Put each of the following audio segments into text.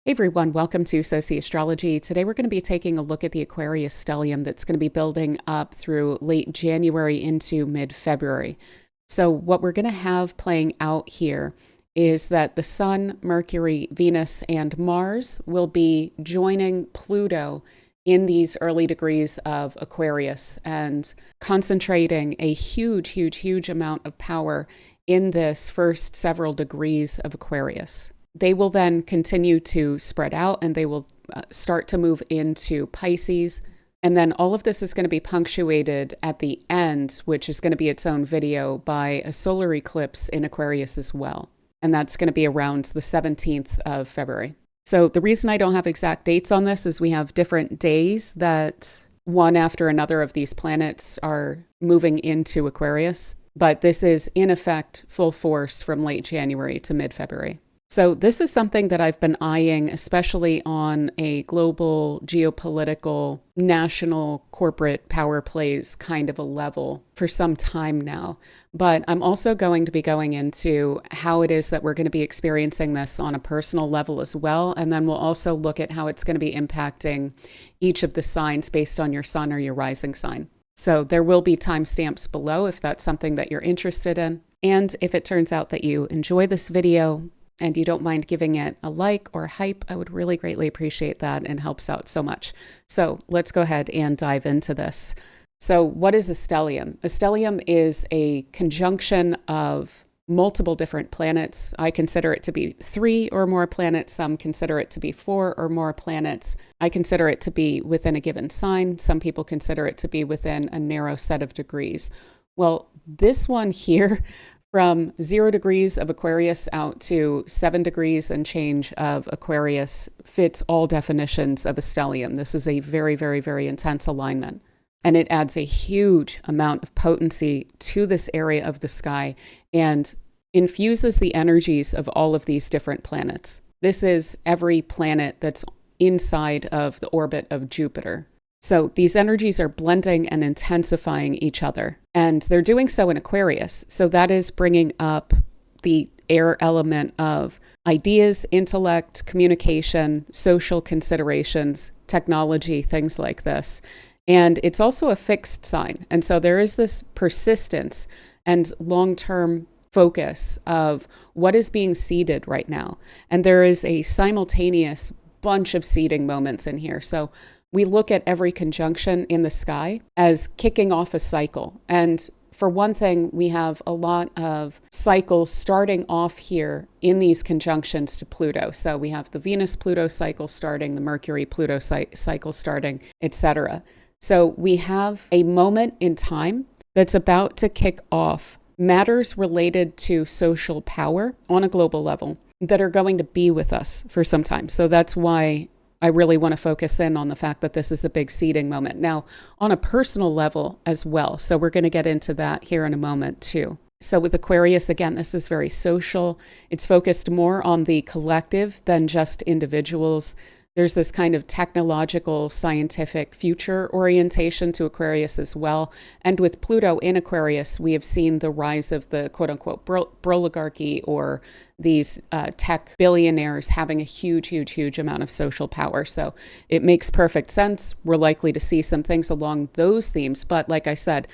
Hey everyone, welcome to Sociastrology. Today we're going to be taking a look at the Aquarius Stellium that's going to be building up through late January into mid-February. So what we're going to have playing out here is that the Sun, Mercury, Venus, and Mars will be joining Pluto in these early degrees of Aquarius and concentrating a huge amount of power in this first several degrees of Aquarius. They will then continue to spread out and they will start to move into Pisces. And then all of this is going to be punctuated at the end, which is going to be its own video, by a solar eclipse in Aquarius as well. And that's going to be around the 17th of February. So the reason I don't have exact dates on this is we have different days that one after another of these planets are moving into Aquarius. But this is in effect full force from late January to mid-February. So this is something that I've been eyeing, especially on a global, geopolitical, national, corporate power plays kind of a level for some time now. But I'm also going to be going into how it is that we're going to be experiencing this on a personal level as well. And then we'll also look at how it's going to be impacting each of the signs based on your sun or your rising sign. So there will be timestamps below if that's something that you're interested in. And if it turns out that you enjoy this video, and you don't mind giving it a like or hype, I would really greatly appreciate that and helps out so much. So let's go ahead and dive into this. So what is a stellium? A stellium is a conjunction of multiple different planets. I consider it to be 3 or more planets. Some consider it to be 4 or more planets. I consider it to be within a given sign. Some people consider it to be within a narrow set of degrees. Well, this one here, from 0 degrees of Aquarius out to 7 degrees and change of Aquarius, fits all definitions of a stellium. This is a very intense alignment. And it adds a huge amount of potency to this area of the sky and infuses the energies of all of these different planets. This is every planet that's inside of the orbit of Jupiter. So these energies are blending and intensifying each other. And they're doing so in Aquarius. So that is bringing up the air element of ideas, intellect, communication, social considerations, technology, things like this. And it's also a fixed sign. And so there is this persistence and long-term focus of what is being seeded right now. And there is a simultaneous bunch of seeding moments in here. So we look at every conjunction in the sky as kicking off a cycle. And for one thing, we have a lot of cycles starting off here in these conjunctions to Pluto. So we have the Venus-Pluto cycle starting, the Mercury-Pluto cycle starting, etc. So we have a moment in time that's about to kick off matters related to social power on a global level that are going to be with us for some time. So that's why I really want to focus in on the fact that this is a big seeding moment. Now, on a personal level as well. So we're going to get into that here in a moment too. So with Aquarius, again, this is very social. It's focused more on the collective than just individuals. There's this kind of technological, scientific future orientation to Aquarius as well. And with Pluto in Aquarius, we have seen the rise of the quote-unquote broligarchy, or these tech billionaires having a huge amount of social power. So it makes perfect sense. We're likely to see some things along those themes. But like I said,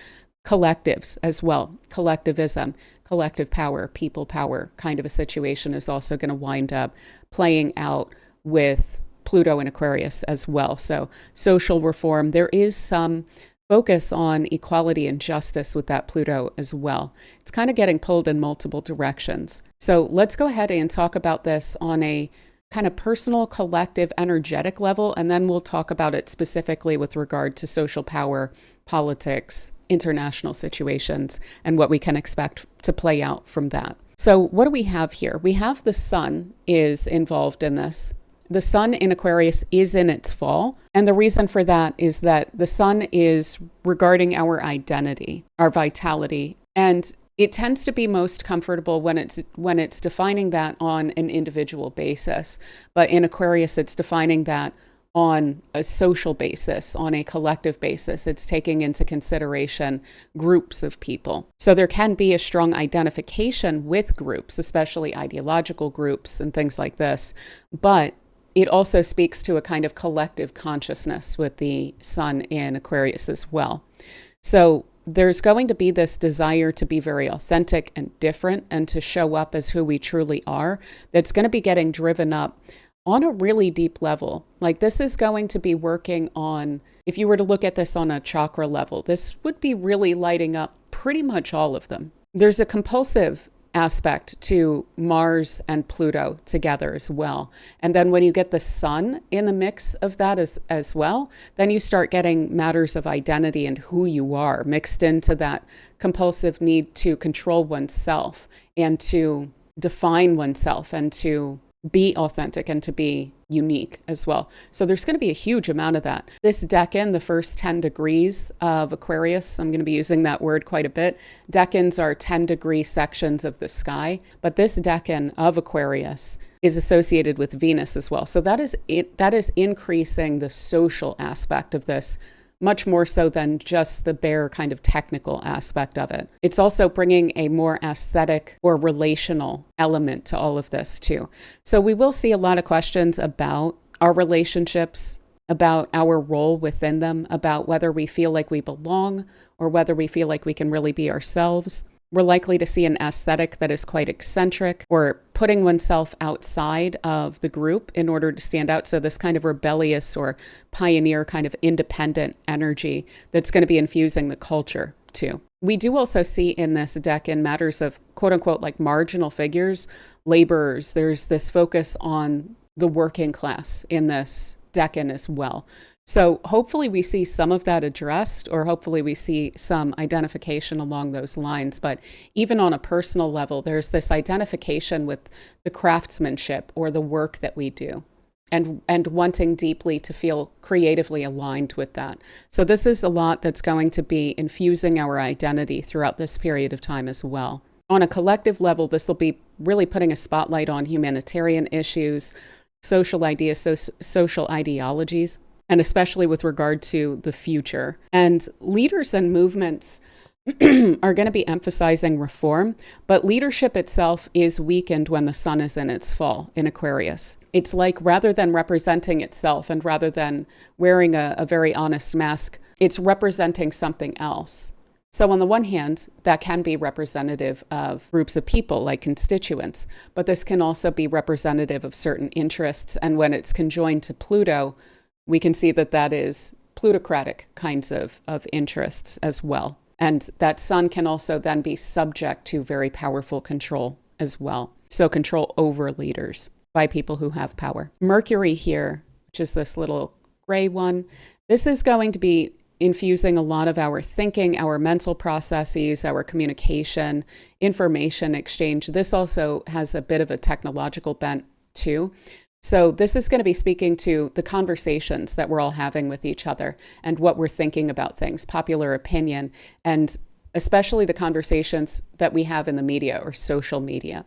collectives as well, collectivism, collective power, people power kind of a situation is also going to wind up playing out with Pluto in Aquarius as well. So social reform, there is some focus on equality and justice with that Pluto as well. It's kind of getting pulled in multiple directions. So let's go ahead and talk about this on a kind of personal, collective, energetic level, and then we'll talk about it specifically with regard to social power, politics, international situations, and what we can expect to play out from that. So what do we have here? We have the sun is involved in this. The sun in Aquarius is in its fall. And the reason for that is that the sun is regarding our identity, our vitality. And it tends to be most comfortable when it's defining that on an individual basis. But in Aquarius, it's defining that on a social basis, on a collective basis. It's taking into consideration groups of people. So there can be a strong identification with groups, especially ideological groups and things like this. But it also speaks to a kind of collective consciousness with the sun in Aquarius as well. So there's going to be this desire to be very authentic and different and to show up as who we truly are. That's going to be getting driven up on a really deep level. Like this is going to be working on, if you were to look at this on a chakra level, this would be really lighting up pretty much all of them. There's a compulsive aspect to Mars and Pluto together as well. And then when you get the sun in the mix of that as well, then you start getting matters of identity and who you are mixed into that compulsive need to control oneself and to define oneself and to be authentic and to be unique as well. So there's going to be a huge amount of that. This decan, the first 10 degrees of Aquarius, I'm going to be using that word quite a bit. Decans are 10-degree sections of the sky, but this decan of Aquarius is associated with Venus as well. So that is increasing the social aspect of this, much more so than just the bare kind of technical aspect of it. It's also bringing a more aesthetic or relational element to all of this too. So we will see a lot of questions about our relationships, about our role within them, about whether we feel like we belong or whether we feel like we can really be ourselves. We're likely to see an aesthetic that is quite eccentric or putting oneself outside of the group in order to stand out. So this kind of rebellious or pioneer kind of independent energy that's going to be infusing the culture too. We do also see in this deck in matters of quote unquote like marginal figures, laborers. There's this focus on the working class in this decan as well. So hopefully we see some of that addressed, or hopefully we see some identification along those lines. But even on a personal level, there's this identification with the craftsmanship or the work that we do, and wanting deeply to feel creatively aligned with that. So this is a lot that's going to be infusing our identity throughout this period of time as well. On a collective level, this will be really putting a spotlight on humanitarian issues, social ideas, social ideologies, and especially with regard to the future. And leaders and movements are going to be emphasizing reform, but leadership itself is weakened when the sun is in its fall in Aquarius. It's like rather than representing itself and rather than wearing a very honest mask, it's representing something else. So on the one hand, that can be representative of groups of people like constituents, but this can also be representative of certain interests. And when it's conjoined to Pluto, we can see that that is plutocratic kinds of interests as well. And that sun can also then be subject to very powerful control as well. So control over leaders by people who have power. Mercury here, which is this little gray one, this is going to be infusing a lot of our thinking, our mental processes, our communication, information exchange. This also has a bit of a technological bent too. So this is going to be speaking to the conversations that we're all having with each other and what we're thinking about things, popular opinion, and especially the conversations that we have in the media or social media.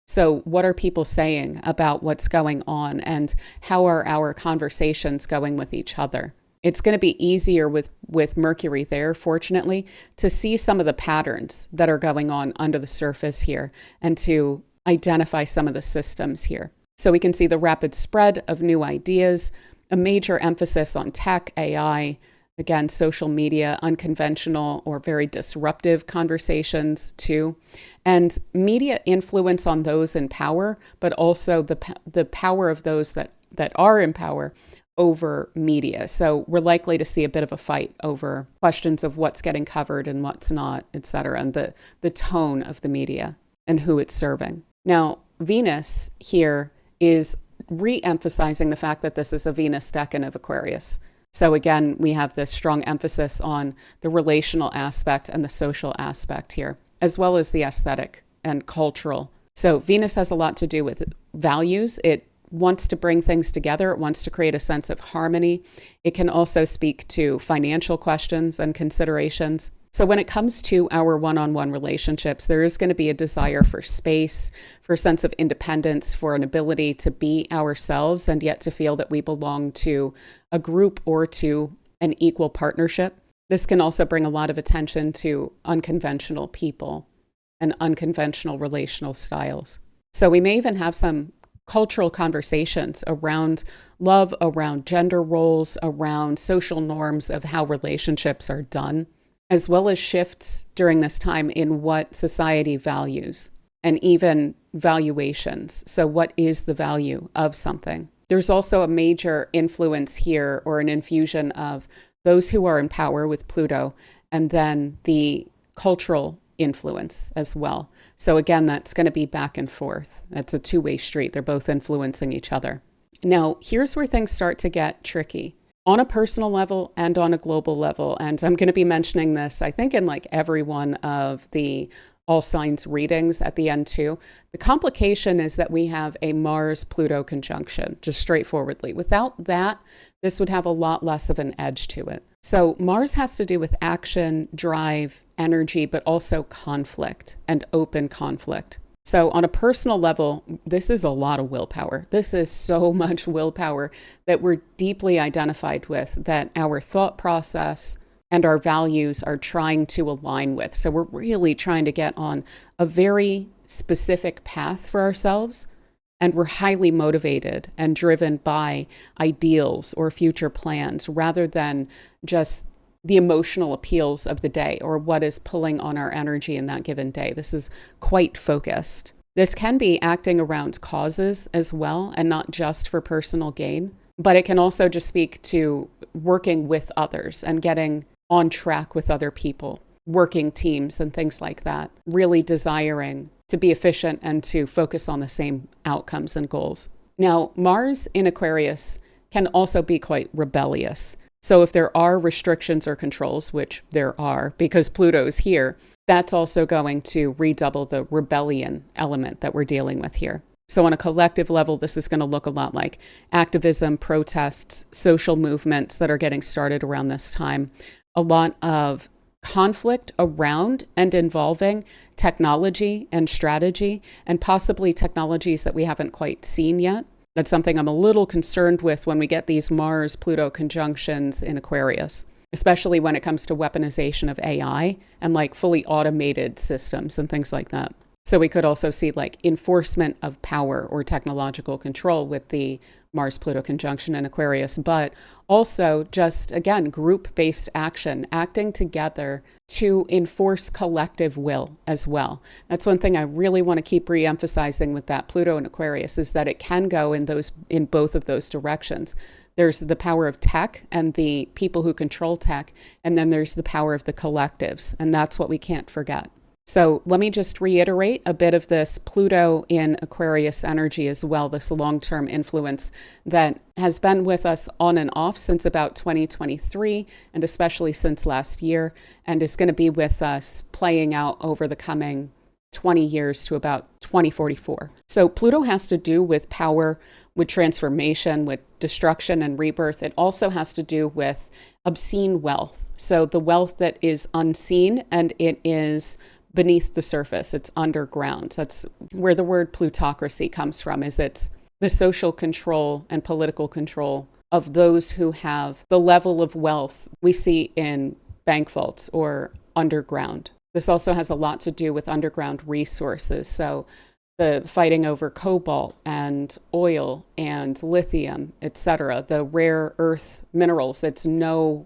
So what are people saying about what's going on and how are our conversations going with each other? It's going to be easier with Mercury there, fortunately, to see some of the patterns that are going on under the surface here and to identify some of the systems here. So we can see the rapid spread of new ideas, a major emphasis on tech, AI, again, social media, unconventional or very disruptive conversations too, and media influence on those in power, but also the power of those that are in power over media. So we're likely to see a bit of a fight over questions of what's getting covered and what's not, et cetera, and the tone of the media and who it's serving. Now, Venus here is re-emphasizing the fact that this is a Venus decan of Aquarius. So again, we have this strong emphasis on the relational aspect and the social aspect here, as well as the aesthetic and cultural. So Venus has a lot to do with values. It wants to bring things together. It wants to create a sense of harmony. It can also speak to financial questions and considerations. So when it comes to our one-on-one relationships, there is going to be a desire for space, for a sense of independence, for an ability to be ourselves and yet to feel that we belong to a group or to an equal partnership. This can also bring a lot of attention to unconventional people and unconventional relational styles. So we may even have some cultural conversations around love, around gender roles, around social norms of how relationships are done, as well as shifts during this time in what society values and even valuations. So what is the value of something? There's also a major influence here, or an infusion of those who are in power with Pluto, and then the cultural influence as well. So again, that's going to be back and forth. That's a two-way street. They're both influencing each other. Now, here's where things start to get tricky on a personal level and on a global level. And I'm going to be mentioning this, I think, in like every one of the all signs readings at the end too. The complication is that we have a Mars-Pluto conjunction, just straightforwardly. Without that, this would have a lot less of an edge to it. So Mars has to do with action, drive, energy, but also conflict and open conflict. So on a personal level, this is a lot of willpower. This is so much willpower that we're deeply identified with, that our thought process and our values are trying to align with. So we're really trying to get on a very specific path for ourselves. And we're highly motivated and driven by ideals or future plans rather than just the emotional appeals of the day or what is pulling on our energy in that given day. This is quite focused. This can be acting around causes as well, and not just for personal gain, but it can also just speak to working with others and getting on track with other people, working teams and things like that, really desiring to be efficient and to focus on the same outcomes and goals. Now, Mars in Aquarius can also be quite rebellious. So if there are restrictions or controls, which there are because Pluto's here, that's also going to redouble the rebellion element that we're dealing with here. So on a collective level, this is going to look a lot like activism, protests, social movements that are getting started around this time. A lot of conflict around and involving technology and strategy, and possibly technologies that we haven't quite seen yet. That's something I'm a little concerned with when we get these Mars-Pluto conjunctions in Aquarius, especially when it comes to weaponization of AI and like fully automated systems and things like that. So we could also see like enforcement of power or technological control with the Mars-Pluto conjunction in Aquarius, but also just, again, group-based action, acting together to enforce collective will as well. That's one thing I really want to keep re-emphasizing with that Pluto in Aquarius, is that it can go in both of those directions. There's the power of tech and the people who control tech, and then there's the power of the collectives, and that's what we can't forget. So let me just reiterate a bit of this Pluto in Aquarius energy as well, this long-term influence that has been with us on and off since about 2023, and especially since last year, and is going to be with us playing out over the coming 20 years to about 2044. So Pluto has to do with power, with transformation, with destruction and rebirth. It also has to do with obscene wealth. So the wealth that is unseen, and it is beneath the surface, it's underground. That's where the word plutocracy comes from, is it's the social control and political control of those who have the level of wealth we see in bank vaults or underground. This also has a lot to do with underground resources. So the fighting over cobalt and oil and lithium, etc., the rare earth minerals. It's no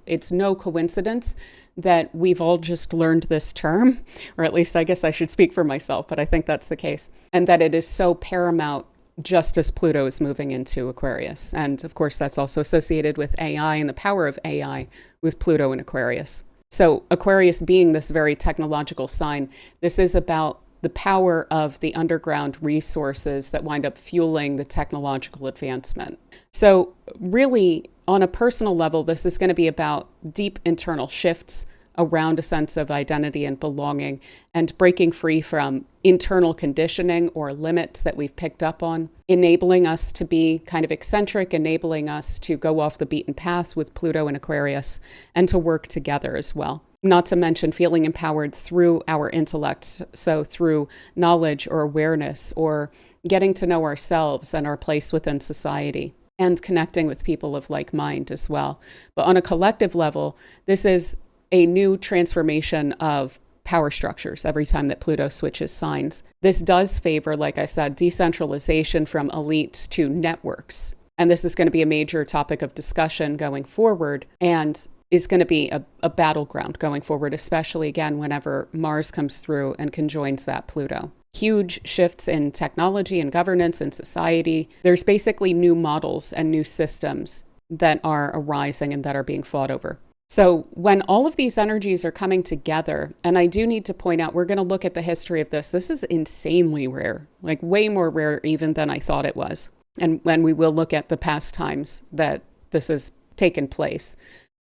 coincidence that we've all just learned this term, or at least I guess I should speak for myself, but I think that's the case, and that it is so paramount just as Pluto is moving into Aquarius. And of course, that's also associated with AI and the power of AI with Pluto in Aquarius. So Aquarius being this very technological sign, this is about the power of the underground resources that wind up fueling the technological advancement. So really, on a personal level, this is going to be about deep internal shifts around a sense of identity and belonging, and breaking free from internal conditioning or limits that we've picked up on, enabling us to be kind of eccentric, enabling us to go off the beaten path with Pluto and Aquarius, and to work together as well. Not to mention feeling empowered through our intellect, so through knowledge or awareness, or getting to know ourselves and our place within society, and connecting with people of like mind as well. But on a collective level, this is a new transformation of power structures every time that Pluto switches signs. This does favor, like I said, decentralization from elites to networks. And this is going to be a major topic of discussion going forward, and is going to be a battleground going forward, especially again whenever Mars comes through and conjoins that Pluto. Huge shifts in technology and governance and society. There's basically new models and new systems that are arising and that are being fought over. So when all of these energies are coming together, and I do need to point out, we're going to look at the history of this. This is insanely rare, like way more rare even than I thought it was. And when we will look at the past times that this has taken place.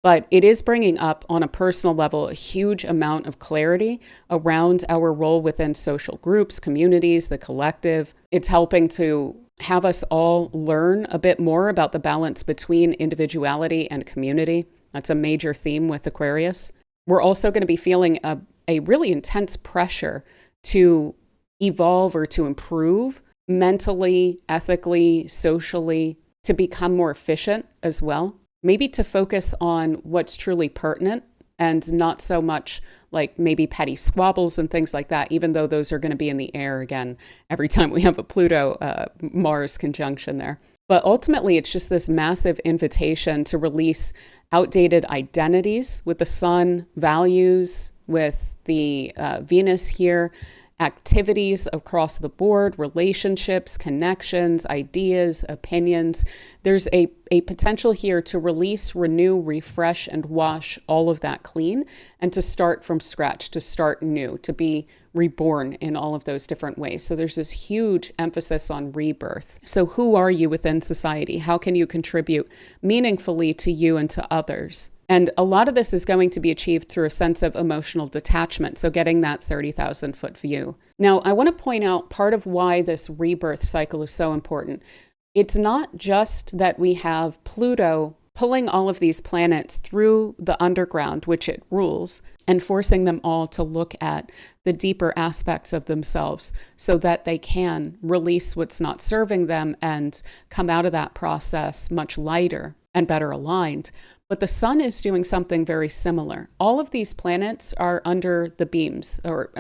But it is bringing up on a personal level a huge amount of clarity around our role within social groups, communities, the collective. It's helping to have us all learn a bit more about the balance between individuality and community. That's a major theme with Aquarius. We're also going to be feeling a really intense pressure to evolve or to improve mentally, ethically, socially, to become more efficient as well. Maybe to focus on what's truly pertinent and not so much like maybe petty squabbles and things like that, even though those are going to be in the air again every time we have a Pluto-Mars conjunction there. But ultimately, it's just this massive invitation to release outdated identities with the sun, values, with the Venus here, activities across the board, relationships, connections, ideas, opinions. There's a potential here to release, renew, refresh, and wash all of that clean, and to start from scratch, to start new, to be reborn in all of those different ways. So there's this huge emphasis on rebirth. So who are you within society? How can you contribute meaningfully to you and to others? And a lot of this is going to be achieved through a sense of emotional detachment, so getting that 30,000-foot view. Now, I want to point out part of why this rebirth cycle is so important. It's not just that we have Pluto pulling all of these planets through the underground, which it rules, and forcing them all to look at the deeper aspects of themselves so that they can release what's not serving them and come out of that process much lighter and better aligned. But the sun is doing something very similar. All of these planets are under the beams, or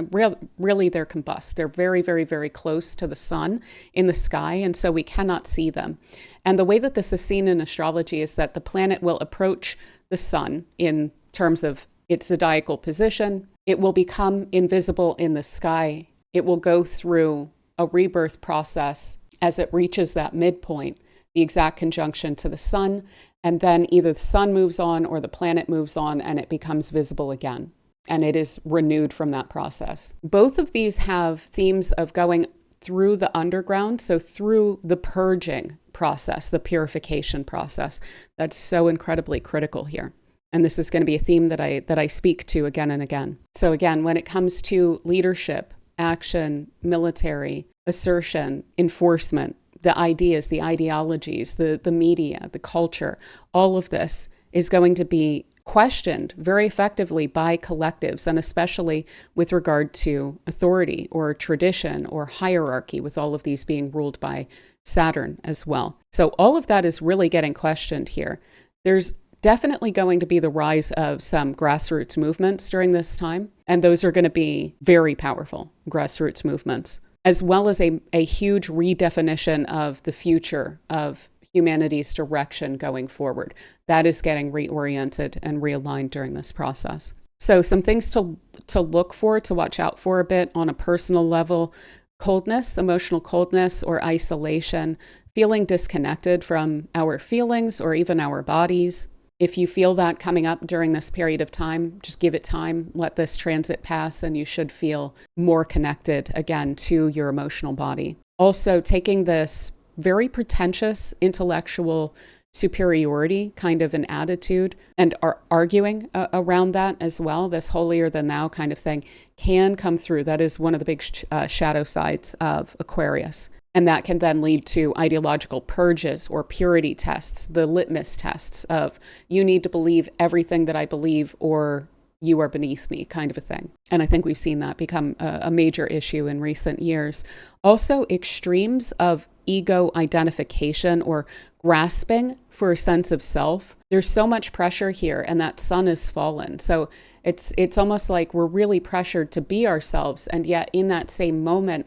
really they're combust. They're very, very, very close to the sun in the sky, and so we cannot see them. And the way that this is seen in astrology is that the planet will approach the sun in terms of its zodiacal position. It will become invisible in the sky. It will go through a rebirth process as it reaches that midpoint, the exact conjunction to the sun. And then either the sun moves on or the planet moves on and it becomes visible again. And it is renewed from that process. Both of these have themes of going through the underground, so through the purging process, the purification process. That's so incredibly critical here. And this is going to be a theme that I speak to again and again. So again, when it comes to leadership, action, military, assertion, enforcement, the ideas, the ideologies, the media, the culture, all of this is going to be questioned very effectively by collectives, and especially with regard to authority or tradition or hierarchy, with all of these being ruled by Saturn as well. So all of that is really getting questioned here. There's definitely going to be the rise of some grassroots movements during this time, and those are going to be very powerful grassroots movements, as well as a huge redefinition of the future of humanity's direction going forward. That is getting reoriented and realigned during this process. So some things to look for, to watch out for a bit on a personal level: coldness, emotional coldness or isolation, feeling disconnected from our feelings or even our bodies. If you feel that coming up during this period of time, just give it time, let this transit pass, and you should feel more connected again to your emotional body. Also, taking this very pretentious intellectual superiority kind of an attitude and arguing around that as well, this holier than thou kind of thing, can come through. That is one of the big shadow sides of Aquarius. And that can then lead to ideological purges or purity tests, the litmus tests of you need to believe everything that I believe or you are beneath me kind of a thing. And I think we've seen that become a major issue in recent years. Also, extremes of ego identification or grasping for a sense of self. There's so much pressure here, and that sun has fallen. So it's almost like we're really pressured to be ourselves, and yet in that same moment,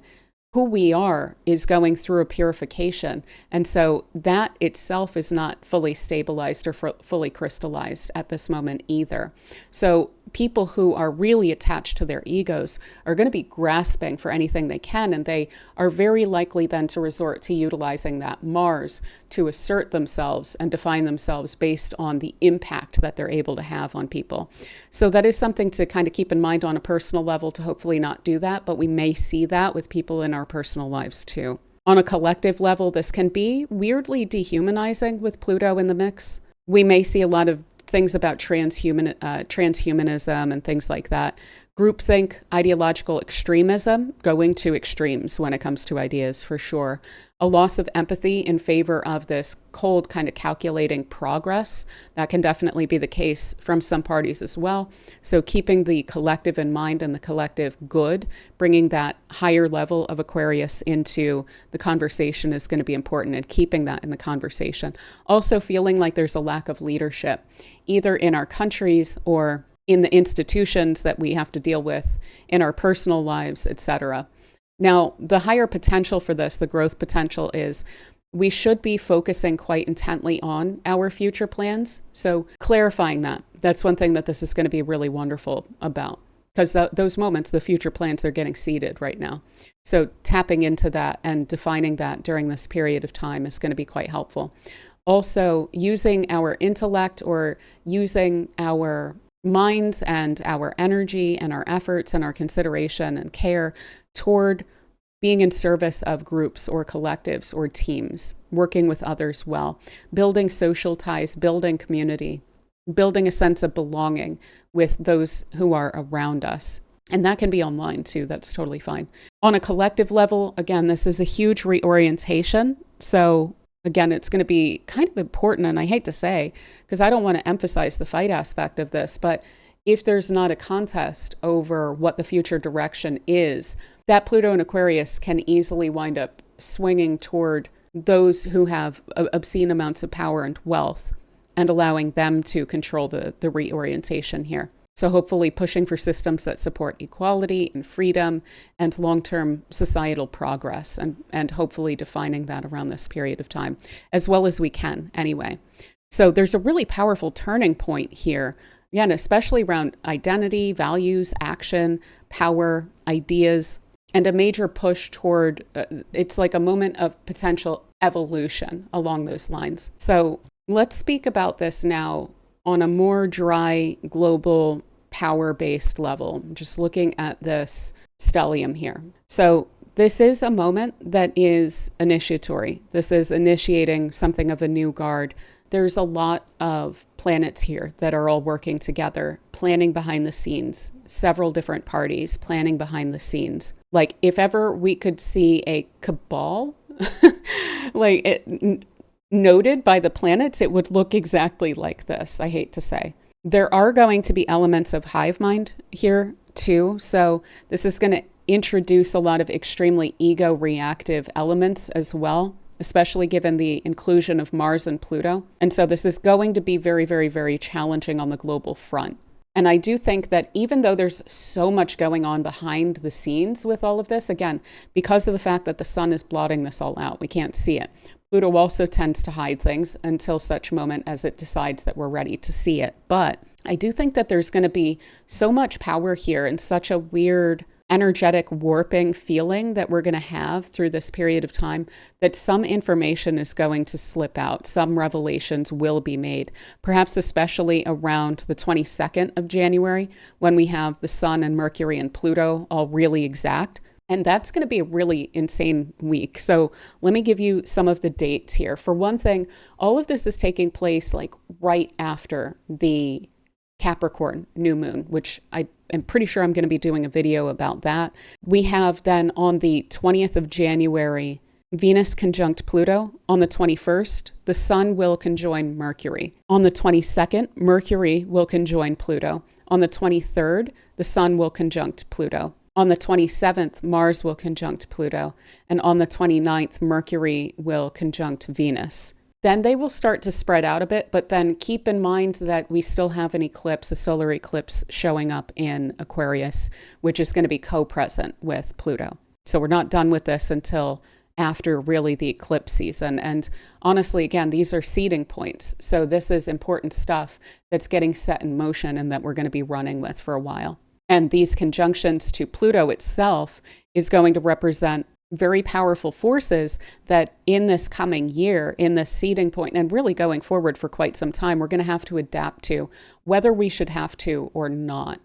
who we are is going through a purification. And so that itself is not fully stabilized or fully crystallized at this moment either. So people who are really attached to their egos are going to be grasping for anything they can, and they are very likely then to resort to utilizing that Mars to assert themselves and define themselves based on the impact that they're able to have on people. So that is something to kind of keep in mind on a personal level, to hopefully not do that, but we may see that with people in our personal lives too. On a collective level, this can be weirdly dehumanizing with Pluto in the mix. We may see a lot of things about transhumanism and things like that. Groupthink, ideological extremism, going to extremes when it comes to ideas for sure. A loss of empathy in favor of this cold kind of calculating progress. That can definitely be the case from some parties as well. So keeping the collective in mind and the collective good, bringing that higher level of Aquarius into the conversation is going to be important, and keeping that in the conversation. Also feeling like there's a lack of leadership, either in our countries or in the institutions that we have to deal with in our personal lives, etc. Now, the higher potential for this, the growth potential, is we should be focusing quite intently on our future plans. So clarifying that, that's one thing that this is going to be really wonderful about, because those moments, the future plans are getting seeded right now. So tapping into that and defining that during this period of time is going to be quite helpful. Also, using our intellect or using our minds and our energy and our efforts and our consideration and care toward being in service of groups or collectives or teams, working with others well, building social ties, building community, building a sense of belonging with those who are around us. And that can be online too. That's totally fine. On a collective level, again, this is a huge reorientation. So again, it's going to be kind of important, and I hate to say, because I don't want to emphasize the fight aspect of this, but if there's not a contest over what the future direction is, that Pluto and Aquarius can easily wind up swinging toward those who have obscene amounts of power and wealth, and allowing them to control the reorientation here. So hopefully pushing for systems that support equality and freedom and long-term societal progress, and hopefully defining that around this period of time, as well as we can anyway. So there's a really powerful turning point here, again, especially around identity, values, action, power, ideas, and a major push toward, it's like a moment of potential evolution along those lines. So let's speak about this now on a more dry, global, power-based level, just looking at this stellium here. So this is a moment that is initiatory. This is initiating something of a new guard. There's a lot of planets here that are all working together, planning behind the scenes, several different parties planning behind the scenes. Like if ever we could see a cabal, like it, noted by the planets, it would look exactly like this, I hate to say. There are going to be elements of hive mind here too. So this is going to introduce a lot of extremely ego reactive elements as well, especially given the inclusion of Mars and Pluto. And so this is going to be very, very, very challenging on the global front. And I do think that even though there's so much going on behind the scenes with all of this, again, because of the fact that the sun is blotting this all out, we can't see it. Pluto also tends to hide things until such moment as it decides that we're ready to see it. But I do think that there's going to be so much power here and such a weird energetic warping feeling that we're going to have through this period of time that some information is going to slip out. Some revelations will be made, perhaps especially around the 22nd of January when we have the Sun and Mercury and Pluto all really exact. And that's going to be a really insane week. So let me give you some of the dates here. For one thing, all of this is taking place like right after the Capricorn new moon, which I am pretty sure I'm going to be doing a video about that. We have then on the 20th of January, Venus conjunct Pluto. On the 21st, the Sun will conjoin Mercury. On the 22nd, Mercury will conjoin Pluto. On the 23rd, the Sun will conjunct Pluto. On the 27th, Mars will conjunct Pluto. And on the 29th, Mercury will conjunct Venus. then they will start to spread out a bit. But then keep in mind that we still have an eclipse, a solar eclipse showing up in Aquarius, which is going to be co-present with Pluto. So we're not done with this until after really the eclipse season. And honestly, again, these are seeding points. So this is important stuff that's getting set in motion and that we're going to be running with for a while. And these conjunctions to Pluto itself is going to represent very powerful forces that in this coming year, in this seeding point, and really going forward for quite some time, we're going to have to adapt to, whether we should have to or not.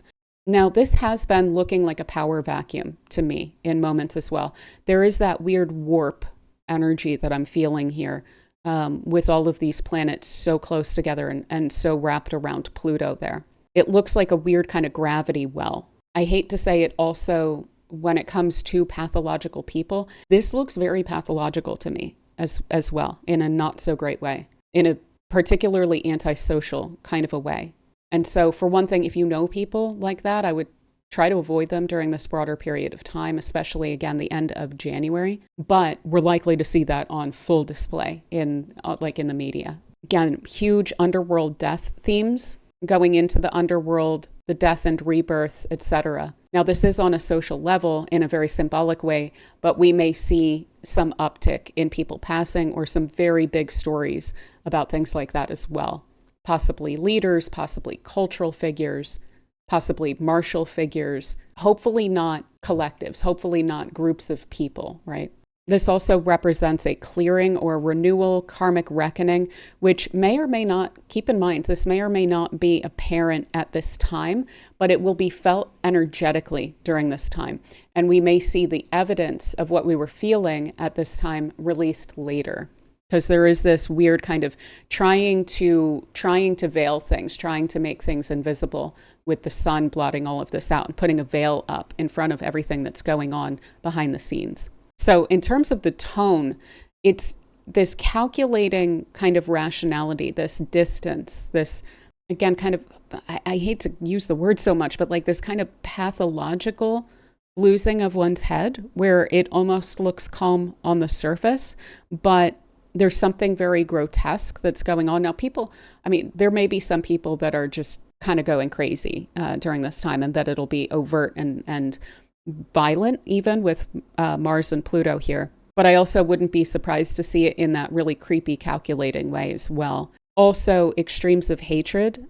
Now, this has been looking like a power vacuum to me in moments as well. There is that weird warp energy that I'm feeling here with all of these planets so close together and so wrapped around Pluto there. It looks like a weird kind of gravity well. I hate to say it also, when it comes to pathological people, this looks very pathological to me as well, in a not so great way, in a particularly antisocial kind of a way. And so for one thing, if you know people like that, I would try to avoid them during this broader period of time, especially, again, the end of January. But we're likely to see that on full display in the media. Again, huge underworld death themes going into the underworld, the death and rebirth, etc. Now, this is on a social level in a very symbolic way, but we may see some uptick in people passing or some very big stories about things like that as well. Possibly leaders, possibly cultural figures, possibly martial figures, hopefully not collectives, hopefully not groups of people, right? This also represents a clearing or renewal, karmic reckoning, which may or may not, keep in mind, this may or may not be apparent at this time, but it will be felt energetically during this time. And we may see the evidence of what we were feeling at this time released later. Because there is this weird kind of trying to veil things, trying to make things invisible, with the sun blotting all of this out and putting a veil up in front of everything that's going on behind the scenes. So in terms of the tone, it's this calculating kind of rationality, this distance, this, again, kind of, I hate to use the word so much, but like this kind of pathological losing of one's head, where it almost looks calm on the surface, but there's something very grotesque that's going on. Now, people, I mean, there may be some people that are just kind of going crazy during this time, and that it'll be overt and violent, even with Mars and Pluto here. But I also wouldn't be surprised to see it in that really creepy, calculating way as well. Also, extremes of hatred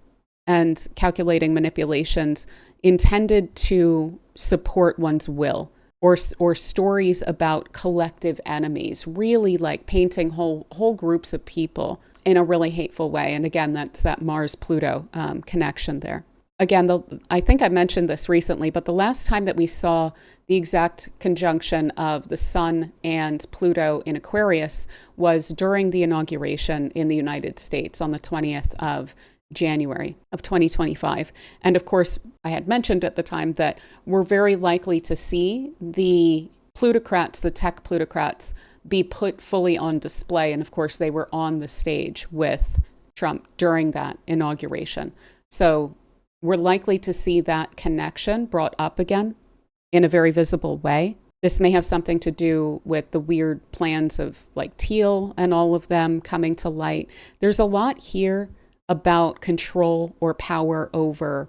and calculating manipulations intended to support one's will, or stories about collective enemies, really like painting whole groups of people in a really hateful way. And again, that's that Mars-Pluto connection there. Again, I think I mentioned this recently, but the last time that we saw the exact conjunction of the Sun and Pluto in Aquarius was during the inauguration in the United States on the 20th of January of 2025. And of course, I had mentioned at the time that we're very likely to see the plutocrats, the tech plutocrats, be put fully on display. And of course, they were on the stage with Trump during that inauguration. So we're likely to see that connection brought up again in a very visible way. This may have something to do with the weird plans of like Teal and all of them coming to light. There's a lot here about control or power over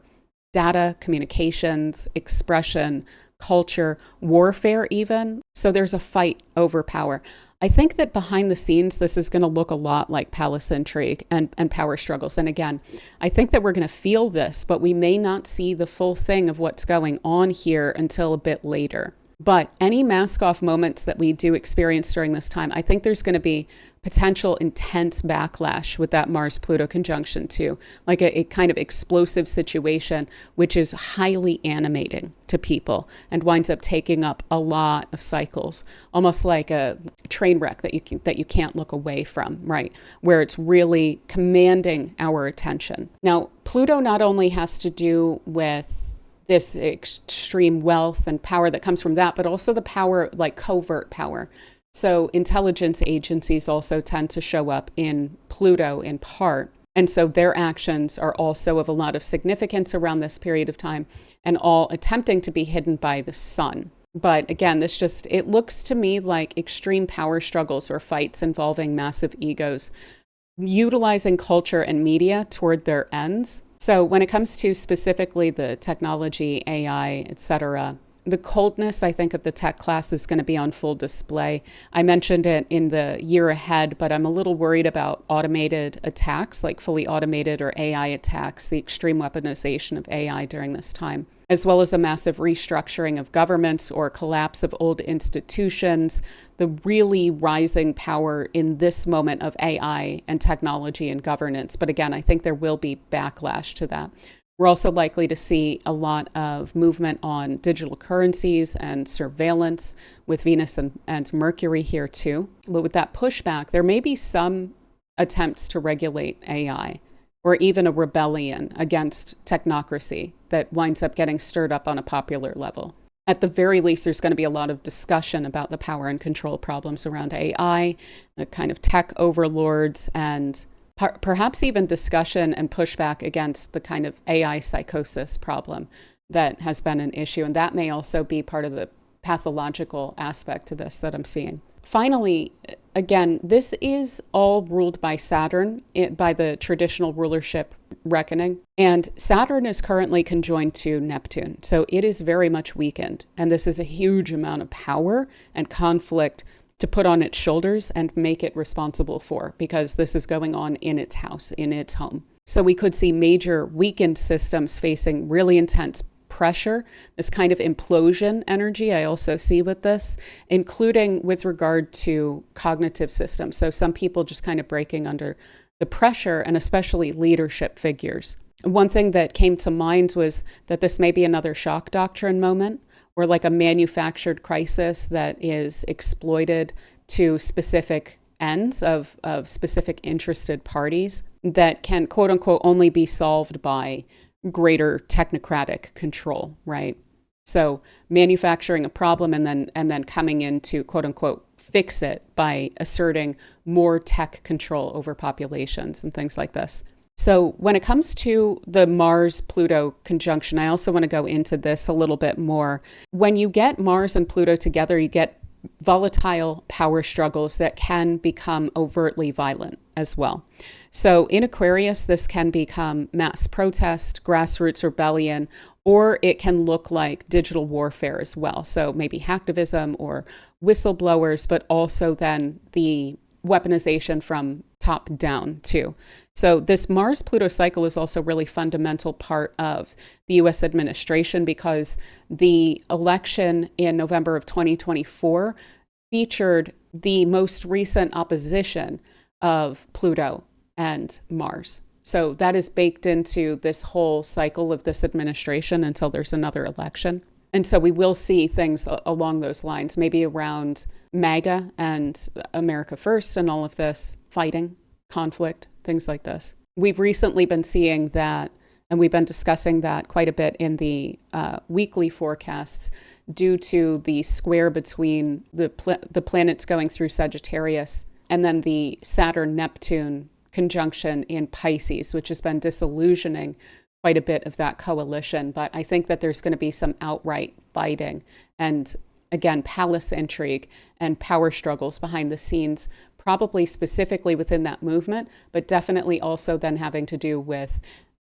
data, communications, expression, culture, warfare even. So there's a fight over power. I think that behind the scenes, this is going to look a lot like palace intrigue and power struggles. And again, I think that we're going to feel this, but we may not see the full thing of what's going on here until a bit later. But any mask off moments that we do experience during this time, I think there's going to be potential intense backlash with that Mars-Pluto conjunction too, like a kind of explosive situation, which is highly animating to people and winds up taking up a lot of cycles, almost like a train wreck that you can't look away from, right? Where it's really commanding our attention. Now, Pluto not only has to do with this extreme wealth and power that comes from that, but also the power, like covert power. So intelligence agencies also tend to show up in Pluto in part. And so their actions are also of a lot of significance around this period of time, and all attempting to be hidden by the sun. But again, it looks to me like extreme power struggles or fights involving massive egos. utilizing culture and media toward their ends. So when it comes to specifically the technology, AI, etc., the coldness, I think, of the tech class is going to be on full display. I mentioned it in the year ahead, but I'm a little worried about automated attacks, like fully automated or AI attacks, the extreme weaponization of AI during this time, as well as a massive restructuring of governments or collapse of old institutions, the really rising power in this moment of AI and technology and governance. But again, I think there will be backlash to that. We're also likely to see a lot of movement on digital currencies and surveillance with Venus and Mercury here too. But with that pushback, there may be some attempts to regulate AI or even a rebellion against technocracy that winds up getting stirred up on a popular level. At the very least, there's going to be a lot of discussion about the power and control problems around AI, the kind of tech overlords, and perhaps even discussion and pushback against the kind of AI psychosis problem that has been an issue. And that may also be part of the pathological aspect to this that I'm seeing. Finally, again, this is all ruled by Saturn, by the traditional rulership reckoning. And Saturn is currently conjoined to Neptune. So it is very much weakened. And this is a huge amount of power and conflict to put on its shoulders and make it responsible for, because this is going on in its house, in its home. So we could see major weakened systems facing really intense pressure, this kind of implosion energy I also see with this, including with regard to cognitive systems. So some people just kind of breaking under the pressure, and especially leadership figures. One thing that came to mind was that this may be another shock doctrine moment, or like a manufactured crisis that is exploited to specific ends of specific interested parties that can, quote unquote, only be solved by greater technocratic control, right? So manufacturing a problem and then coming in to, quote unquote, fix it by asserting more tech control over populations and things like this. So when it comes to the Mars-Pluto conjunction, I also want to go into this a little bit more. When you get Mars and Pluto together, you get volatile power struggles that can become overtly violent as well. So in Aquarius, this can become mass protest, grassroots rebellion, or it can look like digital warfare as well. So maybe hacktivism or whistleblowers, but also then the weaponization from top down too. So this Mars-Pluto cycle is also really fundamental part of the US administration, because the election in November of 2024 featured the most recent opposition of Pluto and Mars. So that is baked into this whole cycle of this administration until there's another election. And so we will see things along those lines, maybe around MAGA and America First and all of this fighting, conflict, things like this. We've recently been seeing that, and we've been discussing that quite a bit in the weekly forecasts, due to the square between the planets going through Sagittarius and then the Saturn-Neptune conjunction in Pisces, which has been disillusioning quite a bit of that coalition. But I think that there's going to be some outright fighting and, again, palace intrigue and power struggles behind the scenes, probably specifically within that movement, but definitely also then having to do with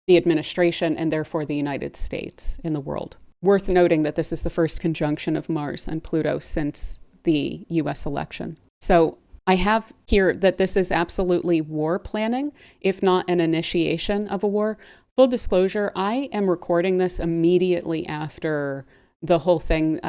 the administration and therefore the United States in the world. Worth noting that this is the first conjunction of Mars and Pluto since the US election. So I have here that this is absolutely war planning, if not an initiation of a war. Full disclosure, I am recording this immediately after the whole thing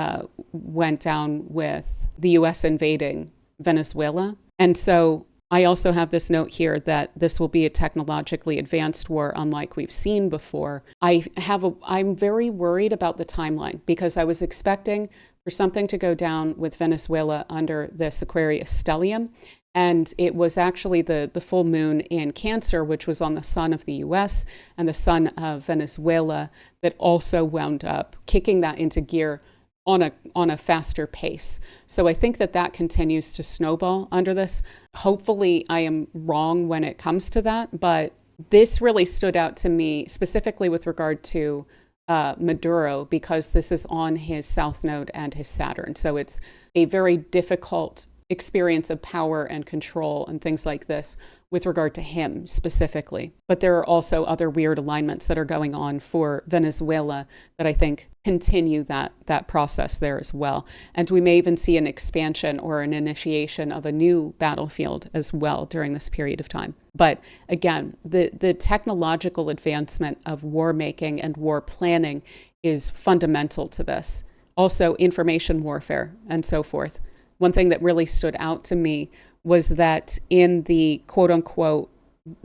went down with the US invading Venezuela. And so I also have this note here that this will be a technologically advanced war, unlike we've seen before. I'm very worried about the timeline, because I was expecting for something to go down with Venezuela under this Aquarius Stellium. And it was actually the full moon in Cancer, which was on the sun of the US and the sun of Venezuela, that also wound up kicking that into gear on a faster pace. So I think that continues to snowball under this. Hopefully I am wrong when it comes to that, but this really stood out to me specifically with regard to Maduro, because this is on his South Node and his Saturn. So it's a very difficult experience of power and control and things like this with regard to him specifically. But there are also other weird alignments that are going on for Venezuela that I think continue that process there as well. And we may even see an expansion or an initiation of a new battlefield as well during this period of time. But again, the technological advancement of war making and war planning is fundamental to this. Also, information warfare and so forth. One thing that really stood out to me was that in the quote-unquote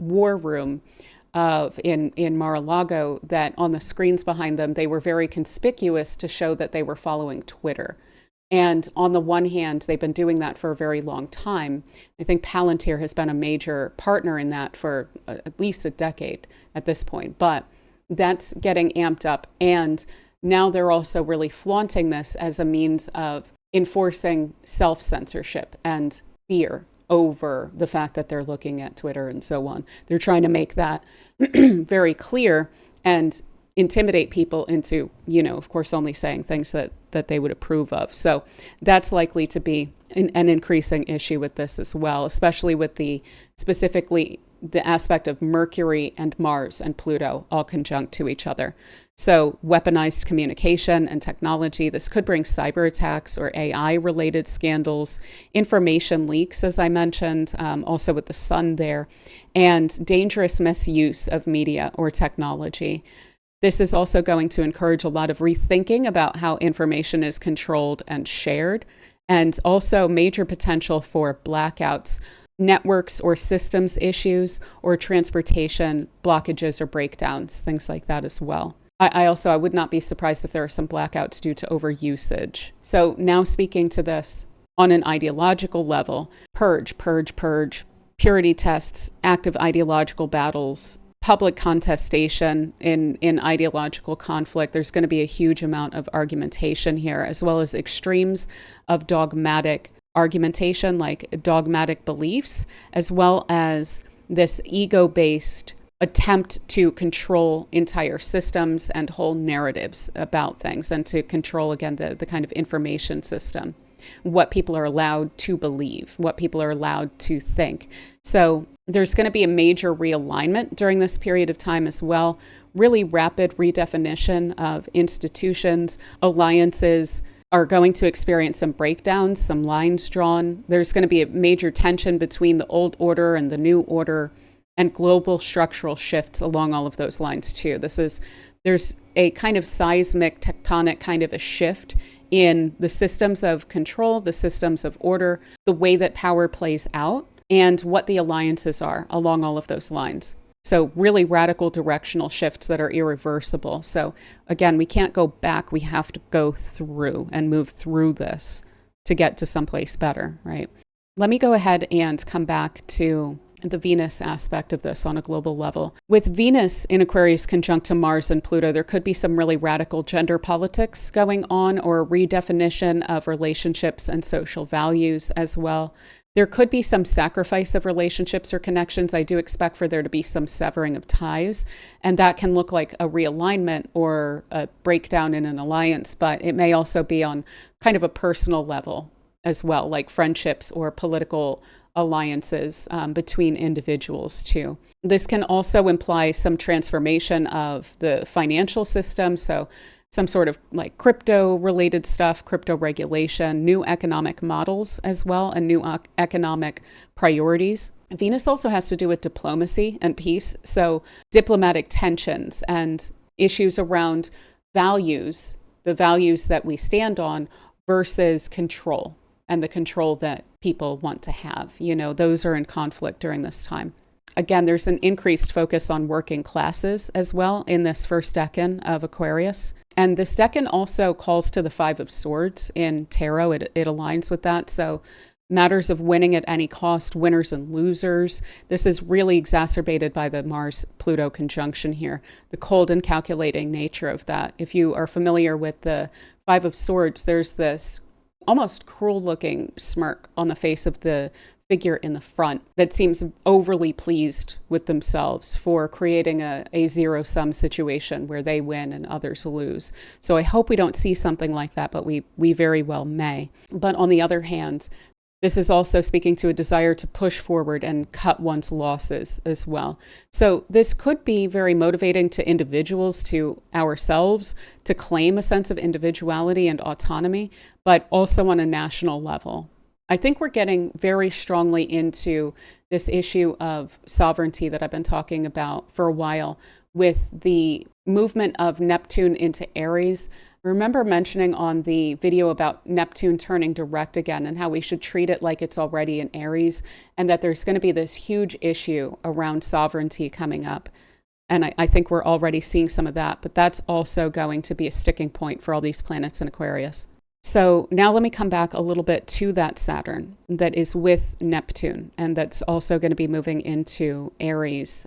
war room in Mar-a-Lago, that on the screens behind them, they were very conspicuous to show that they were following Twitter. And on the one hand, they've been doing that for a very long time. I think Palantir has been a major partner in that for at least a decade at this point. But that's getting amped up. And now they're also really flaunting this as a means of enforcing self-censorship and fear over the fact that they're looking at Twitter and so on. They're trying to make that very clear and intimidate people into, of course, only saying things that they would approve of. So that's likely to be an increasing issue with this as well, especially with specifically the aspect of Mercury and Mars and Pluto all conjunct to each other. So weaponized communication and technology, this could bring cyber attacks or AI-related scandals, information leaks, as I mentioned, also with the sun there, and dangerous misuse of media or technology. This is also going to encourage a lot of rethinking about how information is controlled and shared, and also major potential for blackouts, networks or systems issues, or transportation blockages or breakdowns, things like that as well. I would not be surprised if there are some blackouts due to overusage. So now speaking to this on an ideological level, purge, purity tests, active ideological battles, public contestation in ideological conflict. There's going to be a huge amount of argumentation here, as well as extremes of dogmatic argumentation, like dogmatic beliefs, as well as this ego-based attempt to control entire systems and whole narratives about things, and to control, again, the kind of information system, what people are allowed to believe, what people are allowed to think. So there's going to be a major realignment during this period of time as well, really rapid redefinition of institutions, alliances are going to experience some breakdowns, some lines drawn. There's going to be a major tension between the old order and the new order, and global structural shifts along all of those lines too. There's a kind of seismic, tectonic kind of a shift in the systems of control, the systems of order, the way that power plays out, and what the alliances are along all of those lines. So really radical directional shifts that are irreversible. So again, we can't go back. We have to go through and move through this to get to someplace better, right? Let me go ahead and come back to the Venus aspect of this on a global level. With Venus in Aquarius conjunct to Mars and Pluto, there could be some really radical gender politics going on, or a redefinition of relationships and social values as well. There could be some sacrifice of relationships or connections. I do expect for there to be some severing of ties, and that can look like a realignment or a breakdown in an alliance, but it may also be on kind of a personal level as well, like friendships or political alliances between individuals too. This can also imply some transformation of the financial system, so some sort of like crypto related stuff, crypto regulation, new economic models as well, and new economic priorities. Venus also has to do with diplomacy and peace, so diplomatic tensions and issues around values, the values that we stand on versus control, and the control that people want to have. Those are in conflict during this time. Again, there's an increased focus on working classes as well in this first decan of Aquarius. And this decan also calls to the Five of Swords in tarot. It aligns with that. So matters of winning at any cost, winners and losers. This is really exacerbated by the Mars-Pluto conjunction here, the cold and calculating nature of that. If you are familiar with the Five of Swords, there's this almost cruel-looking smirk on the face of the figure in the front that seems overly pleased with themselves for creating a zero-sum situation where they win and others lose. So I hope we don't see something like that, but we very well may. But on the other hand, This is also speaking to a desire to push forward and cut one's losses as well. So this could be very motivating to individuals, to ourselves, to claim a sense of individuality and autonomy, but also on a national level. I think we're getting very strongly into this issue of sovereignty that I've been talking about for a while with the movement of Neptune into Aries. Remember mentioning on the video about Neptune turning direct again and how we should treat it like it's already in Aries, and that there's going to be this huge issue around sovereignty coming up. And I think we're already seeing some of that, but that's also going to be a sticking point for all these planets in Aquarius. So now let me come back a little bit to that Saturn that is with Neptune, and that's also going to be moving into Aries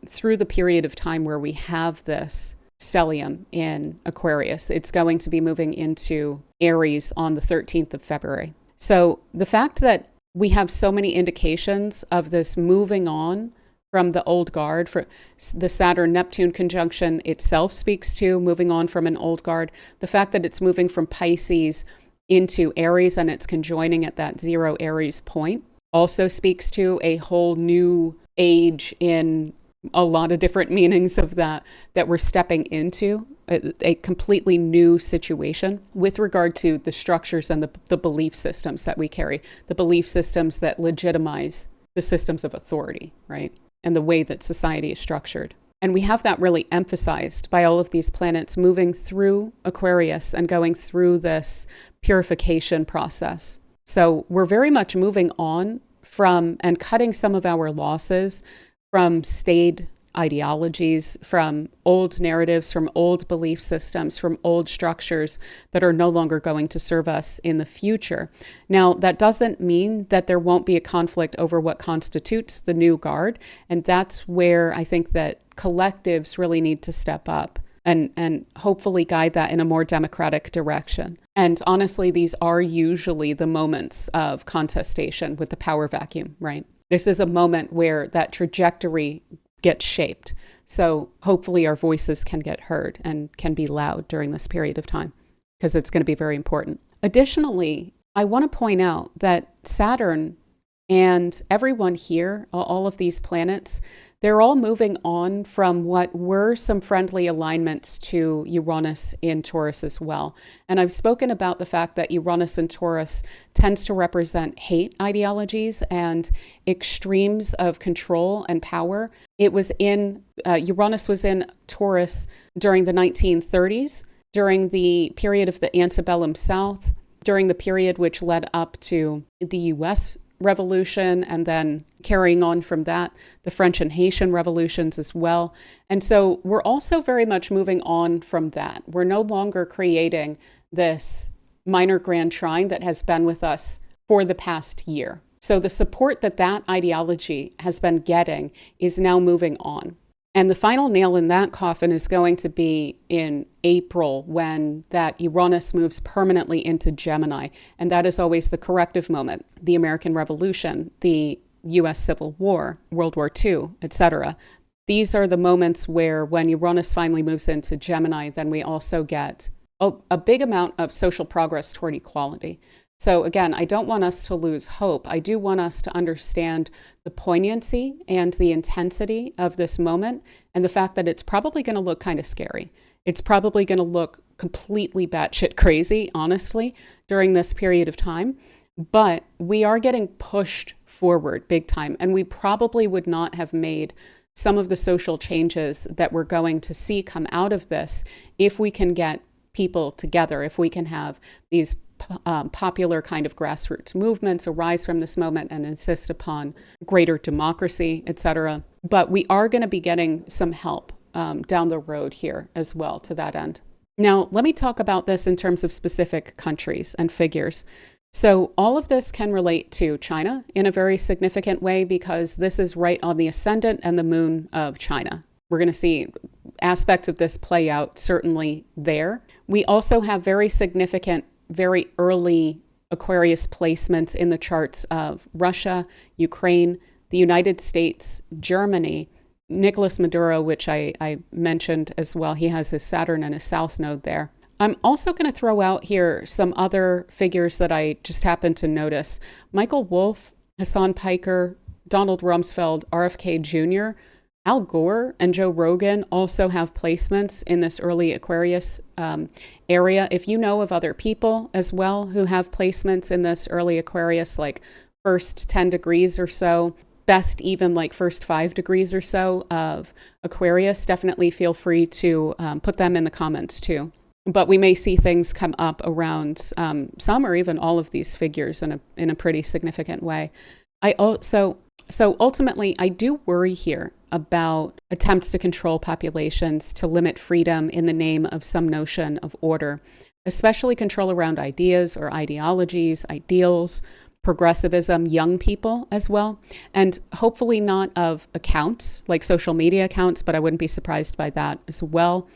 through the period of time where we have this stellium in Aquarius. It's going to be moving into Aries on the 13th of February. So the fact that we have so many indications of this moving on from the old guard, for the Saturn-Neptune conjunction itself speaks to moving on from an old guard. The fact that it's moving from Pisces into Aries and it's conjoining at that 0 Aries point also speaks to a whole new age in a lot of different meanings of that we're stepping into, a completely new situation with regard to the structures and the belief systems that we carry, the belief systems that legitimize the systems of authority, right? And the way that society is structured. And we have that really emphasized by all of these planets moving through Aquarius and going through this purification process. So we're very much moving on from and cutting some of our losses from staid ideologies, from old narratives, from old belief systems, from old structures that are no longer going to serve us in the future. Now, that doesn't mean that there won't be a conflict over what constitutes the new guard. And that's where I think that collectives really need to step up and hopefully guide that in a more democratic direction. And honestly, these are usually the moments of contestation with the power vacuum, right? This is a moment where that trajectory gets shaped. So hopefully our voices can get heard and can be loud during this period of time, because it's going to be very important. Additionally, I want to point out that Saturn and everyone here, all of these planets, they're all moving on from what were some friendly alignments to Uranus in Taurus as well. And I've spoken about the fact that Uranus in Taurus tends to represent hate ideologies and extremes of control and power. It was in, Uranus was in Taurus during the 1930s, during the period of the antebellum South, during the period which led up to the US Revolution, and then carrying on from that, the French and Haitian revolutions as well. And so we're also very much moving on from that. We're no longer creating this minor grand trine that has been with us for the past year. So the support that that ideology has been getting is now moving on. And the final nail in that coffin is going to be in April, when that Uranus moves permanently into Gemini. And that is always the corrective moment. The American Revolution, the US Civil War, World War II, etc. These are the moments where when Uranus finally moves into Gemini, then we also get a big amount of social progress toward equality. So again, I don't want us to lose hope. I do want us to understand the poignancy and the intensity of this moment, and the fact that it's probably going to look kind of scary. It's probably going to look completely batshit crazy, honestly, during this period of time. But we are getting pushed forward big time, and we probably would not have made some of the social changes that we're going to see come out of this if we can get people together, if we can have these popular kind of grassroots movements arise from this moment and insist upon greater democracy, etc. But we are going to be getting some help down the road here as well to that end. Now, let me talk about this in terms of specific countries and figures. So all of this can relate to China in a very significant way, because this is right on the ascendant and the moon of China. We're going to see aspects of this play out certainly there. We also have very significant, very early Aquarius placements in the charts of Russia, Ukraine, the United States, Germany, Nicolas Maduro, which I mentioned as well. He has his Saturn and his South Node there. I'm also going to throw out here some other figures that I just happened to notice. Michael Wolff, Hassan Piker, Donald Rumsfeld, RFK Jr., Al Gore, and Joe Rogan also have placements in this early Aquarius area. If you know of other people as well who have placements in this early Aquarius, like first 10 degrees or so, best even like first 5 degrees or so of Aquarius, definitely feel free to put them in the comments too. But we may see things come up around some or even all of these figures in a pretty significant way. So ultimately, I do worry here about attempts to control populations, to limit freedom in the name of some notion of order, especially control around ideas or ideologies, ideals, progressivism, young people as well, and hopefully not of accounts like social media accounts, but I wouldn't be surprised by that as well.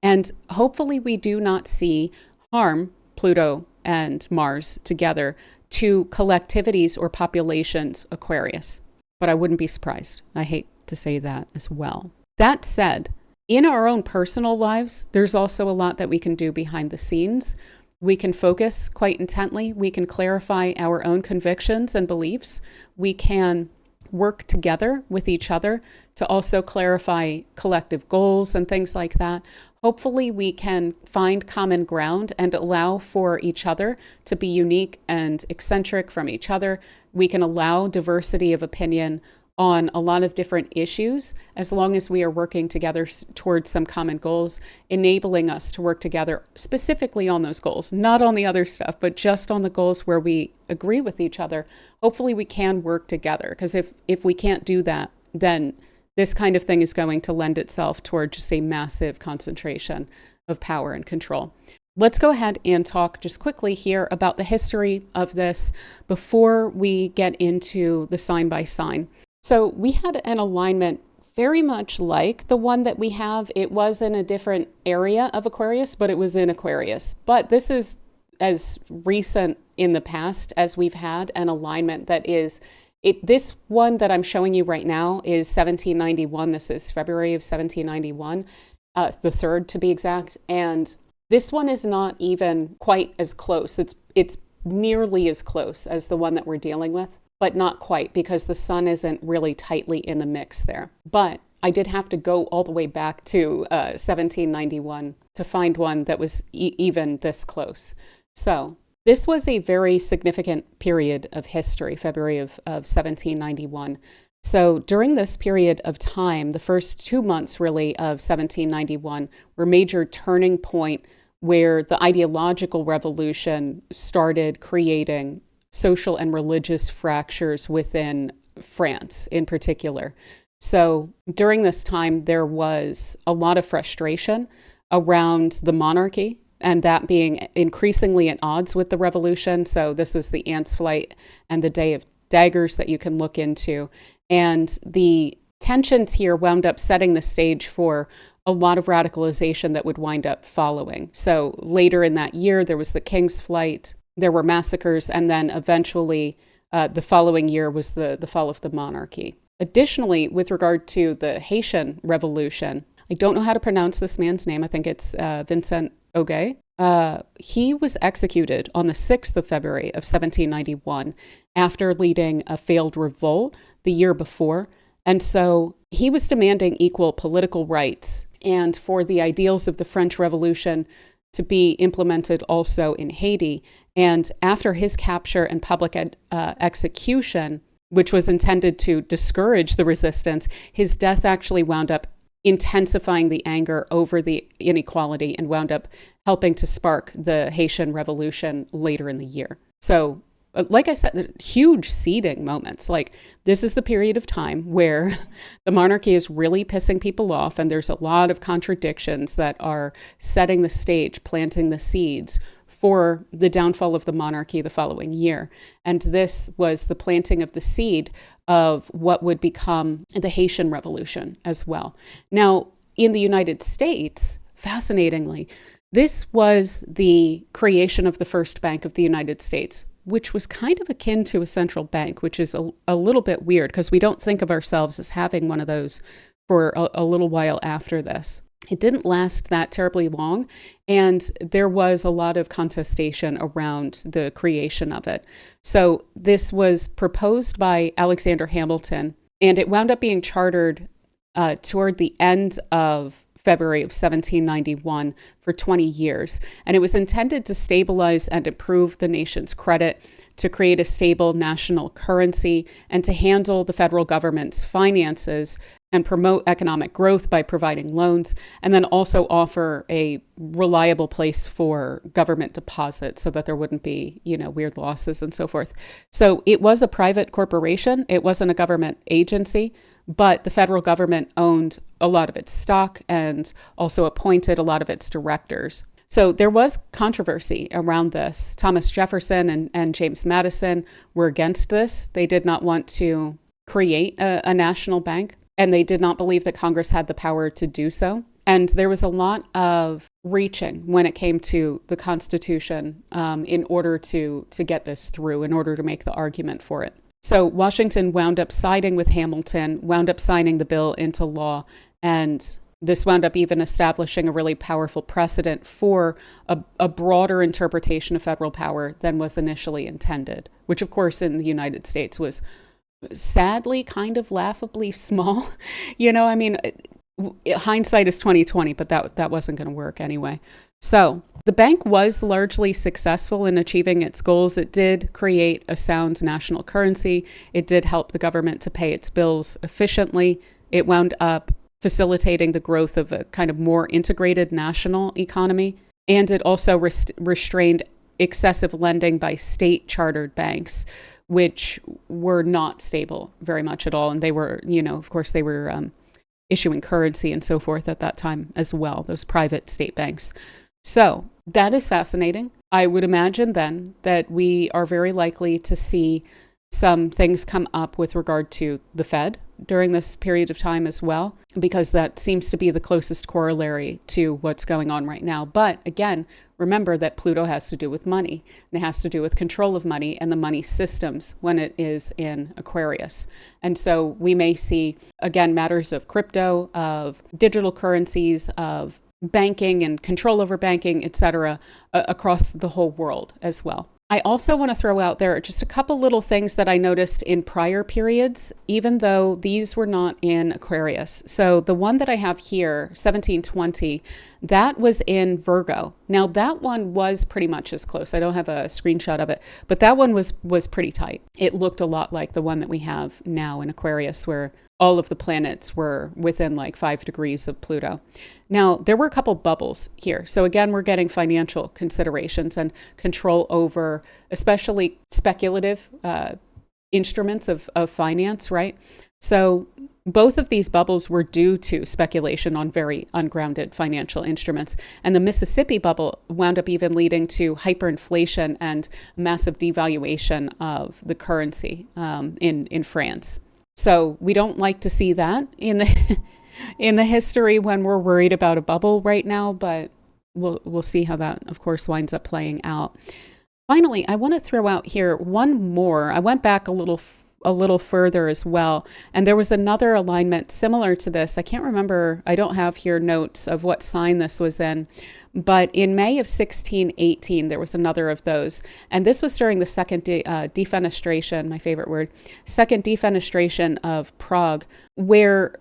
And hopefully we do not see harm, Pluto and Mars together, to collectivities or populations Aquarius. But I wouldn't be surprised. I hate to say that as well. That said, in our own personal lives, there's also a lot that we can do behind the scenes. We can focus quite intently. We can clarify our own convictions and beliefs. We can work together with each other to also clarify collective goals and things like that. Hopefully we can find common ground and allow for each other to be unique and eccentric from each other. We can allow diversity of opinion on a lot of different issues as long as we are working together towards some common goals, enabling us to work together specifically on those goals, not on the other stuff, but just on the goals where we agree with each other. Hopefully we can work together, because if we can't do that, then this kind of thing is going to lend itself toward just a massive concentration of power and control. Let's go ahead and talk just quickly here about the history of this before we get into the sign by sign. So we had an alignment very much like the one that we have. It was in a different area of Aquarius, but it was in Aquarius. But this is as recent in the past as we've had an alignment that is this one that I'm showing you right now is 1791. This is February of 1791, the 3rd to be exact. And this one is not even quite as close. It's nearly as close as the one that we're dealing with, but not quite, because the sun isn't really tightly in the mix there. But I did have to go all the way back to 1791 to find one that was even this close. So this was a very significant period of history, February of 1791. So during this period of time, the first 2 months really of 1791 were a major turning point where the ideological revolution started creating social and religious fractures within France in particular. So during this time, there was a lot of frustration around the monarchy, and that being increasingly at odds with the revolution. So this was the Ants' Flight and the Day of Daggers that you can look into. And the tensions here wound up setting the stage for a lot of radicalization that would wind up following. So later in that year, there was the King's Flight, there were massacres, and then eventually the following year was the fall of the monarchy. Additionally, with regard to the Haitian Revolution, I don't know how to pronounce this man's name. I think it's Vincent Ogé. He was executed on the 6th of February of 1791 after leading a failed revolt the year before. And so he was demanding equal political rights and for the ideals of the French Revolution to be implemented also in Haiti. And after his capture and public execution, which was intended to discourage the resistance, his death actually wound up intensifying the anger over the inequality and wound up helping to spark the Haitian Revolution later in the year. So, like I said, huge seeding moments. Like, this is the period of time where the monarchy is really pissing people off, and there's a lot of contradictions that are setting the stage, planting the seeds for the downfall of the monarchy the following year. And this was the planting of the seed of what would become the Haitian Revolution as well. Now, in the United States, fascinatingly, this was the creation of the first bank of the United States, which was kind of akin to a central bank, which is a little bit weird because we don't think of ourselves as having one of those for a little while after this. It didn't last that terribly long, and there was a lot of contestation around the creation of it. So this was proposed by Alexander Hamilton, and it wound up being chartered toward the end of February of 1791 for 20 years. And it was intended to stabilize and improve the nation's credit, to create a stable national currency, and to handle the federal government's finances and promote economic growth by providing loans, and then also offer a reliable place for government deposits so that there wouldn't be, weird losses and so forth. So it was a private corporation. It wasn't a government agency, but the federal government owned a lot of its stock and also appointed a lot of its directors. So there was controversy around this. Thomas Jefferson and James Madison were against this. They did not want to create a national bank, and they did not believe that Congress had the power to do so. And there was a lot of reaching when it came to the Constitution in order to get this through, in order to make the argument for it. So Washington wound up siding with Hamilton, wound up signing the bill into law, and this wound up even establishing a really powerful precedent for a broader interpretation of federal power than was initially intended, which of course in the United States was sadly kind of laughably small. Hindsight is 2020, but that wasn't going to work anyway. So the bank was largely successful in achieving its goals. It did create a sound national currency. It did help the government to pay its bills efficiently. It wound up facilitating the growth of a kind of more integrated national economy. And it also restrained excessive lending by state chartered banks, which were not stable very much at all. And they were, of course, they were issuing currency and so forth at that time as well, those private state banks. So that is fascinating. I would imagine then that we are very likely to see some things come up with regard to the Fed during this period of time as well, because that seems to be the closest corollary to what's going on right now. But again, remember that Pluto has to do with money, and it has to do with control of money and the money systems when it is in Aquarius. And so we may see, again, matters of crypto, of digital currencies, of banking and control over banking, etc., across the whole world as well. I also want to throw out there just a couple little things that I noticed in prior periods, even though these were not in Aquarius. So the one that I have here, 1720, that was in Virgo. Now that one was pretty much as close. I don't have a screenshot of it, but that one was pretty tight. It looked a lot like the one that we have now in Aquarius, where all of the planets were within like 5 degrees of Pluto. Now, there were a couple bubbles here. So again, we're getting financial considerations and control over especially speculative instruments of finance, right? So both of these bubbles were due to speculation on very ungrounded financial instruments. And the Mississippi bubble wound up even leading to hyperinflation and massive devaluation of the currency in France. So we don't like to see that in the history when we're worried about a bubble right now, but we'll see how that, of course, winds up playing out. Finally, I want to throw out here one more. I went back a little further as well, and there was another alignment similar to this. I can't remember. I don't have here notes of what sign this was in, but in May of 1618, there was another of those. And this was during the second defenestration, my favorite word, second defenestration of Prague, where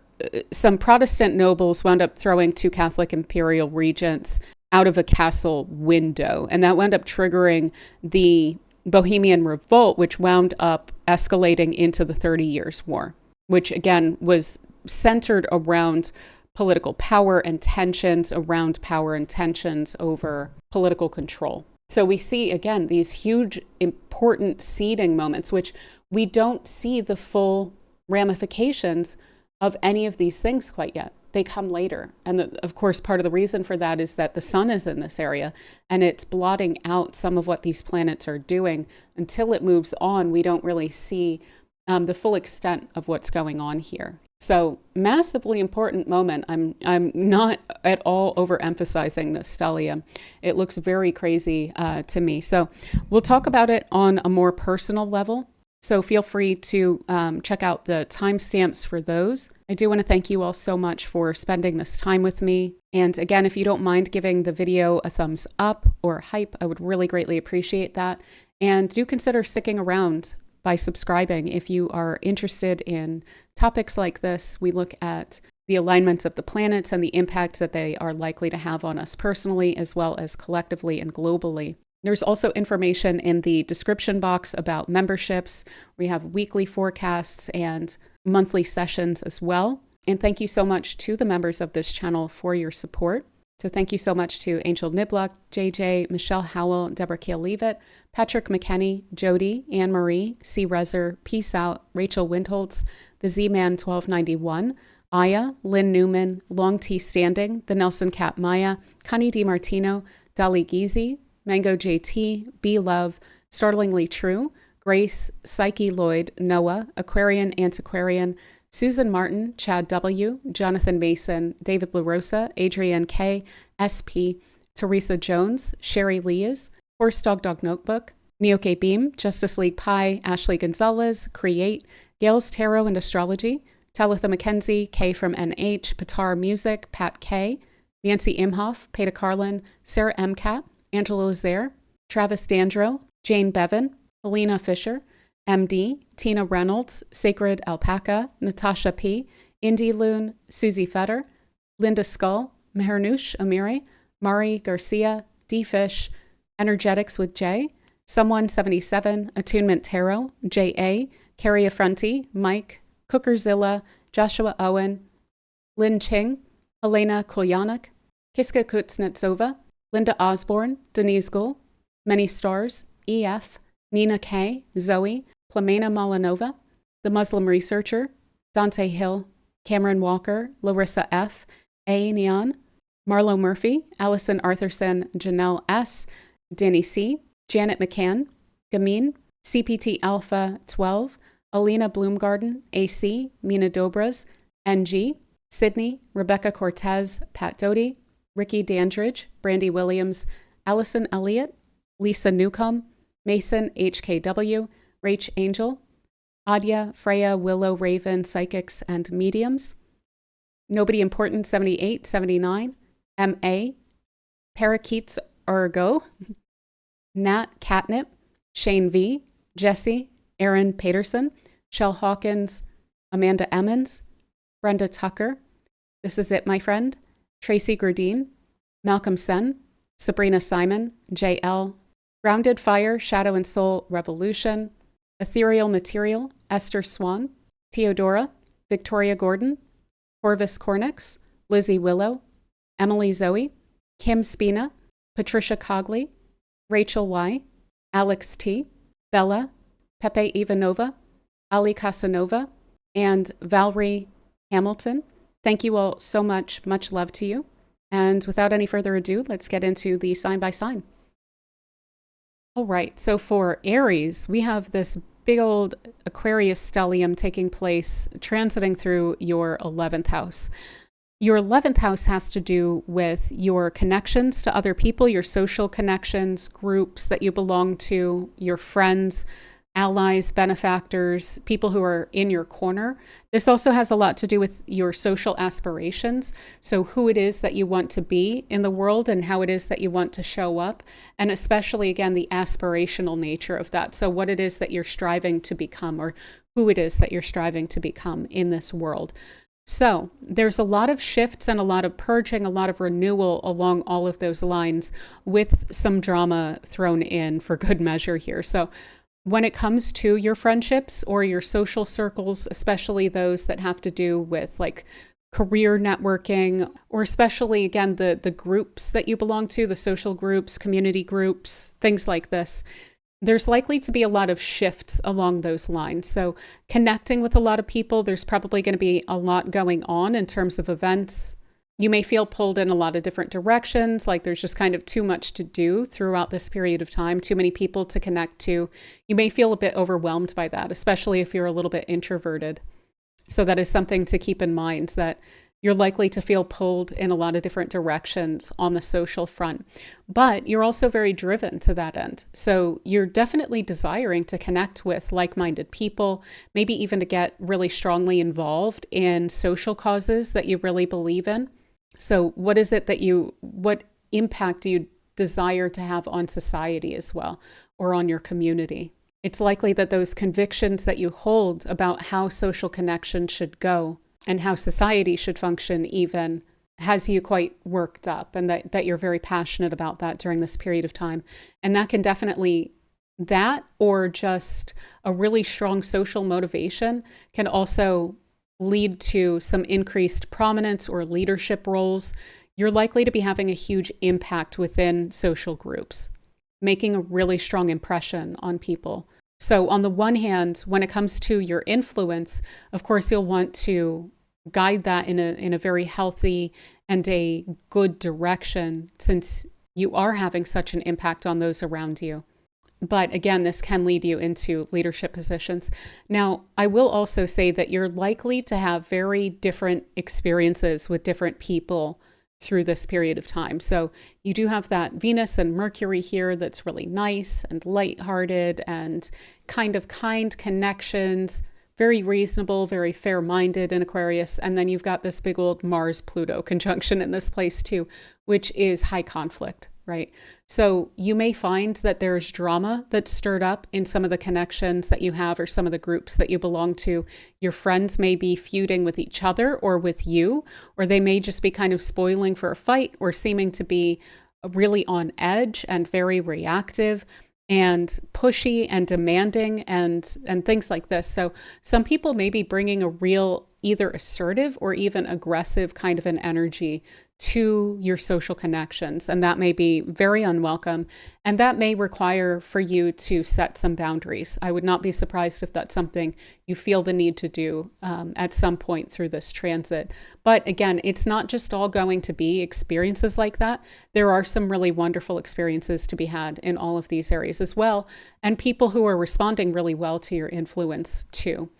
some Protestant nobles wound up throwing 2 Catholic imperial regents out of a castle window. And that wound up triggering the Bohemian Revolt, which wound up escalating into the 30 Years' War, which again was centered around political power and tensions around power and tensions over political control. So we see, again, these huge, important seeding moments, which we don't see the full ramifications of any of these things quite yet. They come later. And of course, part of the reason for that is that the sun is in this area and it's blotting out some of what these planets are doing. Until it moves on, we don't really see the full extent of what's going on here. So massively important moment. I'm not at all overemphasizing the stellium. It looks very crazy to me. So we'll talk about it on a more personal level So feel free to check out the timestamps for those. I do want to thank you all so much for spending this time with me. And again, if you don't mind giving the video a thumbs up or hype, I would really greatly appreciate that. And do consider sticking around by subscribing if you are interested in topics like this. We look at the alignments of the planets and the impacts that they are likely to have on us personally, as well as collectively and globally. There's also information in the description box about memberships. We have weekly forecasts and monthly sessions as well. And thank you so much to the members of this channel for your support. So thank you so much to Angel Nibluck, JJ, Michelle Howell, Deborah Kale-Leavitt, Patrick McKenney, Jody, Anne Marie, C. Rezer, Peace Out, Rachel Windholtz, the Z-Man 1291, Aya, Lynn Newman, Long T Standing, the Nelson Cat Maya, Connie DiMartino, Dali Gizi, Mango JT, B Love, Startlingly True, Grace, Psyche Lloyd, Noah, Aquarian Antiquarian, Susan Martin, Chad W, Jonathan Mason, David LaRosa, Adrienne K, SP, Teresa Jones, Sherry Lees, Horse Dog Dog Notebook, Nioke Beam, Justice League Pie, Ashley Gonzalez, Create, Gales Tarot and Astrology, Talitha McKenzie, K from NH, Patar Music, Pat K, Nancy Imhoff, Peta Carlin, Sarah M. Cat, Angela Lazaire, Travis Dandro, Jane Bevan, Helena Fisher, MD, Tina Reynolds, Sacred Alpaca, Natasha P., Indy Loon, Susie Fetter, Linda Skull, Mehernush Amiri, Mari Garcia, D. Fish, Energetics with J, Someone 77, Attunement Tarot, J.A., Carrie Affronti, Mike, Cookerzilla, Joshua Owen, Lynn Ching, Elena Kolyanik, Kiska Kuznetsova, Linda Osborne, Denise Gull, Many Stars, EF, Nina K, Zoe, Plamena Malanova, The Muslim Researcher, Dante Hill, Cameron Walker, Larissa F, A. Neon, Marlo Murphy, Allison Arthurson, Janelle S, Danny C, Janet McCann, Gamin, CPT Alpha 12, Alina Bloomgarden, AC, Mina Dobras, NG, Sydney, Rebecca Cortez, Pat Doty, Ricky Dandridge, Brandy Williams, Allison Elliott, Lisa Newcomb, Mason HKW, Rach Angel, Adya, Freya, Willow, Raven, Psychics, and Mediums, Nobody Important 78, 79, M.A., Parakeets Ergo, Nat Catnip, Shane V, Jesse, Aaron Paterson, Shell Hawkins, Amanda Emmons, Brenda Tucker, This Is It, My Friend, Tracy Gerdine, Malcolm Sen, Sabrina Simon, J.L., Grounded Fire, Shadow and Soul Revolution, Ethereal Material, Esther Swan, Theodora, Victoria Gordon, Corvus Cornix, Lizzie Willow, Emily Zoe, Kim Spina, Patricia Cogley, Rachel Y, Alex T, Bella, Pepe Ivanova, Ali Casanova, and Valerie Hamilton. Thank you all so much. Much love to you. And without any further ado, let's get into the sign by sign. All right, so for Aries, we have this big old Aquarius stellium taking place, transiting through your 11th house. Your 11th house has to do with your connections to other people, your social connections, groups that you belong to, your friends, allies, benefactors, people who are in your corner. This also has a lot to do with your social aspirations. So who it is that you want to be in the world and how it is that you want to show up. And especially, again, the aspirational nature of that. So what it is that you're striving to become, or who it is that you're striving to become in this world. So there's a lot of shifts and a lot of purging, a lot of renewal along all of those lines, with some drama thrown in for good measure here. So when it comes to your friendships or your social circles, especially those that have to do with like career networking, or especially, again, the groups that you belong to, the social groups, community groups, things like this, there's likely to be a lot of shifts along those lines. So connecting with a lot of people, there's probably going to be a lot going on in terms of events. You may feel pulled in a lot of different directions, like there's just kind of too much to do throughout this period of time, too many people to connect to. You may feel a bit overwhelmed by that, especially if you're a little bit introverted. So that is something to keep in mind, that You're likely to feel pulled in a lot of different directions on the social front, but you're also very driven to that end. So you're definitely desiring to connect with like-minded people, maybe even to get really strongly involved in social causes that you really believe in. So what impact do you desire to have on society as well, or on your community? It's likely that those convictions that you hold about how social connection should go and how society should function even has you quite worked up, and that you're very passionate about that during this period of time. And that can definitely, that or just a really strong social motivation can also lead to some increased prominence or leadership roles. You're likely to be having a huge impact within social groups, making a really strong impression on people. So on the one hand, when it comes to your influence, of course, you'll want to guide that in a very healthy and a good direction, since you are having such an impact on those around you. But again, this can lead you into leadership positions. Now, I will also say that you're likely to have very different experiences with different people through this period of time. So you do have that Venus and Mercury here that's really nice and lighthearted and kind connections, very reasonable, very fair-minded in Aquarius. And then you've got this big old Mars-Pluto conjunction in this place too, which is high conflict, right? So you may find that there's drama that's stirred up in some of the connections that you have or some of the groups that you belong to. Your friends may be feuding with each other or with you, or they may just be kind of spoiling for a fight or seeming to be really on edge and very reactive and pushy and demanding and things like this. So some people may be bringing a real either assertive or even aggressive kind of an energy to your social connections. And that may be very unwelcome. And that may require for you to set some boundaries. I would not be surprised if that's something you feel the need to do at some point through this transit. But again, it's not just all going to be experiences like that. There are some really wonderful experiences to be had in all of these areas as well. And people who are responding really well to your influence too.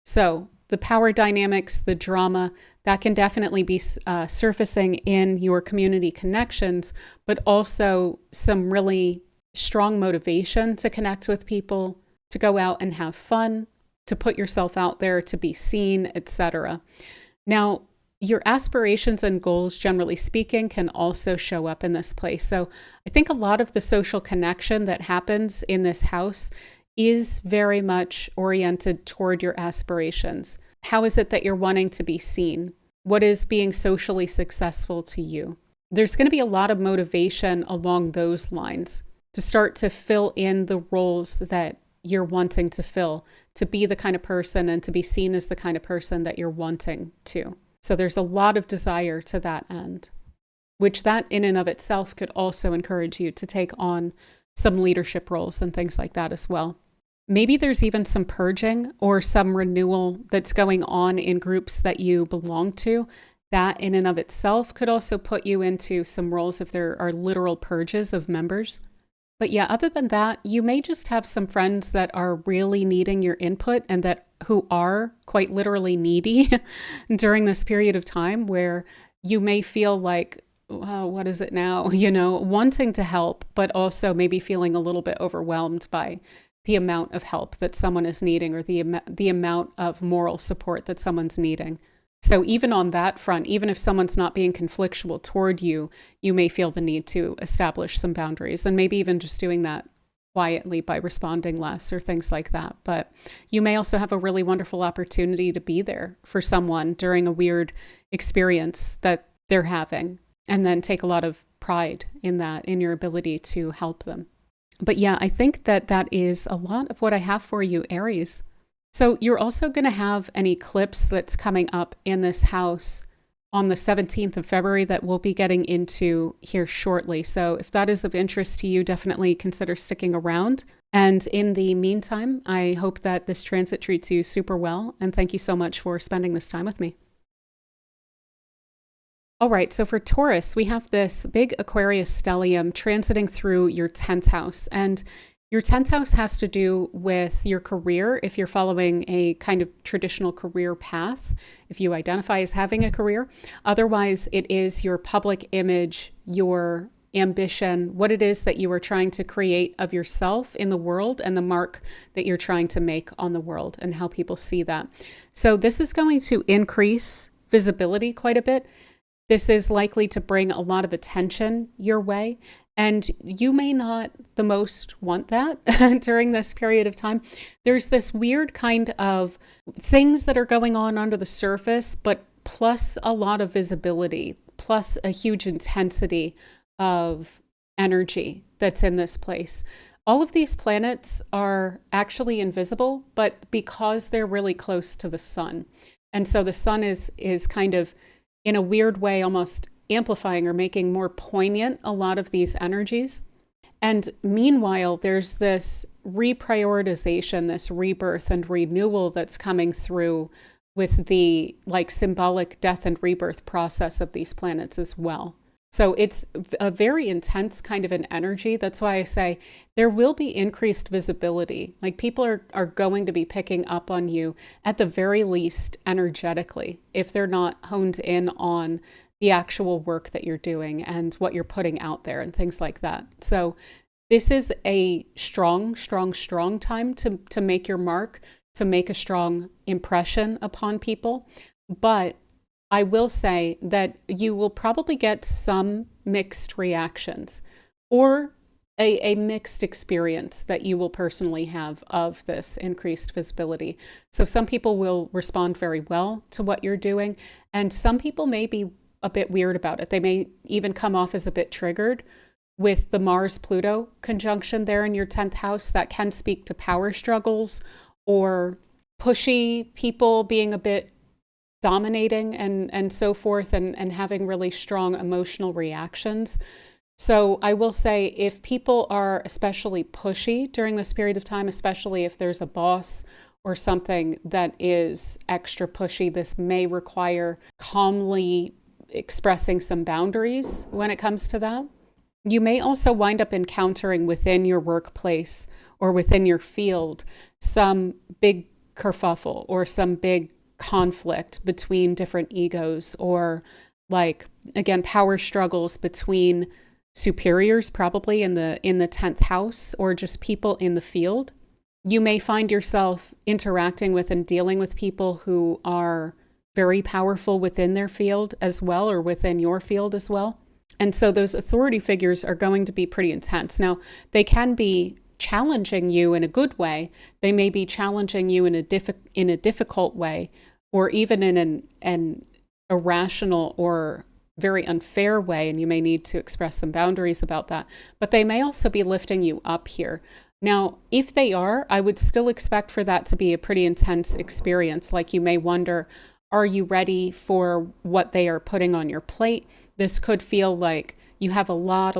So the power dynamics, the drama, that can definitely be surfacing in your community connections, but also some really strong motivation to connect with people, to go out and have fun, to put yourself out there, to be seen, etc. Now, your aspirations and goals, generally speaking, can also show up in this place. So I think a lot of the social connection that happens in this house is very much oriented toward your aspirations. How is it that you're wanting to be seen? What is being socially successful to you? There's going to be a lot of motivation along those lines to start to fill in the roles that you're wanting to fill, to be the kind of person and to be seen as the kind of person that you're wanting to. So there's a lot of desire to that end, which that in and of itself could also encourage you to take on some leadership roles and things like that as well. Maybe there's even some purging or some renewal that's going on in groups that you belong to. That in and of itself could also put you into some roles if there are literal purges of members. But yeah, other than that, you may just have some friends that are really needing your input and who are quite literally needy during this period of time, where you may feel like, oh, what is it now? Wanting to help, but also maybe feeling a little bit overwhelmed by the amount of help that someone is needing, or the amount of moral support that someone's needing. So even on that front, even if someone's not being conflictual toward you, you may feel the need to establish some boundaries, and maybe even just doing that quietly by responding less or things like that. But you may also have a really wonderful opportunity to be there for someone during a weird experience that they're having, and then take a lot of pride in that, in your ability to help them. But yeah, I think that is a lot of what I have for you, Aries. So you're also going to have an eclipse that's coming up in this house on the 17th of February that we'll be getting into here shortly. So if that is of interest to you, definitely consider sticking around. And in the meantime, I hope that this transit treats you super well. And thank you so much for spending this time with me. All right, so for Taurus, we have this big Aquarius Stellium transiting through your 10th house. And Your 10th house has to do with your career, if you're following a kind of traditional career path, if you identify as having a career. Otherwise, it is your public image, your ambition, what it is that you are trying to create of yourself in the world, and the mark that you're trying to make on the world and how people see that. So this is going to increase visibility quite a bit. This is likely to bring a lot of attention your way. And you may not the most want that during this period of time. There's this weird kind of things that are going on under the surface, but plus a lot of visibility, plus a huge intensity of energy that's in this place. All of these planets are actually invisible, but because they're really close to the sun. And so the sun is kind of, in a weird way, almost amplifying or making more poignant a lot of these energies. And meanwhile, there's this reprioritization, this rebirth and renewal that's coming through with the symbolic death and rebirth process of these planets as well. So it's a very intense kind of an energy. That's why I say there will be increased visibility. Like, people are going to be picking up on you, at the very least energetically, if they're not honed in on the actual work that you're doing and what you're putting out there and things like that. So this is a strong time to make your mark, to make a strong impression upon people. But I will say that you will probably get some mixed reactions, or a mixed experience that you will personally have of this increased visibility. So some people will respond very well to what you're doing, and some people may be a bit weird about it. They may even come off as a bit triggered with the Mars-Pluto conjunction there in your 10th house. That can speak to power struggles or pushy people being a bit dominating and so forth, and having really strong emotional reactions. So I will say, if people are especially pushy during this period of time, especially if there's a boss or something that is extra pushy, this may require calmly expressing some boundaries when it comes to that. You may also wind up encountering within your workplace or within your field some big kerfuffle or some big conflict between different egos, or again, power struggles between superiors, probably in the 10th house, or just people in the field. You may find yourself interacting with and dealing with people who are very powerful within their field as well, or within your field as well. And so those authority figures are going to be pretty intense. Now, they can be challenging you in a good way. They may be challenging you in a difficult way, or even in an irrational or very unfair way, and you may need to express some boundaries about that. But they may also be lifting you up here. Now, if they are, I would still expect for that to be a pretty intense experience. Like, you may wonder, are you ready for what they are putting on your plate? This could feel like you have a lot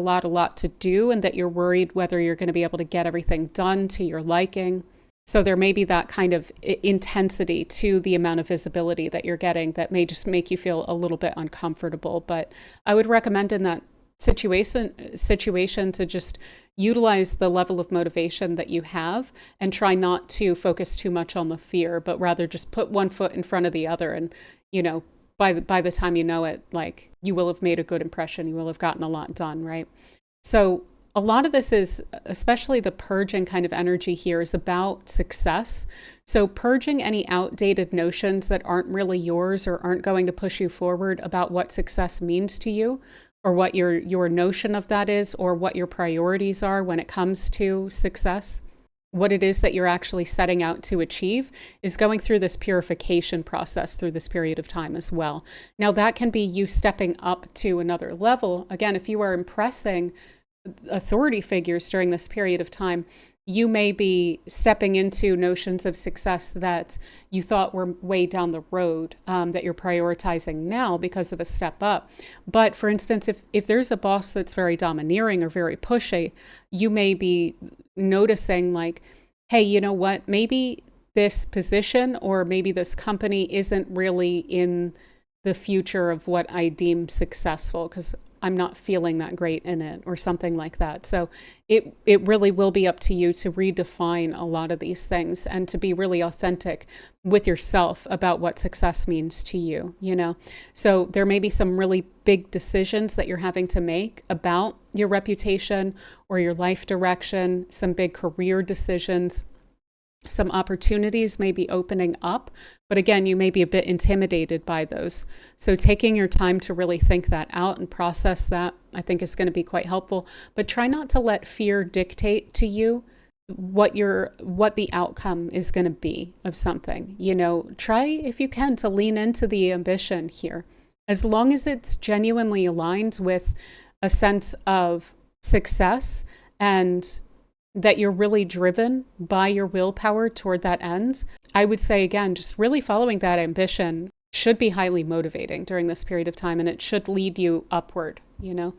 to do, and that you're worried whether you're going to be able to get everything done to your liking. So there may be that kind of intensity to the amount of visibility that you're getting that may just make you feel a little bit uncomfortable. But I would recommend in that situation to just utilize the level of motivation that you have, and try not to focus too much on the fear, but rather just put one foot in front of the other. And, by the time you know it, you will have made a good impression. You will have gotten a lot done, right? So a lot of this is, especially the purging kind of energy here, is about success. So purging any outdated notions that aren't really yours, or aren't going to push you forward, about what success means to you, or what your notion of that is, or what your priorities are when it comes to success. What it is that you're actually setting out to achieve is going through this purification process through this period of time as well. Now, that can be you stepping up to another level. Again, if you are impressing authority figures during this period of time, you may be stepping into notions of success that you thought were way down the road, that you're prioritizing now because of a step up. But for instance, if there's a boss that's very domineering or very pushy, you may be noticing hey, you know what, maybe this position or maybe this company isn't really in the future of what I deem successful because I'm not feeling that great in it or something like that. So it really will be up to you to redefine a lot of these things and to be really authentic with yourself about what success means to you, you know? So there may be some really big decisions that you're having to make about your reputation or your life direction, some big career decisions. Some opportunities may be opening up, but again, you may be a bit intimidated by those. So taking your time to really think that out and process that, I think is going to be quite helpful. But try not to let fear dictate to you what the outcome is going to be of something. You know, try if you can to lean into the ambition here, as long as it's genuinely aligned with a sense of success and that you're really driven by your willpower toward that end. I would say, again, just really following that ambition should be highly motivating during this period of time, and it should lead you upward, you know?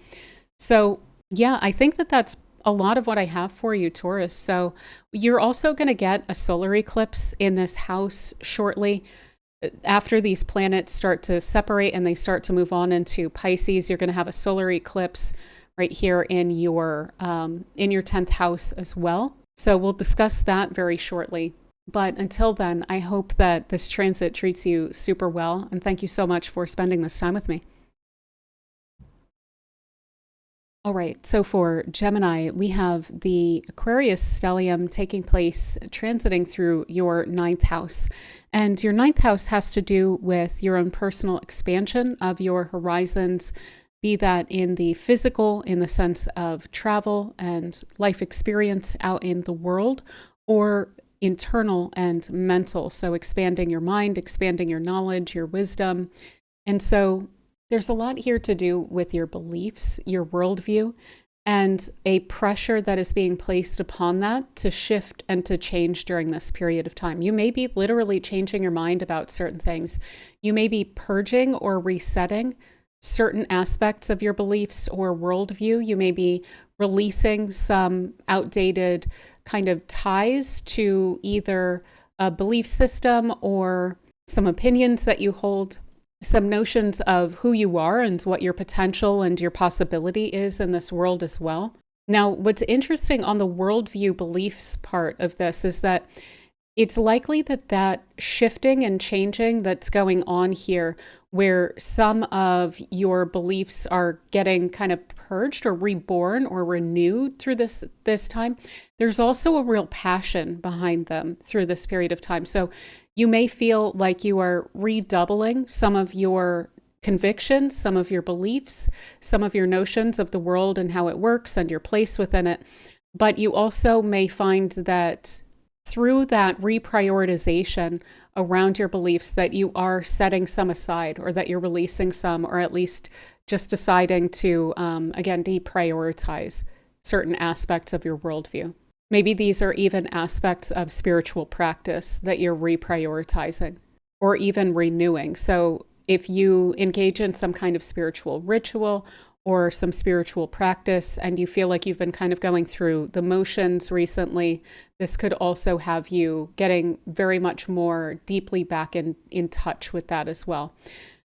So yeah, I think that that's a lot of what I have for you, Taurus. So you're also going to get a solar eclipse in this house shortly. After these planets start to separate and they start to move on into Pisces, you're going to have a solar eclipse right here in your 10th house as well. So we'll discuss that very shortly. But until then, I hope that this transit treats you super well. And thank you so much for spending this time with me. All right, so for Gemini, we have the Aquarius Stellium taking place, transiting through your 9th house. And your 9th house has to do with your own personal expansion of your horizons, be that in the physical, in the sense of travel and life experience out in the world, or internal and mental. So expanding your mind, expanding your knowledge, your wisdom. And so there's a lot here to do with your beliefs, your worldview, and a pressure that is being placed upon that to shift and to change during this period of time. You may be literally changing your mind about certain things. You may be purging or resetting certain aspects of your beliefs or worldview. You may be releasing some outdated kind of ties to either a belief system or some opinions that you hold, some notions of who you are and what your potential and your possibility is in this world as well. Now, what's interesting on the worldview beliefs part of this is that it's likely that shifting and changing that's going on here, where some of your beliefs are getting kind of purged or reborn or renewed through this time, there's also a real passion behind them through this period of time. So you may feel like you are redoubling some of your convictions, some of your beliefs, some of your notions of the world and how it works and your place within it. But you also may find that through that reprioritization around your beliefs that you are setting some aside, or that you're releasing some, or at least just deciding to, again, deprioritize certain aspects of your worldview. Maybe these are even aspects of spiritual practice that you're reprioritizing or even renewing. So if you engage in some kind of spiritual ritual or some spiritual practice and you feel like you've been kind of going through the motions recently, this could also have you getting very much more deeply back in touch with that as well.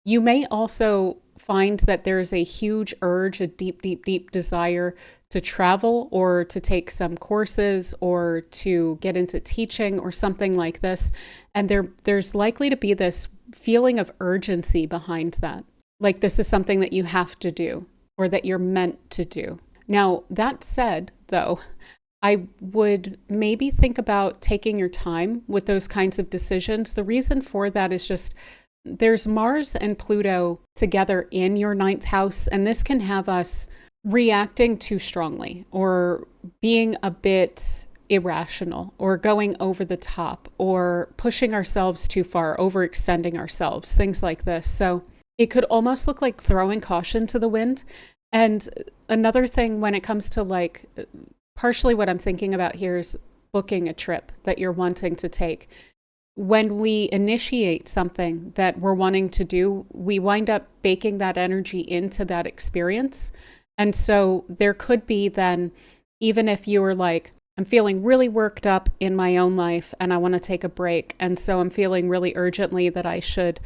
You may also find that there's a huge urge, a deep, deep, deep desire to travel or to take some courses or to get into teaching or something like this. And there's likely to be this feeling of urgency behind that. Like this is something that you have to do or that you're meant to do. Now, that said, though, I would maybe think about taking your time with those kinds of decisions. The reason for that is just there's Mars and Pluto together in your 9th house, and this can have us reacting too strongly or being a bit irrational or going over the top or pushing ourselves too far, overextending ourselves, things like this. So it could almost look like throwing caution to the wind. And another thing when it comes to like, partially what I'm thinking about here is booking a trip that you're wanting to take. When we initiate something that we're wanting to do, we wind up baking that energy into that experience. And so there could be then, even if you were like, I'm feeling really worked up in my own life and I want to take a break. And so I'm feeling really urgently that I should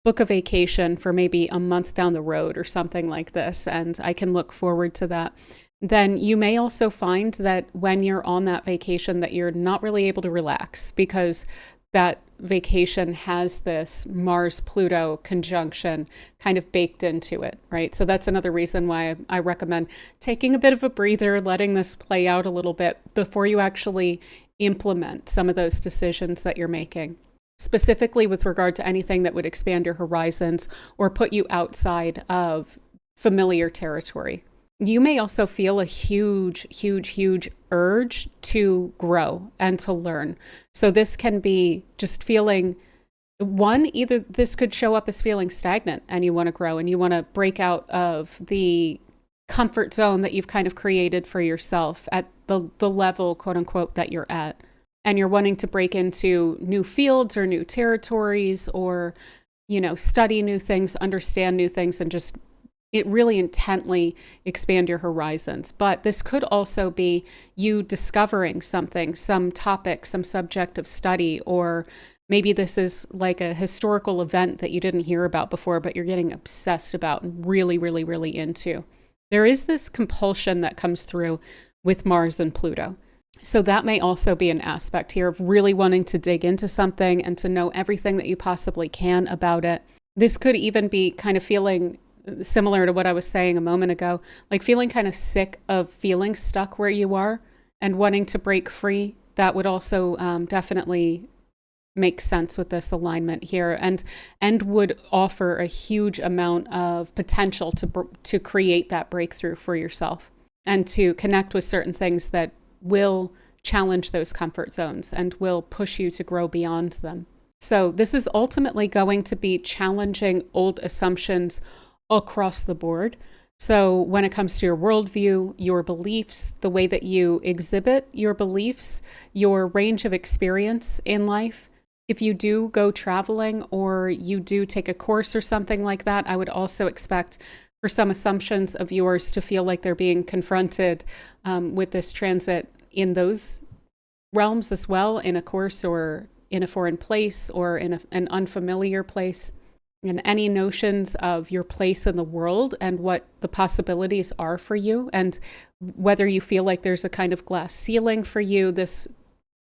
book a vacation for maybe a month down the road or something like this, and I can look forward to that. Then you may also find that when you're on that vacation that you're not really able to relax because that vacation has this Mars-Pluto conjunction kind of baked into it, right? So that's another reason why I recommend taking a bit of a breather, letting this play out a little bit before you actually implement some of those decisions that you're making, specifically with regard to anything that would expand your horizons or put you outside of familiar territory. You may also feel a huge urge to grow and to learn. So this can be just feeling, either this could show up as feeling stagnant and you want to grow and you want to break out of the comfort zone that you've kind of created for yourself at the level, quote unquote, that you're at. And you're wanting to break into new fields or new territories or, study new things, understand new things, and just it really intently expand your horizons. But this could also be you discovering something, some topic, some subject of study, or maybe this is like a historical event that you didn't hear about before, but you're getting obsessed about and really into. There is this compulsion that comes through with Mars and Pluto. So that may also be an aspect here of really wanting to dig into something and to know everything that you possibly can about it. This could even be kind of feeling similar to what I was saying a moment ago, like feeling kind of sick of feeling stuck where you are and wanting to break free. That would also definitely make sense with this alignment here and would offer a huge amount of potential to create that breakthrough for yourself and to connect with certain things that will challenge those comfort zones and will push you to grow beyond them. So this is ultimately going to be challenging old assumptions across the board. So when it comes to your worldview, your beliefs, the way that you exhibit your beliefs, your range of experience in life, if you do go traveling or you do take a course or something like that, I would also expect for some assumptions of yours to feel like they're being confronted with this transit in those realms as well, in a course or in a foreign place or in an unfamiliar place. And any notions of your place in the world and what the possibilities are for you and whether you feel like there's a kind of glass ceiling for you, this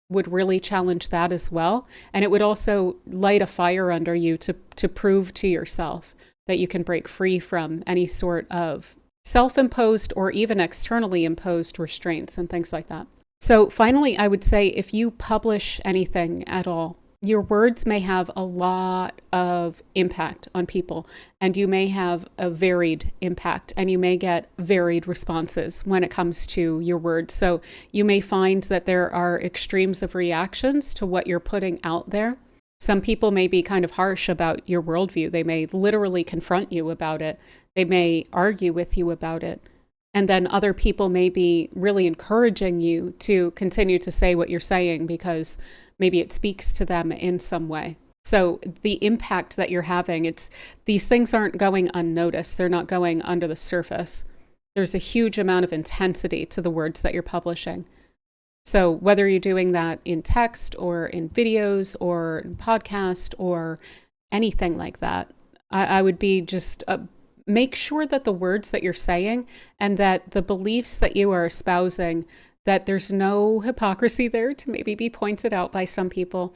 would really challenge that as well. And it would also light a fire under you to prove to yourself that you can break free from any sort of self-imposed or even externally imposed restraints and things like that. So finally, I would say if you publish anything at all, your words may have a lot of impact on people, and you may have a varied impact, and you may get varied responses when it comes to your words. So you may find that there are extremes of reactions to what you're putting out there. Some people may be kind of harsh about your worldview. They may literally confront you about it. They may argue with you about it. And then other people may be really encouraging you to continue to say what you're saying because maybe it speaks to them in some way. So the impact that you're having, these things aren't going unnoticed. They're not going under the surface. There's a huge amount of intensity to the words that you're publishing. So whether you're doing that in text or in videos or in podcast or anything like that, I would be just make sure that the words that you're saying and that the beliefs that you are espousing, that there's no hypocrisy there to maybe be pointed out by some people.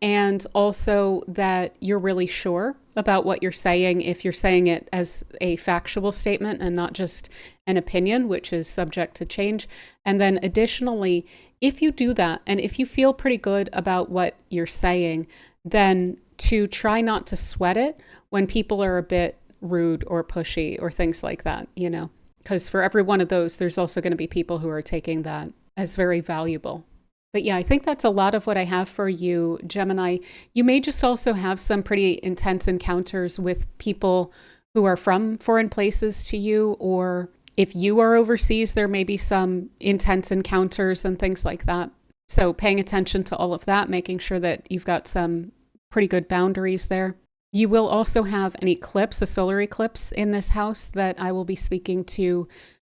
And also that you're really sure about what you're saying if you're saying it as a factual statement and not just an opinion, which is subject to change. And then additionally, if you do that and if you feel pretty good about what you're saying, then to try not to sweat it when people are a bit rude or pushy or things like that, because for every one of those, there's also going to be people who are taking that as very valuable. But yeah, I think that's a lot of what I have for you, Gemini. You may just also have some pretty intense encounters with people who are from foreign places to you, or if you are overseas, there may be some intense encounters and things like that. So paying attention to all of that, making sure that you've got some pretty good boundaries there. You will also have an eclipse, a solar eclipse in this house that I will be speaking to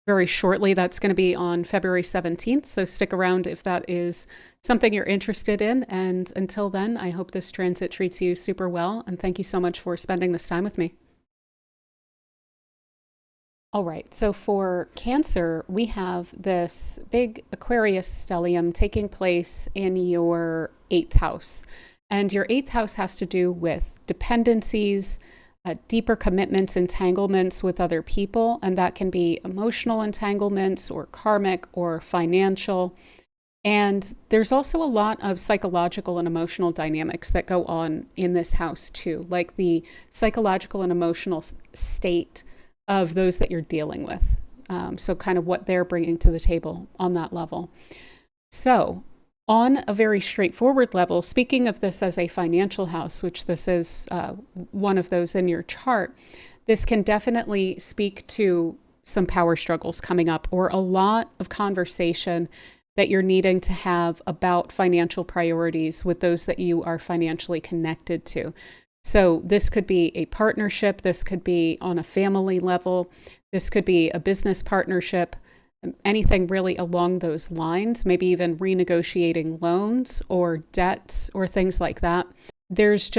very shortly. That's going to be on February 17th. So stick around if that is something you're interested in. And until then, I hope this transit treats you super well. And thank you so much for spending this time with me. All right, so for Cancer, we have this big Aquarius stellium taking place in your 8th house. And your 8th house has to do with dependencies, deeper commitments, entanglements with other people. And that can be emotional entanglements or karmic or financial. And there's also a lot of psychological and emotional dynamics that go on in this house too, like the psychological and emotional state of those that you're dealing with. So kind of what they're bringing to the table on that level. So on a very straightforward level, speaking of this as a financial house, which this is one of those in your chart, this can definitely speak to some power struggles coming up or a lot of conversation that you're needing to have about financial priorities with those that you are financially connected to. So this could be a partnership, this could be on a family level, this could be a business partnership, anything really along those lines, maybe even renegotiating loans or debts or things like that. There's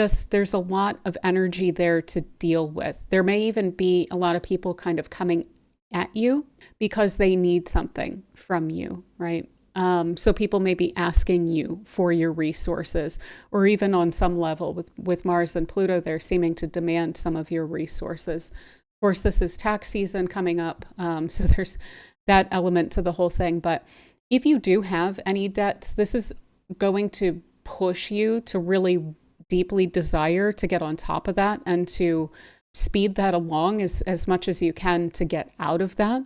a lot of energy there to deal with. There may even be a lot of people kind of coming at you because they need something from you, right? So people may be asking you for your resources, or even on some level with Mars and Pluto, they're seeming to demand some of your resources. Of course, this is tax season coming up, so there's that element to the whole thing. But if you do have any debts, this is going to push you to really deeply desire to get on top of that and to speed that along as much as you can to get out of that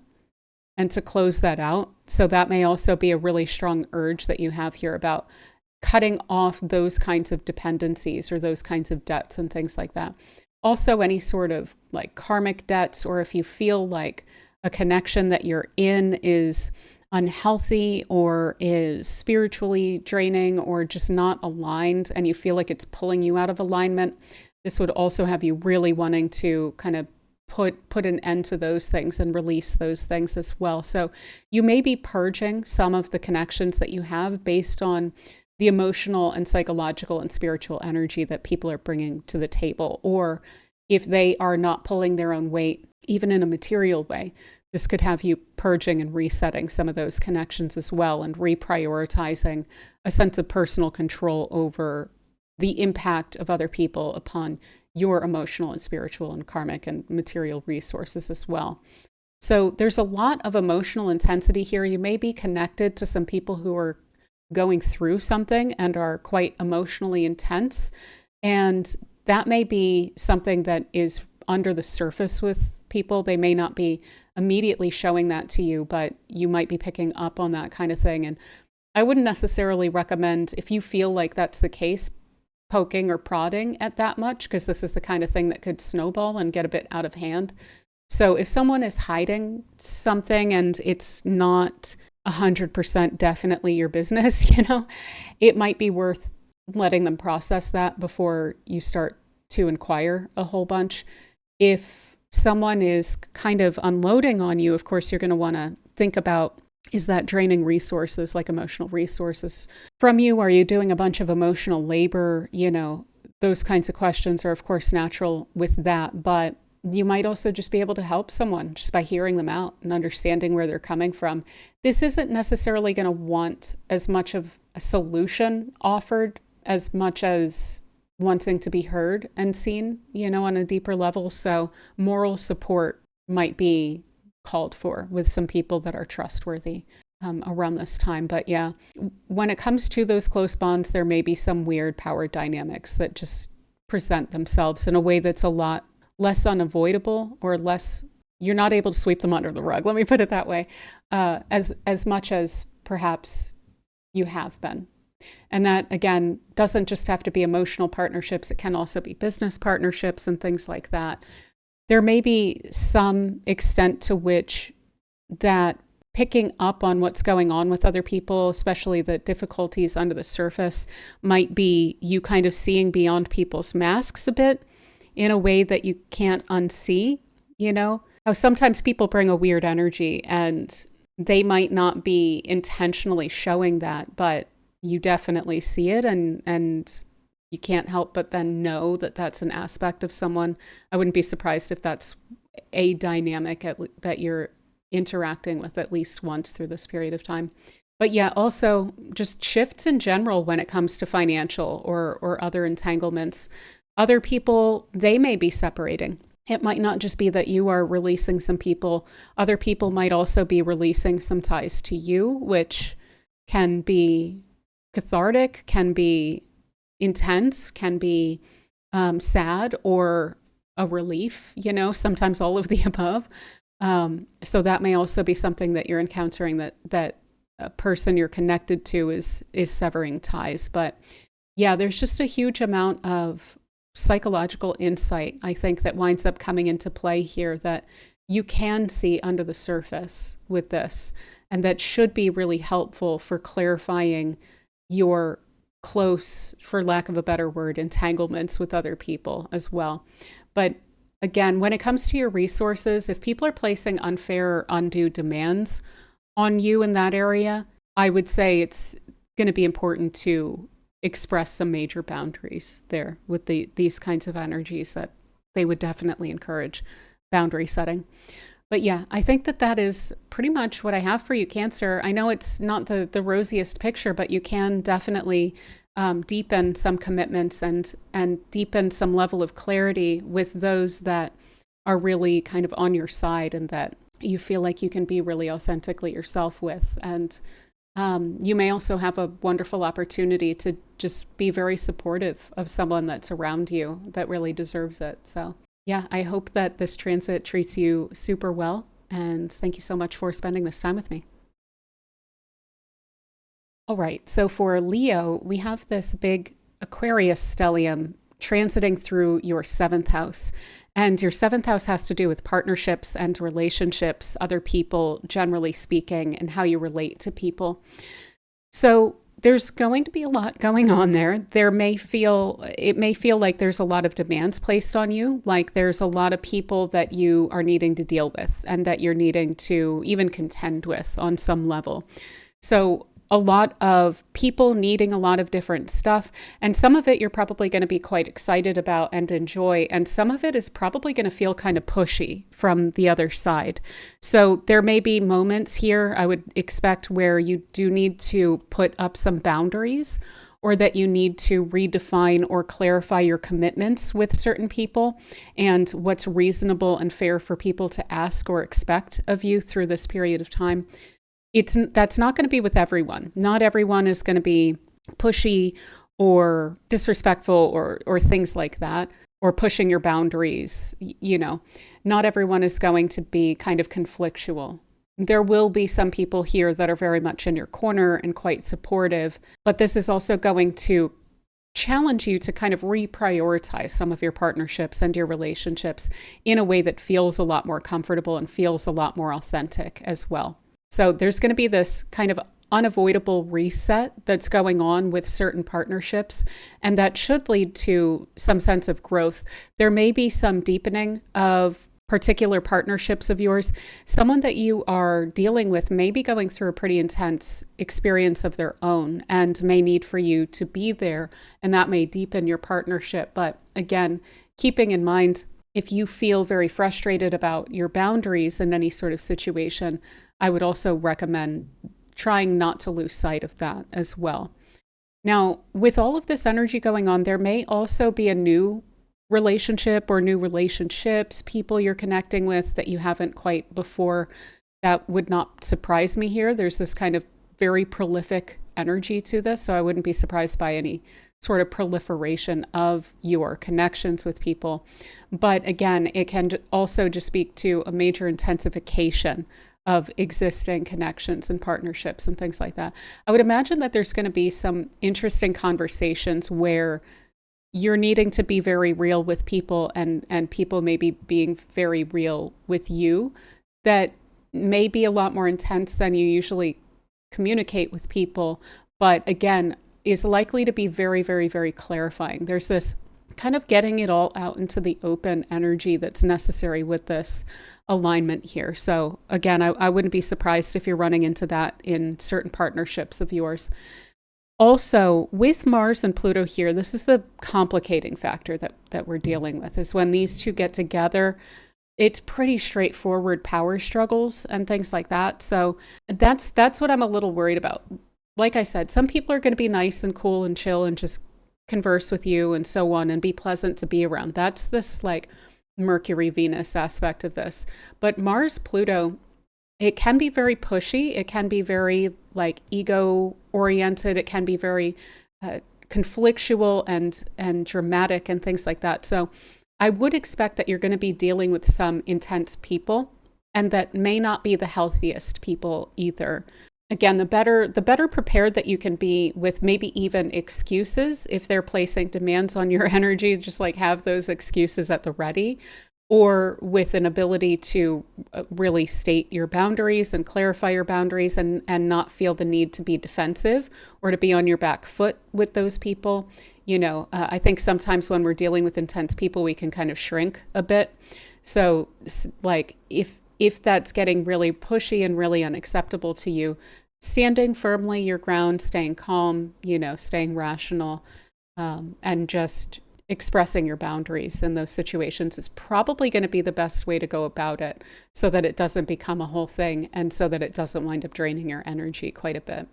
and to close that out. So that may also be a really strong urge that you have here about cutting off those kinds of dependencies or those kinds of debts and things like that. Also, any sort of like karmic debts, or if you feel like a connection that you're in is unhealthy or is spiritually draining or just not aligned and you feel like it's pulling you out of alignment, this would also have you really wanting to kind of put an end to those things and release those things as well. So you may be purging some of the connections that you have based on the emotional and psychological and spiritual energy that people are bringing to the table. Or if they are not pulling their own weight, even in a material way, this could have you purging and resetting some of those connections as well and reprioritizing a sense of personal control over the impact of other people upon your emotional and spiritual and karmic and material resources as well. So there's a lot of emotional intensity here. You may be connected to some people who are going through something and are quite emotionally intense. And that may be something that is under the surface with people. They may not be immediately showing that to you, but you might be picking up on that kind of thing. And I wouldn't necessarily recommend, if you feel like that's the case, poking or prodding at that much, because this is the kind of thing that could snowball and get a bit out of hand. So if someone is hiding something and it's not 100% definitely your business, it might be worth letting them process that before you start to inquire a whole bunch. If someone is kind of unloading on you, of course, you're going to want to think about, is that draining resources, like emotional resources from you? Are you doing a bunch of emotional labor? Those kinds of questions are, of course, natural with that. But you might also just be able to help someone just by hearing them out and understanding where they're coming from. This isn't necessarily going to want as much of a solution offered as much as wanting to be heard and seen, on a deeper level. So moral support might be called for with some people that are trustworthy around this time. But yeah, when it comes to those close bonds, there may be some weird power dynamics that just present themselves in a way that's a lot less unavoidable, or less, you're not able to sweep them under the rug. Let me put it that way, as much as perhaps you have been. And that, again, doesn't just have to be emotional partnerships. It can also be business partnerships and things like that. There may be some extent to which that picking up on what's going on with other people, especially the difficulties under the surface, might be you kind of seeing beyond people's masks a bit in a way that you can't unsee, how sometimes people bring a weird energy and they might not be intentionally showing that, but you definitely see it, and you can't help but then know that that's an aspect of someone. I wouldn't be surprised if that's a dynamic that you're interacting with at least once through this period of time. But yeah, also just shifts in general when it comes to financial or other entanglements. Other people, they may be separating. It might not just be that you are releasing some people. Other people might also be releasing some ties to you, which can be cathartic, can be intense, can be sad, or a relief, sometimes all of the above. So that may also be something that you're encountering, that a person you're connected to is severing ties. But yeah, there's just a huge amount of psychological insight, I think, that winds up coming into play here that you can see under the surface with this, and that should be really helpful for clarifying your close, for lack of a better word, entanglements with other people as well. But again, when it comes to your resources, if people are placing unfair or undue demands on you in that area, I would say it's going to be important to express some major boundaries there with these kinds of energies, that they would definitely encourage boundary setting. But yeah, I think that is pretty much what I have for you, Cancer. I know it's not the rosiest picture, but you can definitely deepen some commitments and deepen some level of clarity with those that are really kind of on your side and that you feel like you can be really authentically yourself with. And you may also have a wonderful opportunity to just be very supportive of someone that's around you that really deserves it. So yeah, I hope that this transit treats you super well. And thank you so much for spending this time with me. All right, so for Leo, we have this big Aquarius stellium transiting through your 7th house. And your 7th house has to do with partnerships and relationships, other people, generally speaking, and how you relate to people. So there's going to be a lot going on there. It may feel like there's a lot of demands placed on you, like there's a lot of people that you are needing to deal with and that you're needing to even contend with on some level. So a lot of people needing a lot of different stuff. And some of it you're probably going to be quite excited about and enjoy. And some of it is probably going to feel kind of pushy from the other side. So there may be moments here, I would expect, where you do need to put up some boundaries, or that you need to redefine or clarify your commitments with certain people and what's reasonable and fair for people to ask or expect of you through this period of time. That's not going to be with everyone. Not everyone is going to be pushy or disrespectful or things like that, or pushing your boundaries. Not everyone is going to be kind of conflictual. There will be some people here that are very much in your corner and quite supportive, but this is also going to challenge you to kind of reprioritize some of your partnerships and your relationships in a way that feels a lot more comfortable and feels a lot more authentic as well. So there's going to be this kind of unavoidable reset that's going on with certain partnerships, and that should lead to some sense of growth. There may be some deepening of particular partnerships of yours. Someone that you are dealing with may be going through a pretty intense experience of their own and may need for you to be there, and that may deepen your partnership. But again, keeping in mind, if you feel very frustrated about your boundaries in any sort of situation, I would also recommend trying not to lose sight of that as well. Now, with all of this energy going on, there may also be a new relationship or new relationships, people you're connecting with that you haven't quite before. That would not surprise me here. There's this kind of very prolific energy to this, so I wouldn't be surprised by any sort of proliferation of your connections with people. But again, it can also just speak to a major intensification of existing connections and partnerships and things like that. I would imagine that there's going to be some interesting conversations where you're needing to be very real with people, and people may be being very real with you, that may be a lot more intense than you usually communicate with people, but again, is likely to be very, very, very clarifying. There's this kind of getting it all out into the open energy that's necessary with this alignment here. So again, I wouldn't be surprised if you're running into that in certain partnerships of yours. Also, with Mars and Pluto here, this is the complicating factor that we're dealing with, is when these two get together, it's pretty straightforward power struggles and things like that. So that's what I'm a little worried about. Like I said, some people are going to be nice and cool and chill and just converse with you and so on and be pleasant to be around. That's this like Mercury Venus aspect of this. But Mars Pluto, it can be very pushy. It can be very like ego oriented. It can be very conflictual and dramatic and things like that. So I would expect that you're going to be dealing with some intense people, and that may not be the healthiest people either. Again, the better prepared that you can be with maybe even excuses if they're placing demands on your energy, just like have those excuses at the ready, or with an ability to really state your boundaries and clarify your boundaries and not feel the need to be defensive or to be on your back foot with those people. I think sometimes when we're dealing with intense people, we can kind of shrink a bit. So like if that's getting really pushy and really unacceptable to you, standing firmly your ground, staying calm, staying rational, and just expressing your boundaries in those situations is probably going to be the best way to go about it, so that it doesn't become a whole thing and so that it doesn't wind up draining your energy quite a bit.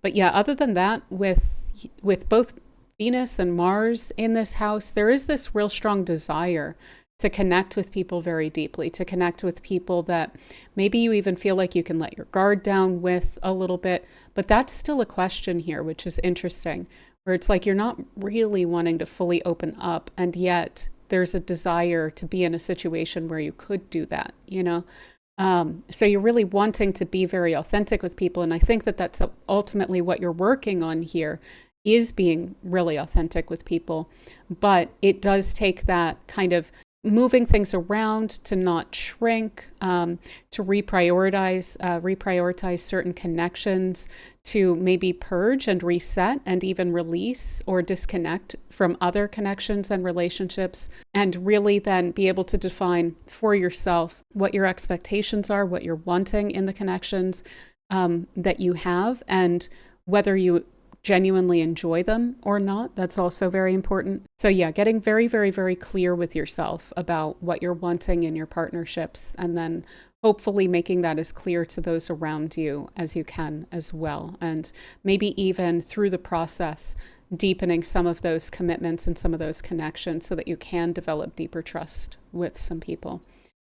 But yeah, other than that, with both Venus and Mars in this house, there is this real strong desire to connect with people very deeply, to connect with people that maybe you even feel like you can let your guard down with a little bit. But that's still a question here, which is interesting, where it's like you're not really wanting to fully open up, and yet there's a desire to be in a situation where you could do that, So you're really wanting to be very authentic with people. And I think that that's ultimately what you're working on here, is being really authentic with people. But it does take that kind of moving things around to not shrink, to reprioritize certain connections, to maybe purge and reset and even release or disconnect from other connections and relationships, and really then be able to define for yourself what your expectations are, what you're wanting in the connections that you have, and whether you genuinely enjoy them or not. That's also very important. So yeah, getting very, very, very clear with yourself about what you're wanting in your partnerships, and then hopefully making that as clear to those around you as you can as well. And maybe even through the process, deepening some of those commitments and some of those connections so that you can develop deeper trust with some people.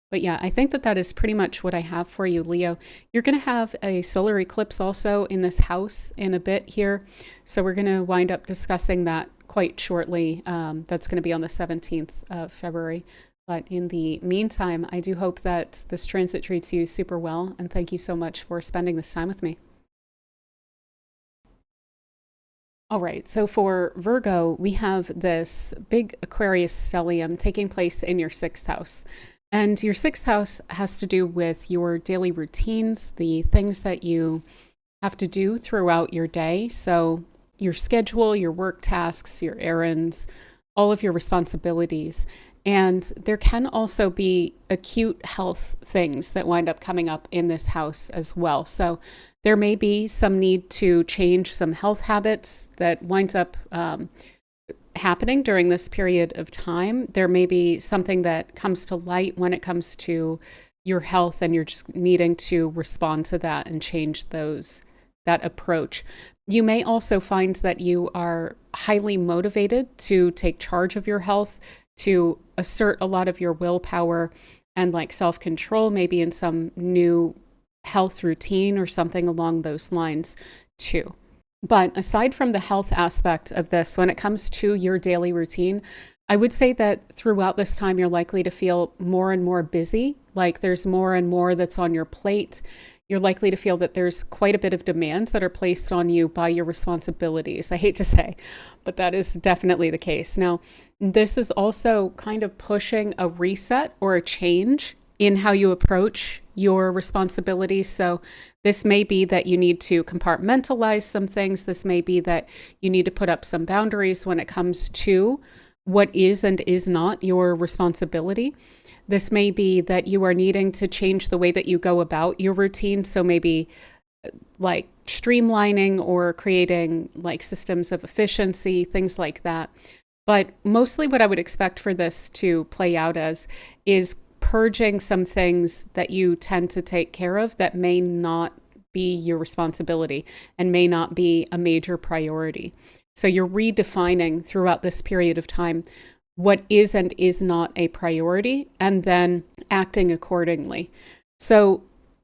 But yeah, I think that is pretty much what I have for you, Leo. You're going to have a solar eclipse also in this house in a bit here. So we're going to wind up discussing that quite shortly. That's going to be on the 17th of February. But in the meantime, I do hope that this transit treats you super well. And thank you so much for spending this time with me. All right, so for Virgo, we have this big Aquarius Stellium taking place in your 6th house. And your 6th house has to do with your daily routines, the things that you have to do throughout your day. So your schedule, your work tasks, your errands, all of your responsibilities. And there can also be acute health things that wind up coming up in this house as well. So there may be some need to change some health habits that winds up happening during this period of time. There may be something that comes to light when it comes to your health, and you're just needing to respond to that and change that approach. You may also find that you are highly motivated to take charge of your health, to assert a lot of your willpower and like self-control, maybe in some new health routine or something along those lines too. But aside from the health aspect of this, when it comes to your daily routine, I would say that throughout this time, you're likely to feel more and more busy, like there's more and more that's on your plate. You're likely to feel that there's quite a bit of demands that are placed on you by your responsibilities. I hate to say, but that is definitely the case. Now, this is also kind of pushing a reset or a change in how you approach your responsibilities. So this may be that you need to compartmentalize some things. This may be that you need to put up some boundaries when it comes to what is and is not your responsibility. This may be that you are needing to change the way that you go about your routine. So maybe like streamlining or creating like systems of efficiency, things like that. But mostly what I would expect for this to play out as is purging some things that you tend to take care of that may not be your responsibility and may not be a major priority. So you're redefining throughout this period of time what is and is not a priority, and then acting accordingly. So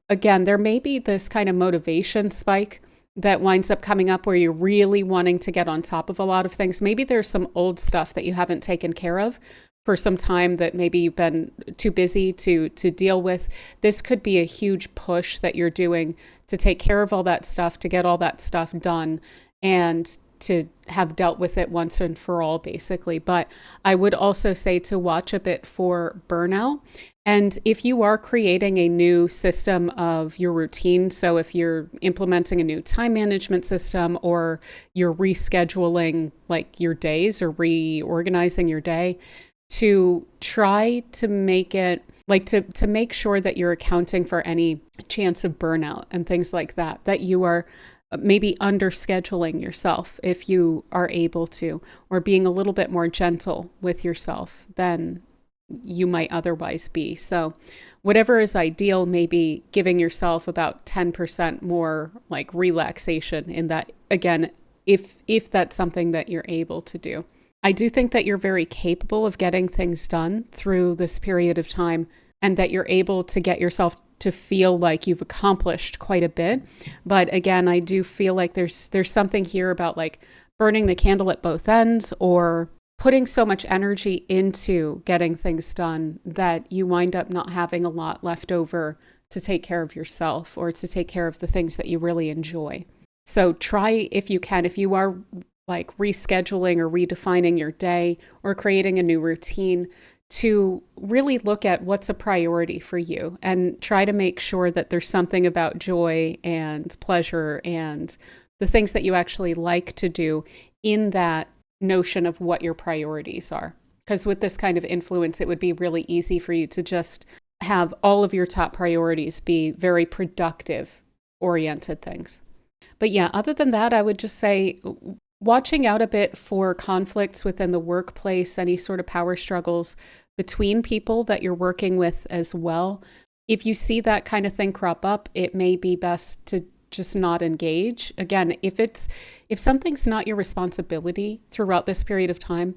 again, there may be this kind of motivation spike that winds up coming up where you're really wanting to get on top of a lot of things. Maybe there's some old stuff that you haven't taken care of for some time that maybe you've been too busy to deal with. This could be a huge push that you're doing to take care of all that stuff, to get all that stuff done, and to have dealt with it once and for all, basically. But I would also say to watch a bit for burnout. And if you are creating a new system of your routine, so if you're implementing a new time management system, or you're rescheduling like your days or reorganizing your day, to try to make it like to make sure that you're accounting for any chance of burnout and things like that, that you are maybe under scheduling yourself if you are able to, or being a little bit more gentle with yourself than you might otherwise be. So whatever is ideal, maybe giving yourself about 10% more like relaxation in that, again, if that's something that you're able to do. I do think that you're very capable of getting things done through this period of time, and that you're able to get yourself to feel like you've accomplished quite a bit. But again, I do feel like there's something here about like burning the candle at both ends, or putting so much energy into getting things done that you wind up not having a lot left over to take care of yourself or to take care of the things that you really enjoy. So try, if you can, if you are like rescheduling or redefining your day or creating a new routine, to really look at what's a priority for you and try to make sure that there's something about joy and pleasure and the things that you actually like to do in that notion of what your priorities are. Because with this kind of influence, it would be really easy for you to just have all of your top priorities be very productive oriented things. But yeah, other than that, I would just say watching out a bit for conflicts within the workplace, any sort of power struggles between people that you're working with as well. If you see that kind of thing crop up, it may be best to just not engage. Again, if something's not your responsibility throughout this period of time,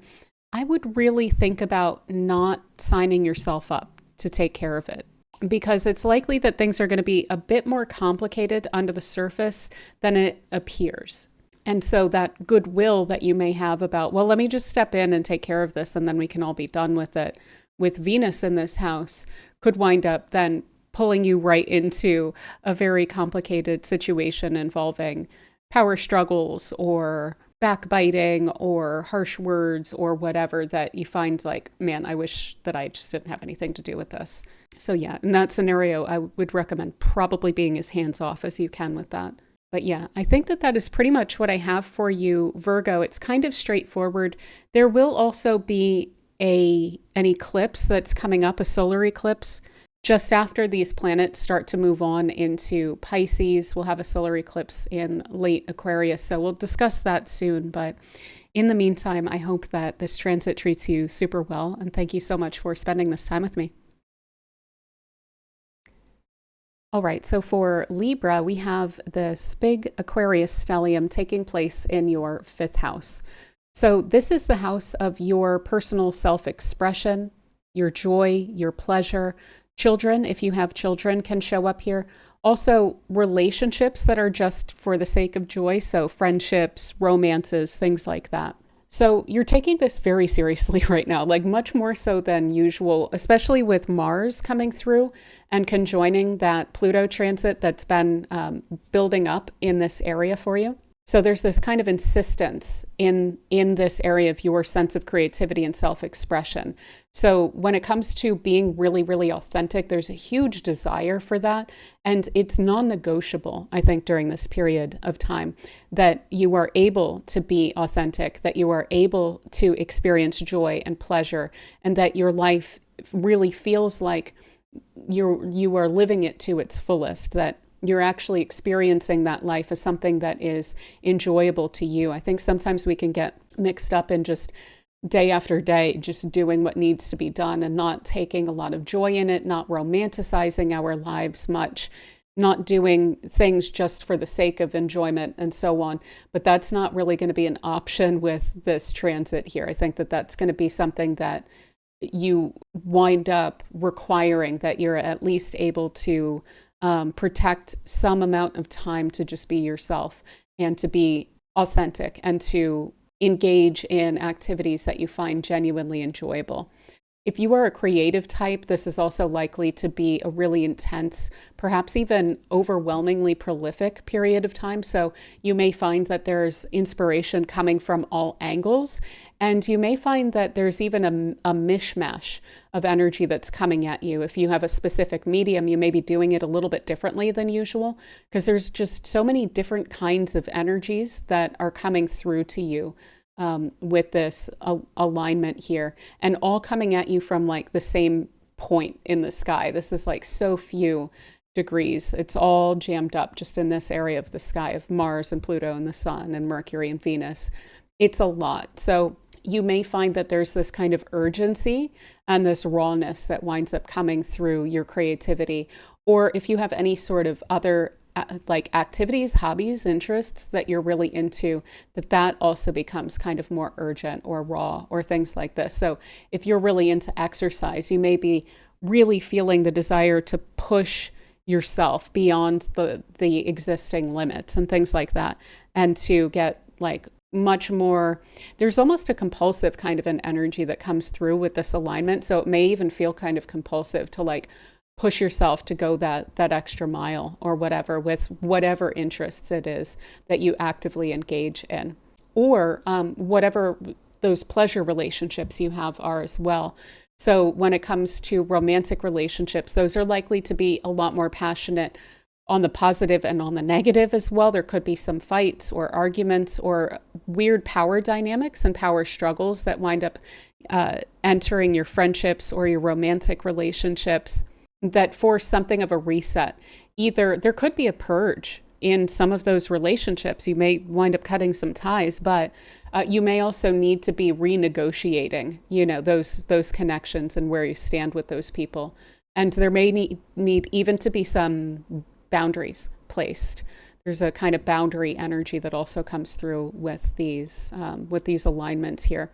I would really think about not signing yourself up to take care of it, because it's likely that things are going to be a bit more complicated under the surface than it appears. And so that goodwill that you may have about, well, let me just step in and take care of this and then we can all be done with it, with Venus in this house, could wind up then pulling you right into a very complicated situation involving power struggles or backbiting or harsh words or whatever, that you find like, man, I wish that I just didn't have anything to do with this. So yeah, in that scenario, I would recommend probably being as hands-off as you can with that. But yeah, I think that is pretty much what I have for you, Virgo. It's kind of straightforward. There will also be an eclipse that's coming up, a solar eclipse. Just after these planets start to move on into Pisces, we'll have a solar eclipse in late Aquarius. So we'll discuss that soon. But in the meantime, I hope that this transit treats you super well. And thank you so much for spending this time with me. All right, so for Libra, we have this big Aquarius Stellium taking place in your 5th house. So this is the house of your personal self-expression, your joy, your pleasure. Children, if you have children, can show up here. Also, relationships that are just for the sake of joy, so friendships, romances, things like that. So you're taking this very seriously right now, like much more so than usual, especially with Mars coming through and conjoining that Pluto transit that's been building up in this area for you. So there's this kind of insistence in this area of your sense of creativity and self-expression. So when it comes to being really, really authentic, there's a huge desire for that. And it's non-negotiable, I think, during this period of time, that you are able to be authentic, that you are able to experience joy and pleasure, and that your life really feels like you are living it to its fullest, that you're actually experiencing that life as something that is enjoyable to you. I think sometimes we can get mixed up in just day after day, just doing what needs to be done and not taking a lot of joy in it, not romanticizing our lives much, not doing things just for the sake of enjoyment and so on. But that's not really going to be an option with this transit here. I think that that's going to be something that you wind up requiring, that you're at least able to protect some amount of time to just be yourself and to be authentic and to engage in activities that you find genuinely enjoyable. If you are a creative type, this is also likely to be a really intense, perhaps even overwhelmingly prolific period of time. So you may find that there's inspiration coming from all angles, and you may find that there's even a mishmash of energy that's coming at you. If you have a specific medium, you may be doing it a little bit differently than usual, because there's just so many different kinds of energies that are coming through to you with this alignment here, and all coming at you from like the same point in the sky. This is like so few degrees. It's all jammed up just in this area of the sky of Mars and Pluto and the Sun and Mercury and Venus. It's a lot. So you may find that there's this kind of urgency and this rawness that winds up coming through your creativity. Or if you have any sort of other like activities, hobbies, interests that you're really into, that also becomes kind of more urgent or raw or things like this. So if you're really into exercise, you may be really feeling the desire to push yourself beyond the existing limits and things like that, and to get like much more, there's almost a compulsive kind of an energy that comes through with this alignment. So it may even feel kind of compulsive to like push yourself to go that extra mile or whatever, with whatever interests it is that you actively engage in, or whatever those pleasure relationships you have are as well. So when it comes to romantic relationships, those are likely to be a lot more passionate on the positive and on the negative as well. There could be some fights or arguments or weird power dynamics and power struggles that wind up entering your friendships or your romantic relationships, that force something of a reset. Either there could be a purge in some of those relationships. You may wind up cutting some ties, but you may also need to be renegotiating, those connections and where you stand with those people. And there may need even to be some boundaries placed. There's a kind of boundary energy that also comes through with these alignments here.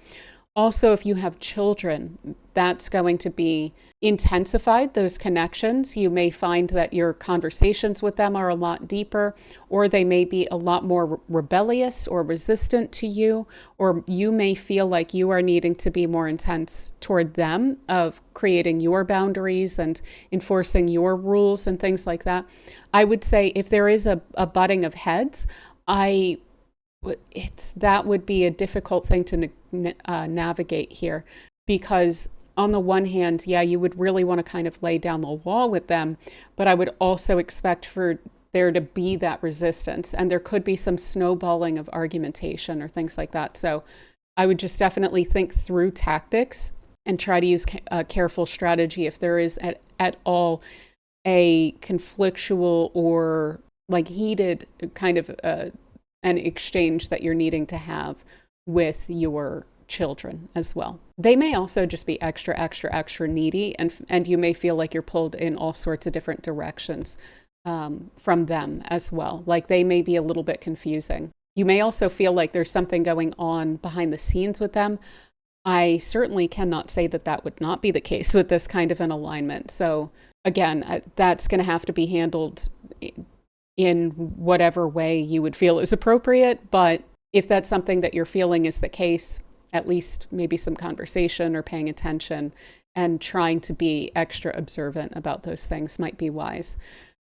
Also, if you have children, that's going to be intensified, those connections. You may find that your conversations with them are a lot deeper, or they may be a lot more rebellious or resistant to you, or you may feel like you are needing to be more intense toward them, of creating your boundaries and enforcing your rules and things like that. I would say if there is a butting of heads, that would be a difficult thing to navigate here, because on the one hand, yeah, you would really want to kind of lay down the law with them, but I would also expect for there to be that resistance, and there could be some snowballing of argumentation or things like that. So I would just definitely think through tactics and try to use a careful strategy if there is at all a conflictual or like heated kind of an exchange that you're needing to have with your children as well. They may also just be extra, extra, extra needy, and you may feel like you're pulled in all sorts of different directions from them as well. Like they may be a little bit confusing. You may also feel like there's something going on behind the scenes with them. I certainly cannot say that that would not be the case with this kind of an alignment. So again, that's going to have to be handled in whatever way you would feel is appropriate. But if that's something that you're feeling is the case, at least maybe some conversation or paying attention and trying to be extra observant about those things might be wise.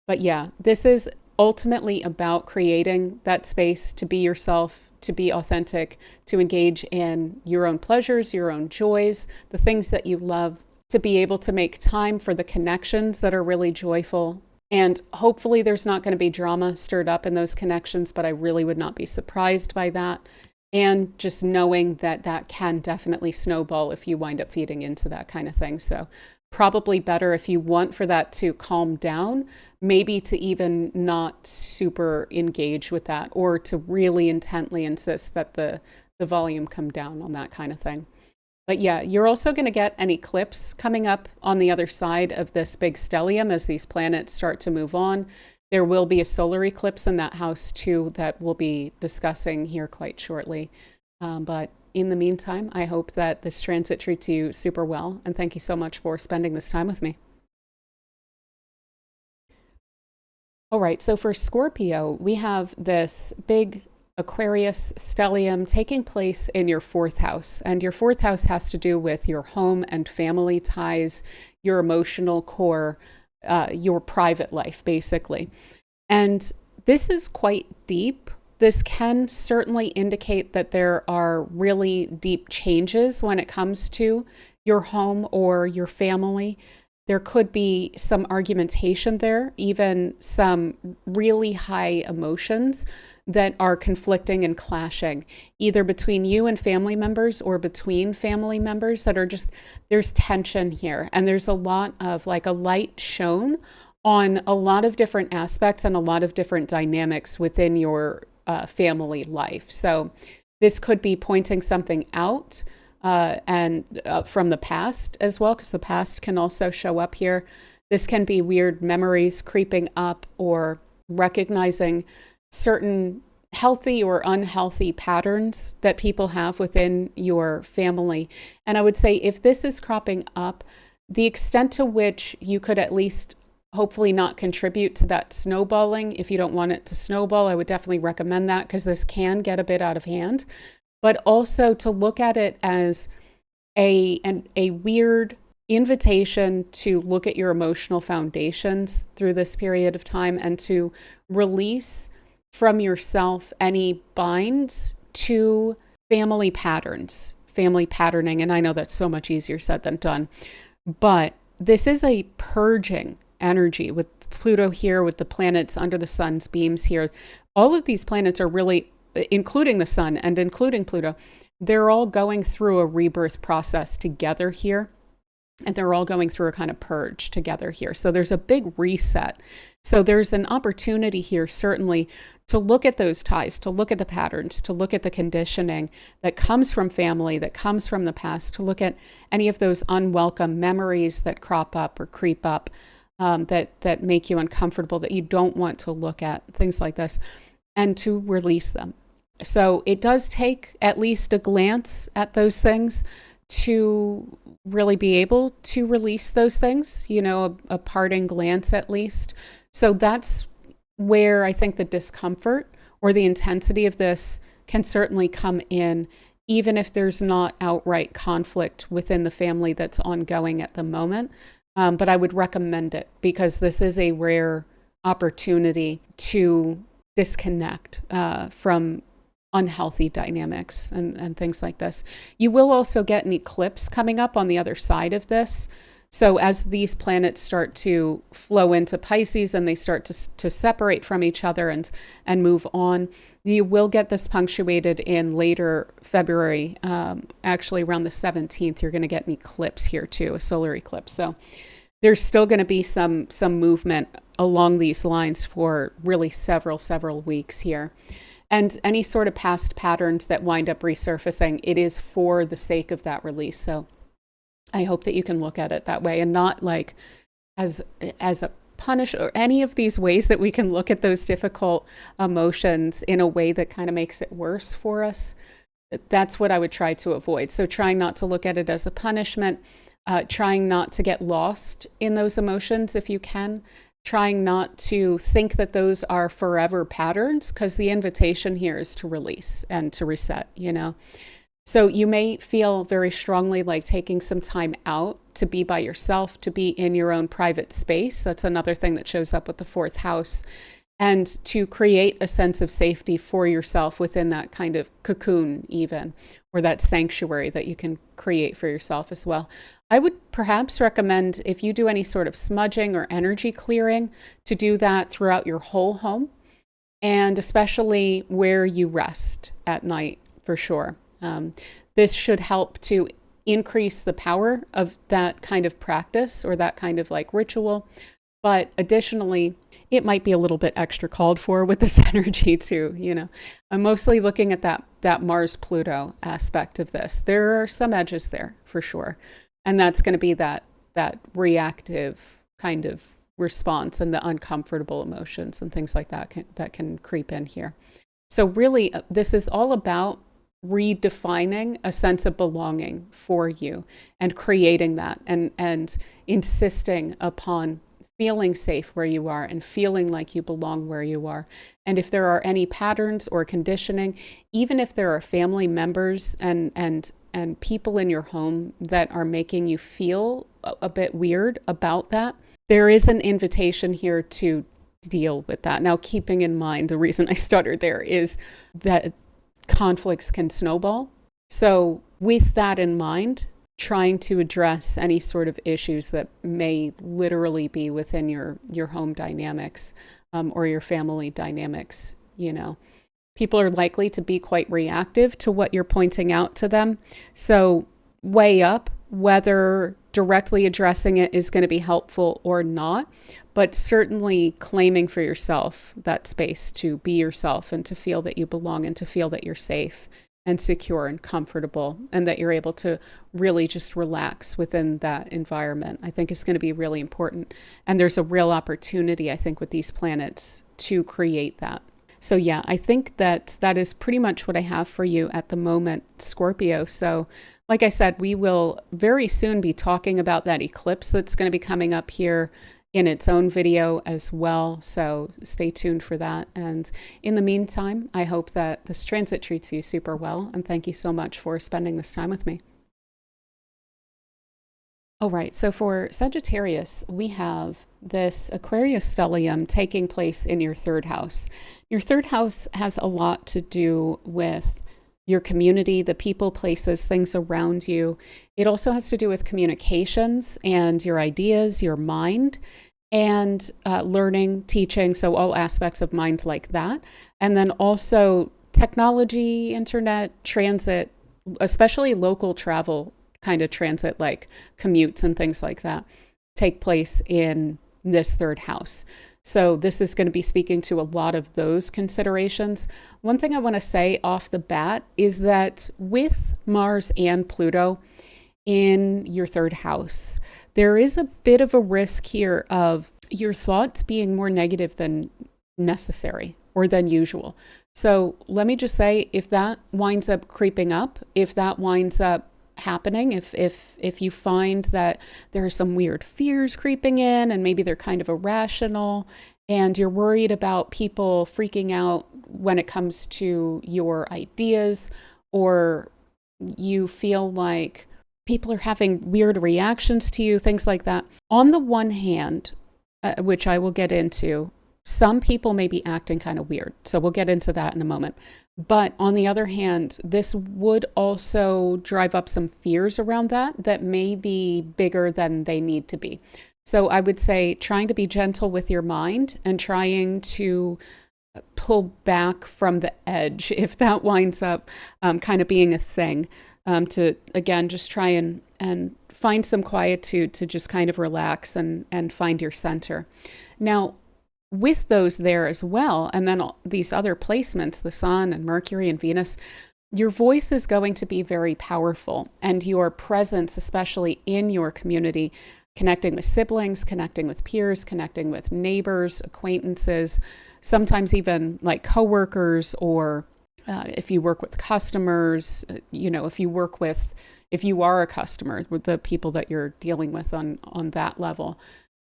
But yeah, this is ultimately about creating that space to be yourself, to be authentic, to engage in your own pleasures, your own joys, the things that you love, to be able to make time for the connections that are really joyful. And hopefully there's not going to be drama stirred up in those connections, but I really would not be surprised by that. And just knowing that that can definitely snowball if you wind up feeding into that kind of thing. So probably better, if you want for that to calm down, maybe to even not super engage with that, or to really intently insist that the volume come down on that kind of thing. But yeah, you're also going to get an eclipse coming up on the other side of this big stellium as these planets start to move on. There will be a solar eclipse in that house too that we'll be discussing here quite shortly. But in the meantime, I hope that this transit treats you super well. And thank you so much for spending this time with me. All right, so for Scorpio, we have this big Aquarius Stellium taking place in your fourth house. And your fourth house has to do with your home and family ties, your emotional core, your private life, basically. And this is quite deep. This can certainly indicate that there are really deep changes when it comes to your home or your family. There could be some argumentation there, even some really high emotions that are conflicting and clashing, either between you and family members or between family members that are just, there's tension here. And there's a lot of like a light shown on a lot of different aspects and a lot of different dynamics within your family life. So this could be pointing something out and from the past as well, because the past can also show up here. This can be weird memories creeping up, or recognizing certain healthy or unhealthy patterns that people have within your family. And I would say if this is cropping up, the extent to which you could at least hopefully not contribute to that snowballing. If you don't want it to snowball, I would definitely recommend that, because this can get a bit out of hand. But also to look at it as a weird invitation to look at your emotional foundations through this period of time, and to release from yourself any binds to family patterns, family patterning. And I know that's so much easier said than done, but this is a purging energy with Pluto here, with the planets under the sun's beams here. All of these planets are really, including the sun and including Pluto, they're all going through a rebirth process together here. And they're all going through a kind of purge together here. So there's a big reset. So there's an opportunity here, certainly, to look at those ties, to look at the patterns, to look at the conditioning that comes from family, that comes from the past, to look at any of those unwelcome memories that crop up or creep up, that make you uncomfortable, that you don't want to look at, things like this, and to release them. So it does take at least a glance at those things to really be able to release those things, a parting glance at least. So that's where I think the discomfort or the intensity of this can certainly come in, even if there's not outright conflict within the family that's ongoing at the moment. But I would recommend it, because this is a rare opportunity to disconnect from unhealthy dynamics and things like this. You will also get an eclipse coming up on the other side of this. So as these planets start to flow into Pisces and they start to separate from each other and move on, you will get this punctuated in later February. Actually, around the 17th, you're going to get an eclipse here too, a solar eclipse. So there's still going to be some movement along these lines for really several weeks here. And any sort of past patterns that wind up resurfacing, it is for the sake of that release. So I hope that you can look at it that way, and not like as a punish, or any of these ways that we can look at those difficult emotions in a way that kind of makes it worse for us. That's what I would try to avoid. So trying not to look at it as a punishment, trying not to get lost in those emotions if you can, trying not to think that those are forever patterns, because the invitation here is to release and to reset, So you may feel very strongly like taking some time out to be by yourself, to be in your own private space. That's another thing that shows up with the fourth house. and to create a sense of safety for yourself within that kind of cocoon even, or that sanctuary that you can create for yourself as well. I would perhaps recommend, if you do any sort of smudging or energy clearing, to do that throughout your whole home, and especially where you rest at night, for sure. This should help to increase the power of that kind of practice or that kind of like ritual. But additionally, it might be a little bit extra called for with this energy too, you know. I'm mostly looking at that Mars-Pluto aspect of this. There are some edges there for sure. And that's going to be that reactive kind of response and the uncomfortable emotions and things like that can creep in here. So really, this is all about redefining a sense of belonging for you and creating that and insisting upon feeling safe where you are and feeling like you belong where you are. And if there are any patterns or conditioning, even if there are family members and people in your home that are making you feel a bit weird about that, there is an invitation here to deal with that. Now, keeping in mind, the reason I stuttered there is that conflicts can snowball. So with that in mind, trying to address any sort of issues that may literally be within your home dynamics or your family dynamics, you know. People are likely to be quite reactive to what you're pointing out to them. So weigh up whether directly addressing it is going to be helpful or not, but certainly claiming for yourself that space to be yourself and to feel that you belong and to feel that you're safe and secure and comfortable and that you're able to really just relax within that environment, I think is going to be really important. And there's a real opportunity, I think, with these planets to create that. So yeah, I think that is pretty much what I have for you at the moment, Scorpio. So like I said, we will very soon be talking about that eclipse that's going to be coming up here in its own video as well. So stay tuned for that. And in the meantime, I hope that this transit treats you super well. And thank you so much for spending this time with me. All right, so for Sagittarius, we have this Aquarius Stellium taking place in your third house. Your third house has a lot to do with your community, the people, places, things around you. It also has to do with communications and your ideas, your mind, and learning, teaching, so all aspects of mind like that. And then also technology, internet, transit, especially local travel kind of transit like commutes and things like that take place in this third house. So this is going to be speaking to a lot of those considerations. One thing I want to say off the bat is that with Mars and Pluto in your third house, there is a bit of a risk here of your thoughts being more negative than necessary or than usual. So let me just say, if that winds up creeping up, if that winds up happening, if you find that there are some weird fears creeping in and maybe they're kind of irrational and you're worried about people freaking out when it comes to your ideas, or you feel like people are having weird reactions to you, things like that. On the one hand, which I will get into, some people may be acting kind of weird. So we'll get into that in a moment. But on the other hand, this would also drive up some fears around that may be bigger than they need to be. So I would say trying to be gentle with your mind and trying to pull back from the edge if that winds up kind of being a thing, to, again, just try and find some quietude to just kind of relax and find your center. Now, with those there as well, and then all these other placements, the Sun and Mercury and Venus, your voice is going to be very powerful, and your presence, especially in your community, connecting with siblings, connecting with peers, connecting with neighbors, acquaintances, sometimes even like coworkers, or if you work with customers, if you are a customer with the people that you're dealing with on that level,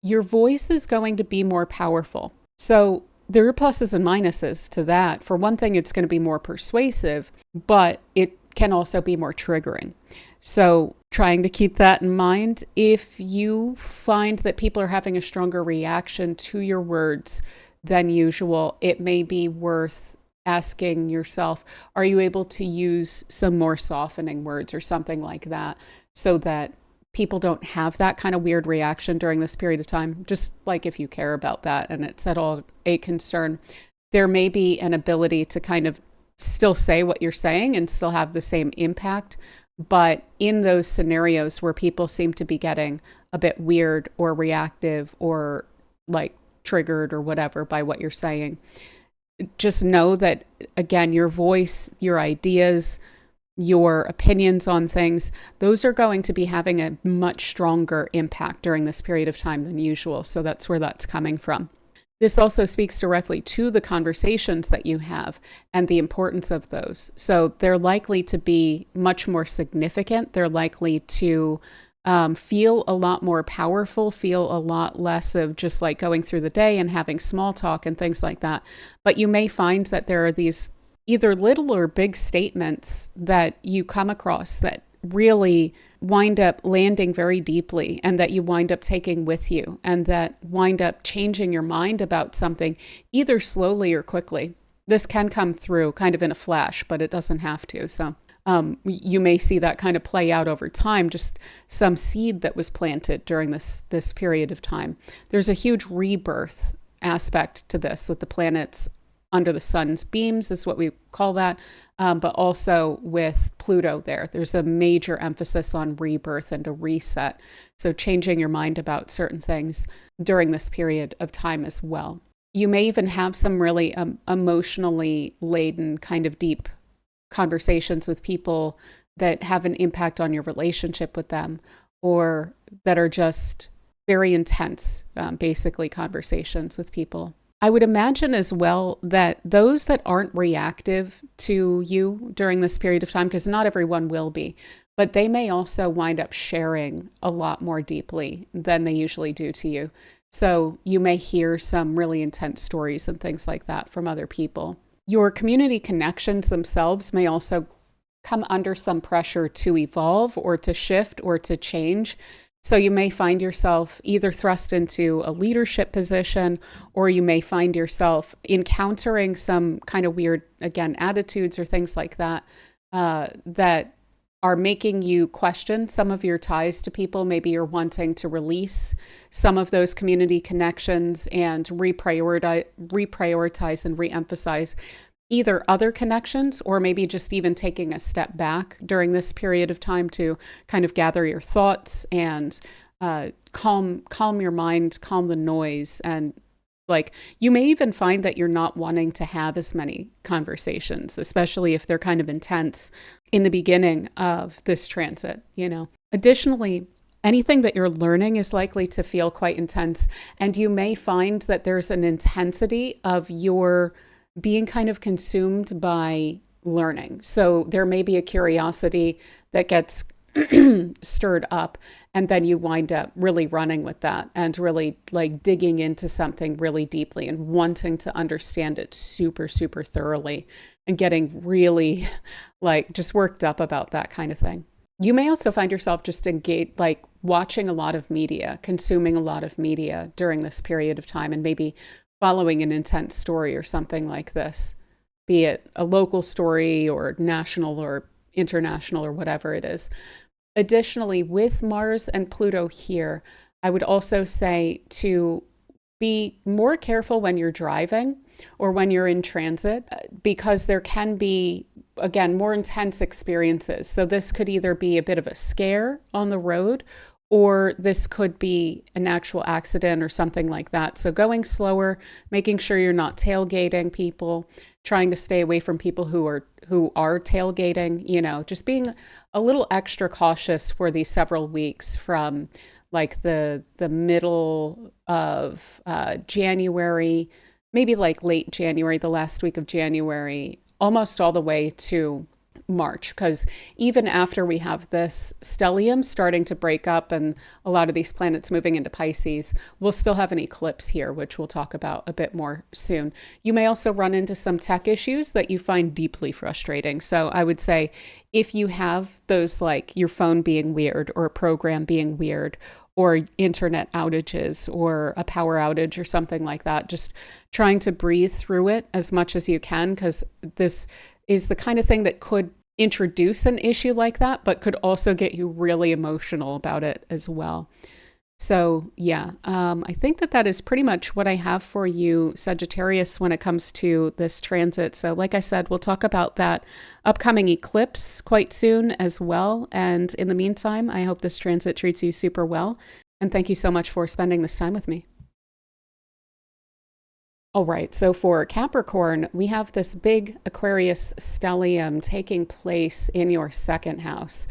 your voice is going to be more powerful. So there are pluses and minuses to that. For one thing, it's going to be more persuasive, but it can also be more triggering. So trying to keep that in mind. If you find that people are having a stronger reaction to your words than usual, it may be worth asking yourself, are you able to use some more softening words or something like that, so that people don't have that kind of weird reaction during this period of time? Just like if you care about that and it's at all a concern, there may be an ability to kind of still say what you're saying and still have the same impact. But in those scenarios where people seem to be getting a bit weird or reactive or like triggered or whatever by what you're saying, just know that, again, your voice, your ideas, your opinions on things, those are going to be having a much stronger impact during this period of time than usual. So that's where that's coming from. This also speaks directly to the conversations that you have and the importance of those. So they're likely to be much more significant. They're likely to feel a lot more powerful, feel a lot less of just like going through the day and having small talk and things like that. But you may find that there are these either little or big statements that you come across that really wind up landing very deeply, and that you wind up taking with you, and that wind up changing your mind about something, either slowly or quickly. This can come through kind of in a flash, but it doesn't have to. So you may see that kind of play out over time, just some seed that was planted during this period of time. There's a huge rebirth aspect to this with the planets under the sun's beams, is what we call that. But also with Pluto there's a major emphasis on rebirth and a reset. So changing your mind about certain things during this period of time as well. You may even have some really emotionally laden, kind of deep conversations with people that have an impact on your relationship with them, or that are just very intense, basically conversations with people. I would imagine as well that those that aren't reactive to you during this period of time, because not everyone will be, but they may also wind up sharing a lot more deeply than they usually do to you. So you may hear some really intense stories and things like that from other people. Your community connections themselves may also come under some pressure to evolve or to shift or to change. So you may find yourself either thrust into a leadership position, or you may find yourself encountering some kind of weird, again, attitudes or things like that, that are making you question some of your ties to people. Maybe you're wanting to release some of those community connections and reprioritize and reemphasize either other connections, or maybe just even taking a step back during this period of time to kind of gather your thoughts and calm your mind, calm the noise. And like, you may even find that you're not wanting to have as many conversations, especially if they're kind of intense in the beginning of this transit, you know. Additionally, anything that you're learning is likely to feel quite intense, and you may find that there's an intensity of your being kind of consumed by learning. So there may be a curiosity that gets stirred up, and then you wind up really running with that and really like digging into something really deeply and wanting to understand it super, super thoroughly, and getting really like just worked up about that kind of thing. You may also find yourself just engaged, like watching a lot of media, consuming a lot of media during this period of time, and maybe following an intense story or something like this, be it a local story or national or international or whatever it is. Additionally, with Mars and Pluto here, I would also say to be more careful when you're driving or when you're in transit, because there can be, again, more intense experiences. So this could either be a bit of a scare on the road, or this could be an actual accident or something like that. So going slower, making sure you're not tailgating people, trying to stay away from people who are tailgating, you know, just being a little extra cautious for these several weeks from like the middle of January, maybe like late January, the last week of January, almost all the way to March, because even after we have this stellium starting to break up and a lot of these planets moving into Pisces, we'll still have an eclipse here, which we'll talk about a bit more soon. You may also run into some tech issues that you find deeply frustrating. So I would say if you have those, like your phone being weird or a program being weird, or internet outages or a power outage or something like that. Just trying to breathe through it as much as you can, because this is the kind of thing that could introduce an issue like that, but could also get you really emotional about it as well. So yeah, I think that is pretty much what I have for you, Sagittarius, when it comes to this transit. So like I said, we'll talk about that upcoming eclipse quite soon as well. And in the meantime, I hope this transit treats you super well. And thank you so much for spending this time with me. All right, so for Capricorn, we have this big Aquarius stellium taking place in your second house.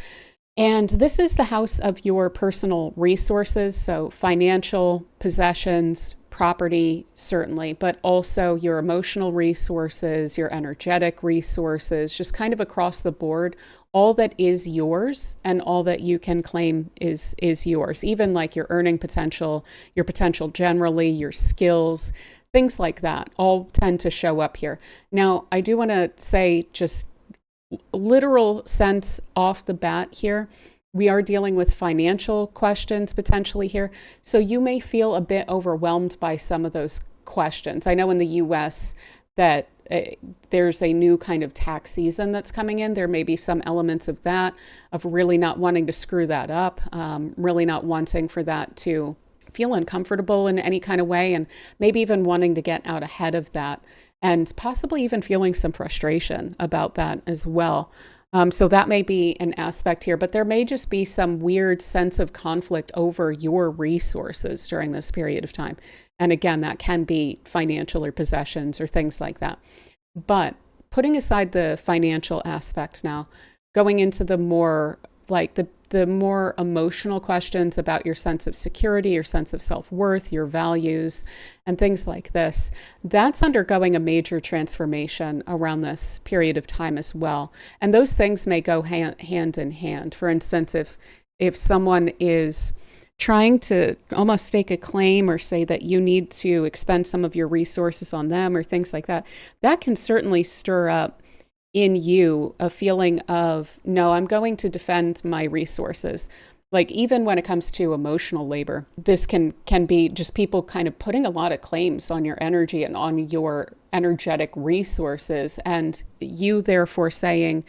And this is the house of your personal resources, so financial, possessions, property, certainly, but also your emotional resources, your energetic resources, just kind of across the board, all that is yours and all that you can claim is yours, even like your earning potential, your potential generally, your skills, things like that all tend to show up here. Now, I do want to say, just literal sense off the bat here, we are dealing with financial questions potentially here. So you may feel a bit overwhelmed by some of those questions. I know in the US that there's a new kind of tax season that's coming in. There may be some elements of that, of really not wanting to screw that up, really not wanting for that to feel uncomfortable in any kind of way, and maybe even wanting to get out ahead of that, and possibly even feeling some frustration about that as well. So that may be an aspect here, but there may just be some weird sense of conflict over your resources during this period of time. And again, that can be financial or possessions or things like that. But putting aside the financial aspect now, going into the more like the more emotional questions about your sense of security, your sense of self-worth, your values, and things like this, that's undergoing a major transformation around this period of time as well. And those things may go hand in hand. For instance, if someone is trying to almost stake a claim or say that you need to expend some of your resources on them or things like that, that can certainly stir up in you a feeling of, no, I'm going to defend my resources. Like even when it comes to emotional labor, this can be just people kind of putting a lot of claims on your energy and on your energetic resources. And you therefore saying,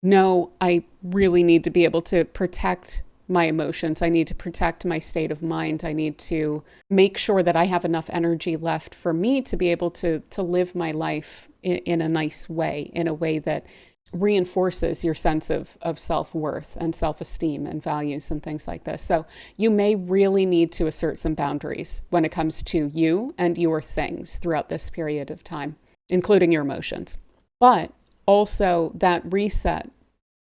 no, I really need to be able to protect my emotions. I need to protect my state of mind. I need to make sure that I have enough energy left for me to be able to live my life in a nice way, in a way that reinforces your sense of self-worth and self-esteem and values and things like this. So you may really need to assert some boundaries when it comes to you and your things throughout this period of time, including your emotions. But also that reset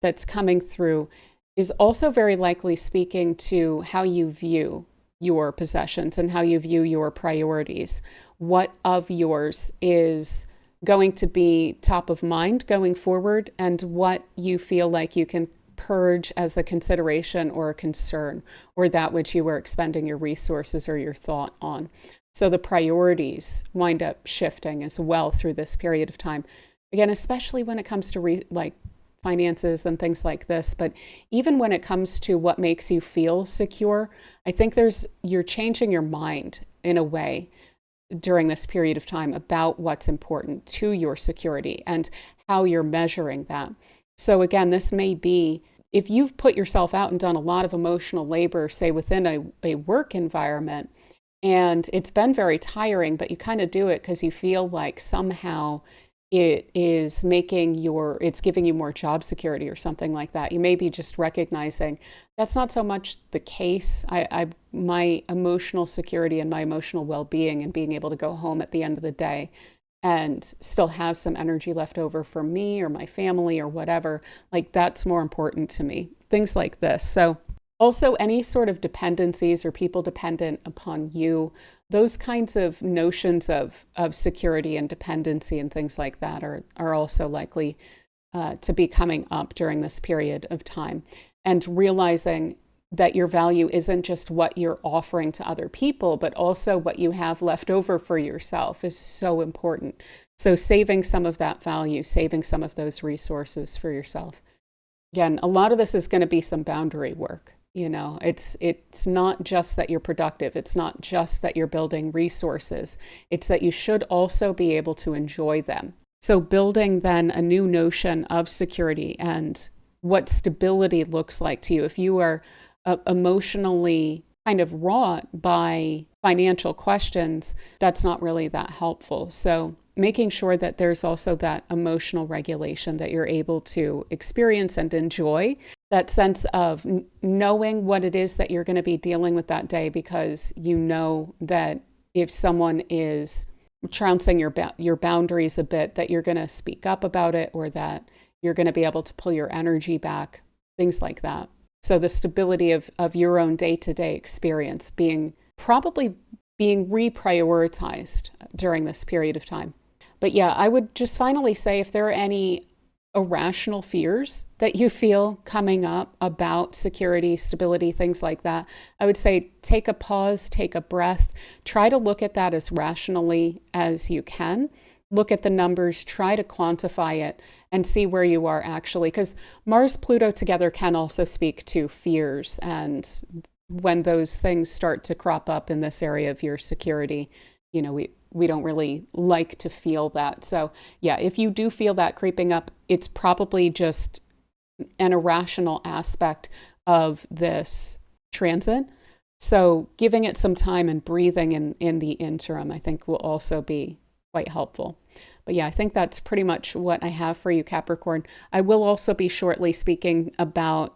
that's coming through is also very likely speaking to how you view your possessions and how you view your priorities. What of yours is going to be top of mind going forward, and what you feel like you can purge as a consideration or a concern, or that which you are expending your resources or your thought on. So the priorities wind up shifting as well through this period of time. Again, especially when it comes to finances and things like this, but even when it comes to what makes you feel secure, I think you're changing your mind in a way during this period of time about what's important to your security and how you're measuring that. So again, this may be, if you've put yourself out and done a lot of emotional labor, say within a work environment, and it's been very tiring, but you kind of do it because you feel like somehow it's giving you more job security or something like that. You may be just recognizing that's not so much the case. My emotional security and my emotional well-being and being able to go home at the end of the day and still have some energy left over for me or my family or whatever, like that's more important to me. Things like this. So also any sort of dependencies or people dependent upon you, those kinds of notions of security and dependency and things like that are also likely to be coming up during this period of time. And realizing that your value isn't just what you're offering to other people, but also what you have left over for yourself is so important. So saving some of that value, saving some of those resources for yourself. Again, a lot of this is going to be some boundary work It's not just that you're productive. It's not just that you're building resources. It's that you should also be able to enjoy them. So building then a new notion of security and what stability looks like to you. If you are emotionally kind of wrought by financial questions, that's not really that helpful. So making sure that there's also that emotional regulation that you're able to experience and enjoy, that sense of knowing what it is that you're going to be dealing with that day, because you know that if someone is trouncing your boundaries a bit, that you're going to speak up about it, or that you're going to be able to pull your energy back, things like that. So the stability of your own day-to-day experience probably being reprioritized during this period of time. But yeah, I would just finally say, if there are any irrational fears that you feel coming up about security, stability, things like that, I would say take a pause, take a breath, try to look at that as rationally as you can. Look at the numbers, try to quantify it, and see where you are actually. Because Mars-Pluto together can also speak to fears. And when those things start to crop up in this area of your security, we don't really like to feel that. So yeah, if you do feel that creeping up, it's probably just an irrational aspect of this transit. So giving it some time and breathing in the interim, I think, will also be quite helpful. But yeah, I think that's pretty much what I have for you, Capricorn. I will also be shortly speaking about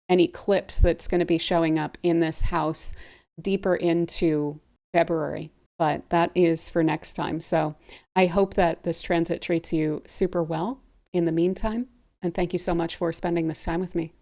an eclipse that's going to be showing up in this house deeper into February. But that is for next time. So I hope that this transit treats you super well in the meantime. And thank you so much for spending this time with me.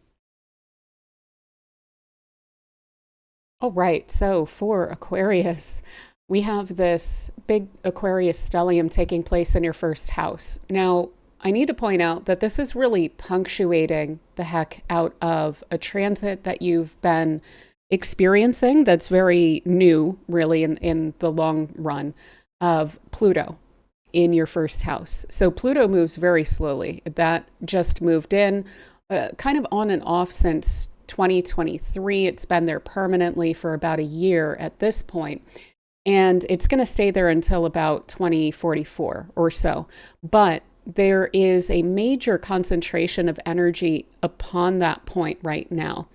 All right. So for Aquarius, we have this big Aquarius Stellium taking place in your first house. Now, I need to point out that this is really punctuating the heck out of a transit that you've been experiencing that's very new, really, in the long run, of Pluto in your first house. So Pluto moves very slowly. That just moved in, kind of on and off since 2023. It's been there permanently for about a year at this point. And it's going to stay there until about 2044 or so. But there is a major concentration of energy upon that point right now.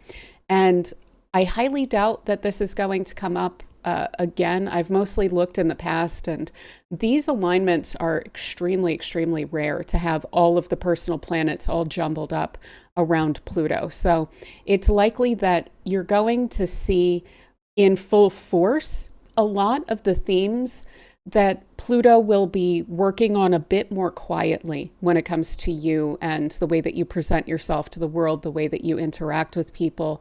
And I highly doubt that this is going to come up again. I've mostly looked in the past, and these alignments are extremely, extremely rare to have all of the personal planets all jumbled up around Pluto. So it's likely that you're going to see in full force a lot of the themes that Pluto will be working on a bit more quietly when it comes to you and the way that you present yourself to the world, the way that you interact with people,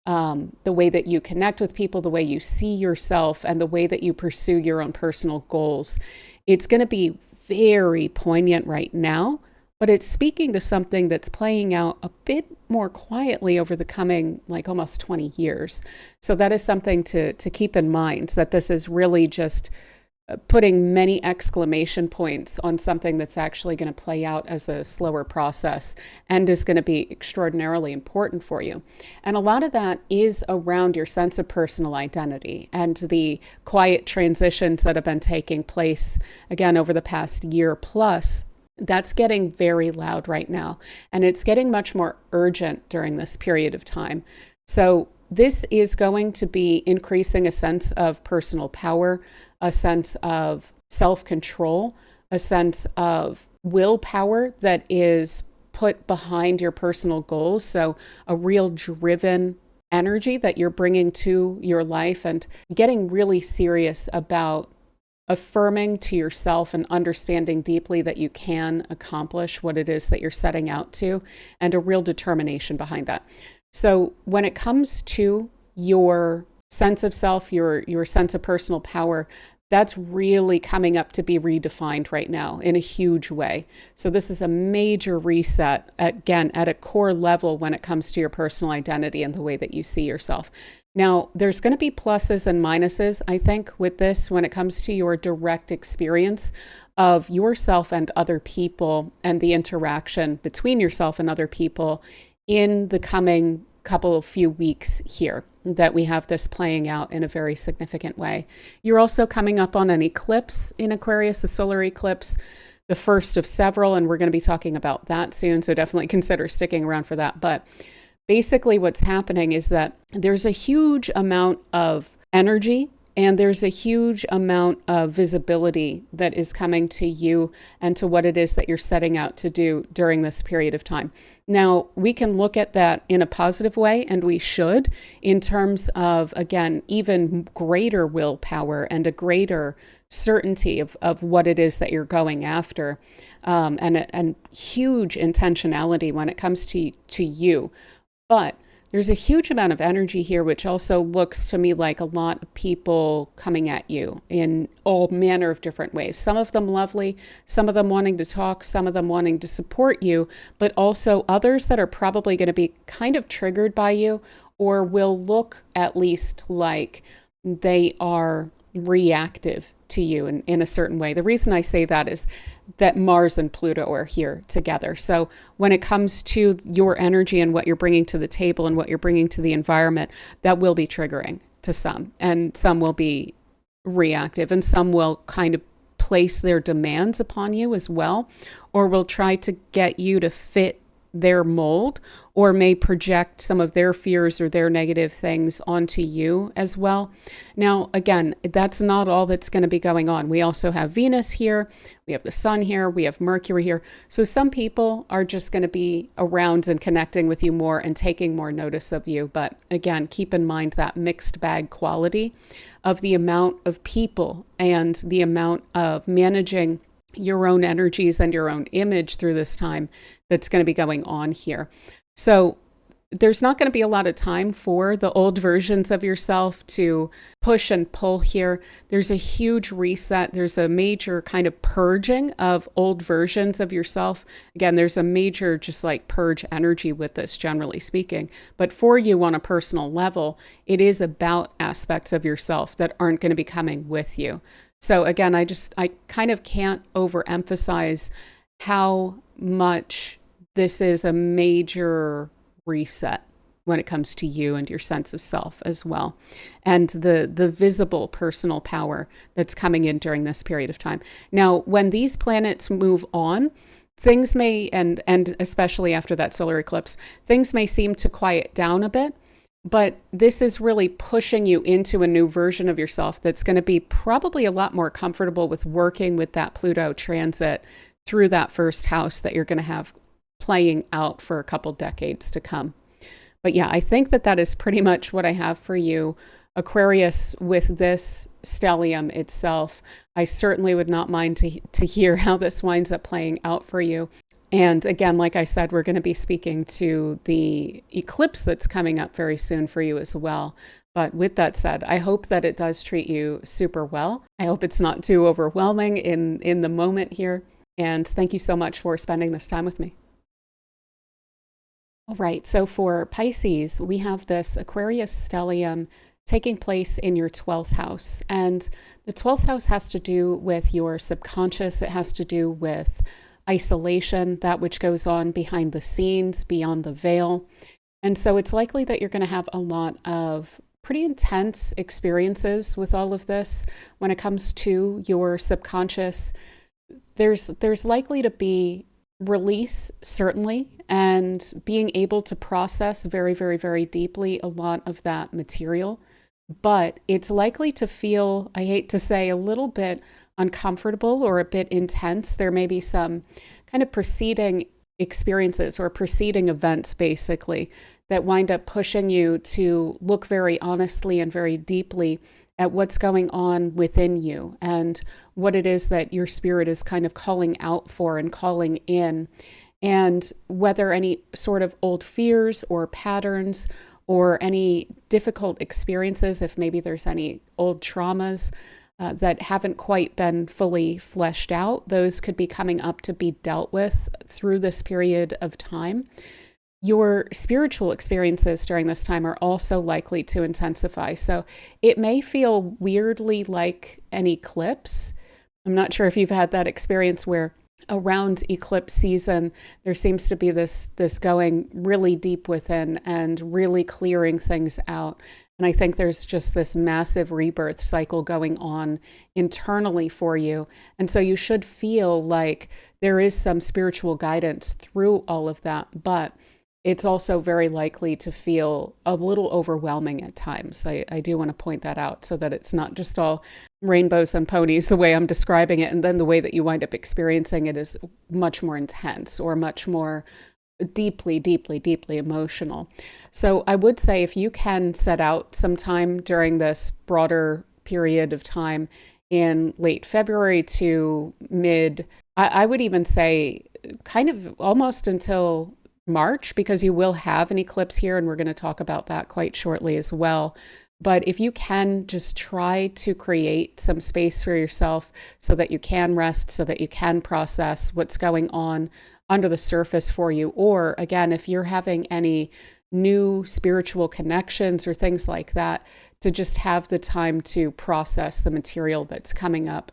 the way that you connect with people, the way you see yourself, and the way that you pursue your own personal goals. It's going to be very poignant right now, but it's speaking to something that's playing out a bit more quietly over the coming, almost 20 years. So that is something to keep in mind, that this is really just putting many exclamation points on something that's actually going to play out as a slower process and is going to be extraordinarily important for you. And a lot of that is around your sense of personal identity and the quiet transitions that have been taking place, again, over the past year plus. That's getting very loud right now, and it's getting much more urgent during this period of time. So this is going to be increasing a sense of personal power, a sense of self-control, a sense of willpower that is put behind your personal goals. So a real driven energy that you're bringing to your life, and getting really serious about affirming to yourself and understanding deeply that you can accomplish what it is that you're setting out to, and a real determination behind that. So when it comes to your sense of self, your sense of personal power, that's really coming up to be redefined right now in a huge way. So this is a major reset, again, at a core level when it comes to your personal identity and the way that you see yourself. Now, there's going to be pluses and minuses, I think, with this when it comes to your direct experience of yourself and other people and the interaction between yourself and other people in the coming few weeks here that we have this playing out in a very significant way. You're also coming up on an eclipse in Aquarius, the solar eclipse, the first of several, and we're going to be talking about that soon, so definitely consider sticking around for that. But basically what's happening is that there's a huge amount of energy and there's a huge amount of visibility that is coming to you and to what it is that you're setting out to do during this period of time. Now, we can look at that in a positive way, and we should, in terms of, again, even greater willpower and a greater certainty of what it is that you're going after, and huge intentionality when it comes to you. But there's a huge amount of energy here, which also looks to me like a lot of people coming at you in all manner of different ways. Some of them lovely, some of them wanting to talk, some of them wanting to support you, but also others that are probably going to be kind of triggered by you, or will look at least like they are reactive to you in a certain way. The reason I say that is that Mars and Pluto are here together. So when it comes to your energy and what you're bringing to the table and what you're bringing to the environment, that will be triggering to some, and some will be reactive, and some will kind of place their demands upon you as well, or will try to get you to fit their mold, or may project some of their fears or their negative things onto you as well. Now, again, that's not all that's going to be going on. We also have Venus here, we have the Sun here, we have Mercury here. So some people are just going to be around and connecting with you more and taking more notice of you. But again, keep in mind that mixed bag quality of the amount of people and the amount of managing your own energies and your own image through this time that's going to be going on here. So there's not going to be a lot of time for the old versions of yourself to push and pull here. There's a huge reset. There's a major kind of purging of old versions of yourself. Again, there's a major just like purge energy with this, generally speaking. But for you on a personal level, it is about aspects of yourself that aren't going to be coming with you. So again, I kind of can't overemphasize how much this is a major reset when it comes to you and your sense of self as well, and the visible personal power that's coming in during this period of time. Now, when these planets move on, things may, and especially after that solar eclipse, things may seem to quiet down a bit. But this is really pushing you into a new version of yourself that's going to be probably a lot more comfortable with working with that Pluto transit through that first house that you're going to have playing out for a couple decades to come. But yeah, I think that is pretty much what I have for you, Aquarius, with this stellium itself. I certainly would not mind to hear how this winds up playing out for you. And again, like I said, we're going to be speaking to the eclipse that's coming up very soon for you as well. But with that said, I hope that it does treat you super well. I hope it's not too overwhelming in the moment here. And thank you so much for spending this time with me. All right, so for Pisces, we have this Aquarius Stellium taking place in your 12th house. And the 12th house has to do with your subconscious. It has to do with isolation, that which goes on behind the scenes, beyond the veil. And so it's likely that you're going to have a lot of pretty intense experiences with all of this. When it comes to your subconscious, there's likely to be release, certainly, and being able to process very, very, very deeply a lot of that material. But it's likely to feel, I hate to say, a little bit uncomfortable or a bit intense. There may be some kind of preceding experiences or preceding events, basically, that wind up pushing you to look very honestly and very deeply at what's going on within you and what it is that your spirit is kind of calling out for and calling in, and whether any sort of old fears or patterns or any difficult experiences, if maybe there's any old traumas that haven't quite been fully fleshed out, those could be coming up to be dealt with through this period of time. Your spiritual experiences during this time are also likely to intensify. So it may feel weirdly like an eclipse. I'm not sure if you've had that experience where around eclipse season, there seems to be this going really deep within and really clearing things out. And I think there's just this massive rebirth cycle going on internally for you. And so you should feel like there is some spiritual guidance through all of that, but it's also very likely to feel a little overwhelming at times. I do want to point that out so that it's not just all rainbows and ponies the way I'm describing it, and then the way that you wind up experiencing it is much more intense or much more deeply, deeply, deeply emotional. So I would say if you can set out some time during this broader period of time in late February to I would even say kind of almost until March, because you will have an eclipse here, and we're going to talk about that quite shortly as well. But if you can just try to create some space for yourself so that you can rest, so that you can process what's going on under the surface for you. Or again, if you're having any new spiritual connections or things like that, to just have the time to process the material that's coming up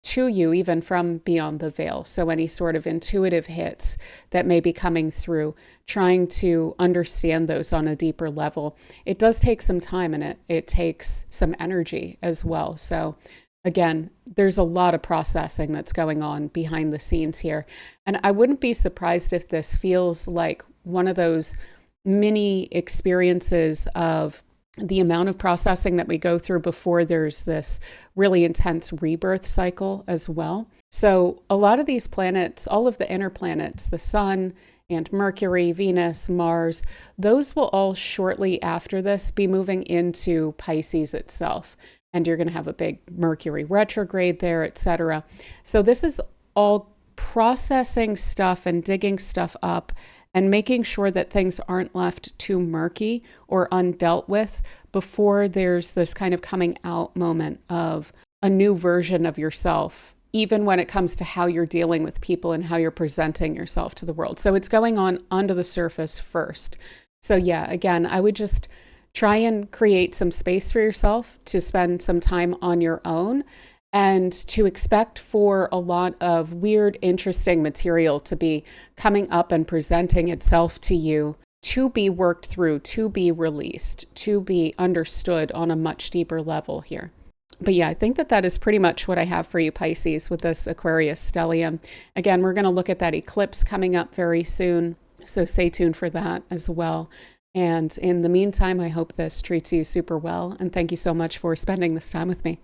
to you, even from beyond the veil. So any sort of intuitive hits that may be coming through, trying to understand those on a deeper level. It does take some time, and it takes some energy as well. So again, there's a lot of processing that's going on behind the scenes here. And I wouldn't be surprised if this feels like one of those mini experiences of the amount of processing that we go through before there's this really intense rebirth cycle as well. So a lot of these planets, all of the inner planets, the sun and Mercury, Venus, Mars, those will all shortly after this be moving into Pisces itself. And you're going to have a big Mercury retrograde there, etc. So this is all processing stuff and digging stuff up and making sure that things aren't left too murky or undealt with before there's this kind of coming out moment of a new version of yourself, even when it comes to how you're dealing with people and how you're presenting yourself to the world. So it's going on under the surface first. So yeah, again, I would just try and create some space for yourself to spend some time on your own, and to expect for a lot of weird, interesting material to be coming up and presenting itself to you, to be worked through, to be released, to be understood on a much deeper level here. But yeah, I think that is pretty much what I have for you, Pisces, with this Aquarius Stellium. Again, we're going to look at that eclipse coming up very soon, so stay tuned for that as well. And in the meantime, I hope this treats you super well, and thank you so much for spending this time with me.